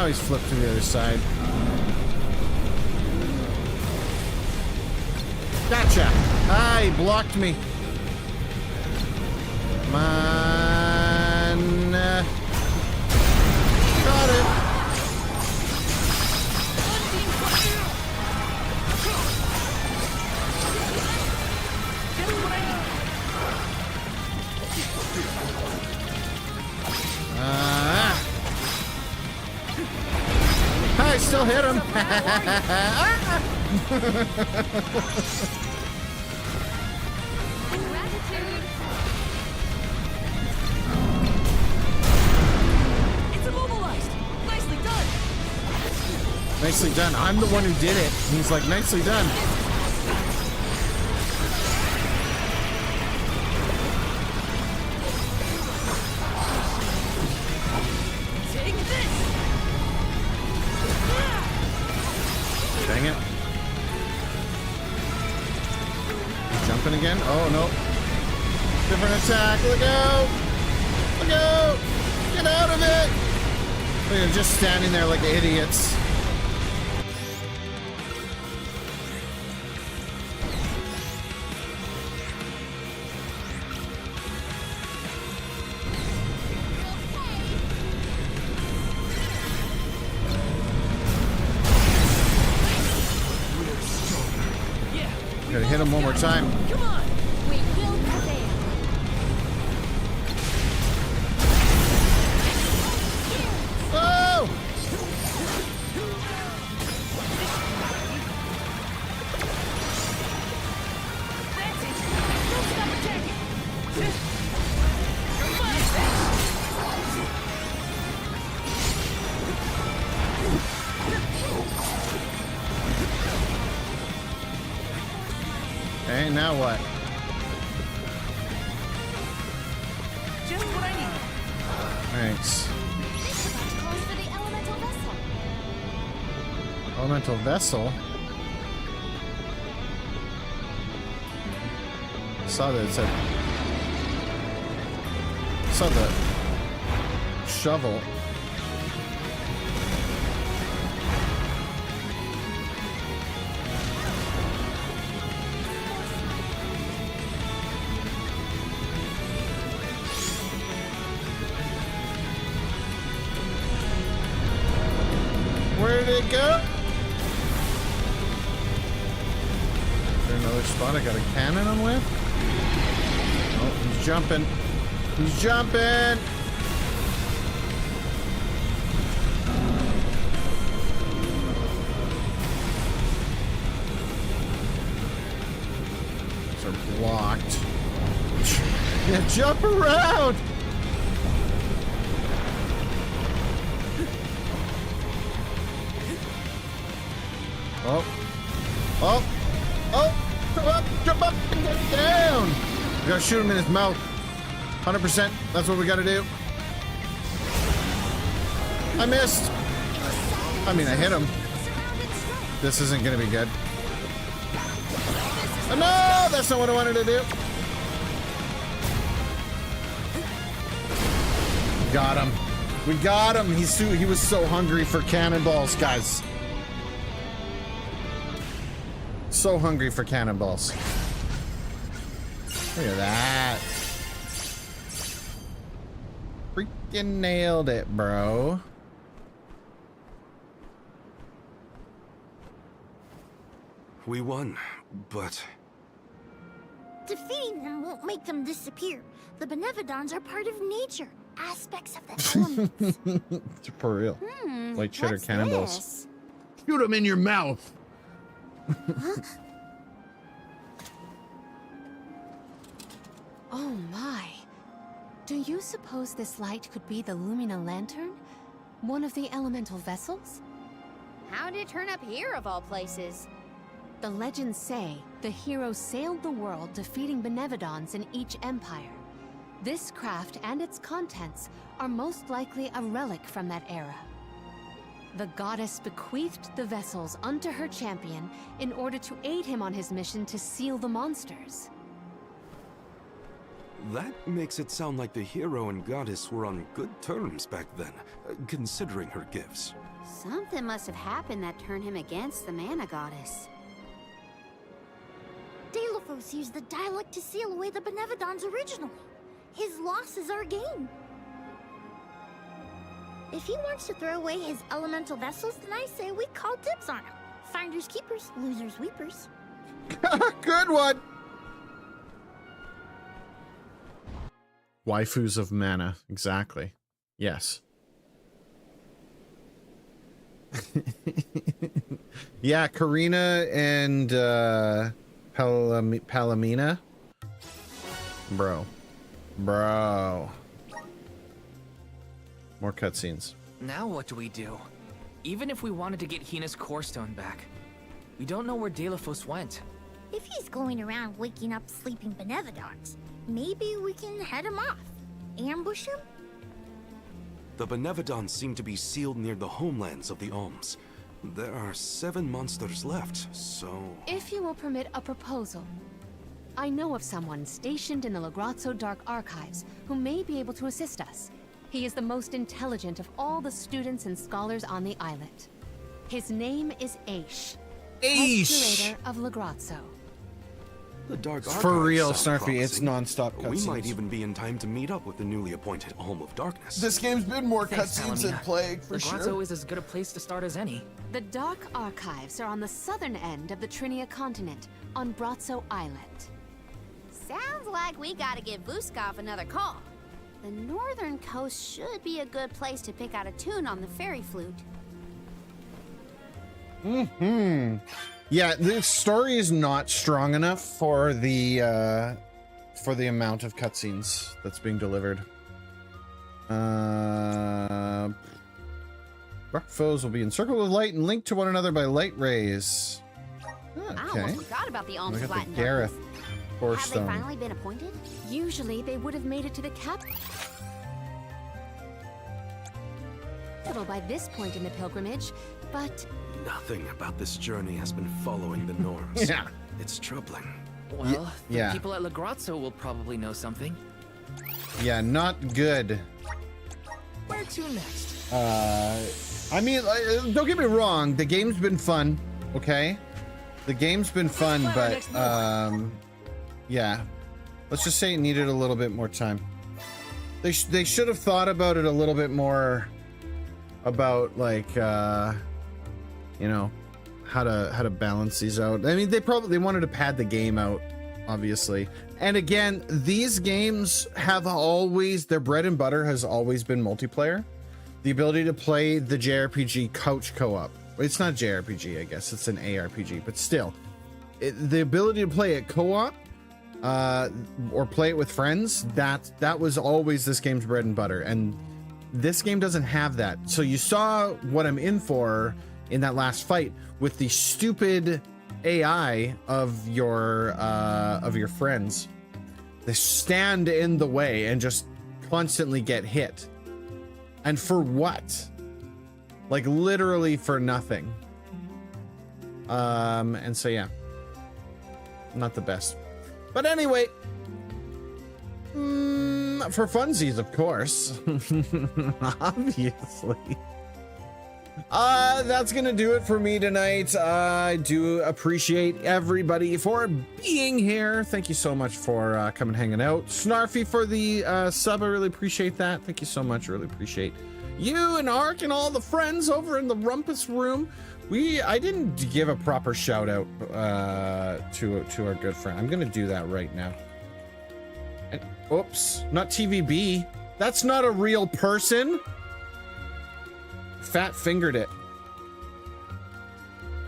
now he's flipped to the other side. Gotcha! Ah, he blocked me. Come on. Got it. I still hit him. It's immobilized. Nicely done. Nicely done. I'm the one who did it. He's like, nicely done. Take this. Dang it. He's jumping again? Oh, no. Different attack. Look out. Look out. Get out of it. They're just standing there like idiots. Gotta hit him one more time. Come on. We will prevail. Oh! That's it. Don't stop attacking. Okay, now what? Just what I need. Thanks. Calls for the elemental vessel. Elemental vessel? Saw that it said. Saw the shovel. Where did it go? Is there another spot I got a cannon on with? Oh, he's jumping. He's jumping! These are blocked. Yeah, jump around! Oh. Oh. Oh. Come up. Jump up and get down. We gotta shoot him in his mouth. 100%. That's what we gotta do. I missed. I mean, I hit him. This isn't gonna be good. Oh, no! That's not what I wanted to do. Got him. We got him. He was so hungry for cannonballs, guys. So hungry for cannonballs. Look at that. Freaking nailed it, bro. We won, but... Defeating them won't make them disappear. The Benevodons are part of nature, aspects of the elements. For real. Like cheddar what's cannonballs. this? Shoot him in your mouth. Oh my. Do you suppose this light could be the Lumina Lantern? One of the elemental vessels? How did it turn up here of all places? The legends say the hero sailed the world defeating Benevodons in each empire. This craft and its contents are most likely a relic from that era. The goddess bequeathed the vessels unto her champion in order to aid him on his mission to seal the monsters. That makes it sound like the hero and goddess were on good terms back then, considering her gifts. Something must have happened that turned him against the mana goddess. Delafos used the dialect to seal away the Benevodons originally. His loss is our gain. If he wants to throw away his elemental vessels, then I say we call dibs on him. Finders keepers, losers weepers. Good one. Waifus of mana, exactly. Yes. Yeah, Karina and Palomina. Bro. More cutscenes. Now what do we do? Even if we wanted to get Hina's core stone back, we don't know where Delafos went. If he's going around waking up sleeping Benevodons, maybe we can head him off. Ambush him? The Benevodons seem to be sealed near the homelands of the Alms. There are 7 monsters left, so... If you will permit a proposal. I know of someone stationed in the Lagrazzo Dark Archives who may be able to assist us. He is the most intelligent of all the students and scholars on the islet. His name is Aish. Aish! Curator of Lagrazzo. The Dark Archives For real, sound Snarfy, it's promising. non-stop We cutscenes. might even be in time to meet up with the newly appointed Alm of Darkness. This game's been more Thanks, cutscenes than Palomina. Plague, for Lagrazzo sure. is as good a place to start as any. The Dark Archives are on the southern end of the Trinia continent, on Brazzo Islet. Sounds like we gotta give Vuskov another call. The northern coast should be a good place to pick out a tune on the fairy flute. Yeah, the story is not strong enough for the amount of cutscenes that's being delivered. Rock foes will be encircled with light and linked to one another by light rays. I Okay. almost forgot about the Alms We of got Light the and Gareth Darkness. Core Have they Stone. finally been appointed? Usually they would have made it to the capital by this point in the pilgrimage, but Nothing about this journey has been following the norms. Yeah. It's troubling. Well, the yeah. people at Lagrazzo will probably know something. Yeah, not good. Where to next? I mean, don't get me wrong, the game's been fun, okay? The game's been fun, but, yeah. Let's just say it needed a little bit more time. They should have thought about it a little bit more about, like, you know, how to balance these out. I mean, they wanted to pad the game out, obviously. And again, these games have always, their bread and butter has always been multiplayer. The ability to play the JRPG couch co-op. It's not JRPG, I guess. It's an ARPG, but still. The ability to play it co-op, or play it with friends, that was always this game's bread and butter. And this game doesn't have that. So you saw what I'm in for in that last fight with the stupid AI of your friends. They stand in the way and just constantly get hit. And for what? Like literally for nothing. And so yeah. Not the best. But anyway, for funsies, of course. Obviously. That's gonna do it for me tonight. I do appreciate everybody for being here. Thank you so much for coming hanging out. Snarfy for the sub. I really appreciate that. Thank you so much. Really appreciate you and Ark and all the friends over in the Rumpus Room. I didn't give a proper shout out to our good friend. I'm gonna do that right now. And, oops, not TVB. That's not a real person. Fat fingered it.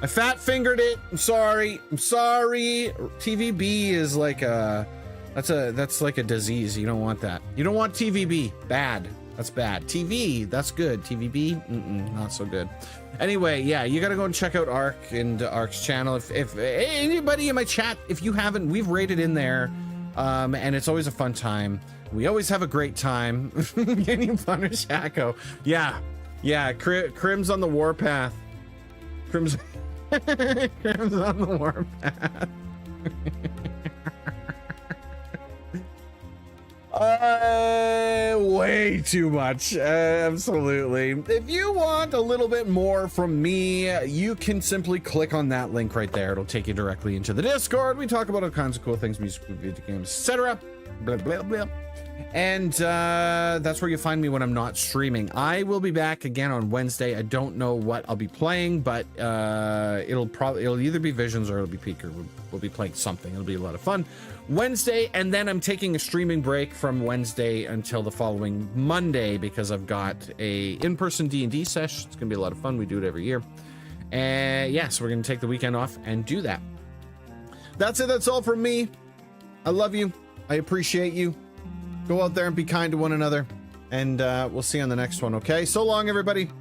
I fat fingered it. I'm sorry. TVB is like that's like a disease. You don't want that. You don't want TVB. Bad. That's bad. TV, that's good. TVB, not so good. Anyway, yeah, you gotta go and check out Ark and Ark's channel. If anybody in my chat, if you haven't, we've rated in there, and it's always a fun time. We always have a great time. Can you punish Hacco? Yeah, Crim's on the warpath. Crim's on the warpath. Way too much. Absolutely. If you want a little bit more from me, you can simply click on that link right there. It'll take you directly into the Discord. We talk about all kinds of cool things, music, video games, etc. Blah, blah, blah. And that's where you find me when I'm not streaming. I will be back again on Wednesday. I don't know what I'll be playing, but it'll either be Visions or it'll be Peak, or we'll be playing something. It'll be a lot of fun. Wednesday, and then I'm taking a streaming break from Wednesday until the following Monday because I've got a in-person D&D sesh. It's gonna be a lot of fun. We do it every year. And yeah, so we're gonna take the weekend off and do that. That's it. That's all from me. I love you. I appreciate you. Go out there and be kind to one another, and we'll see you on the next one, okay? So long, everybody.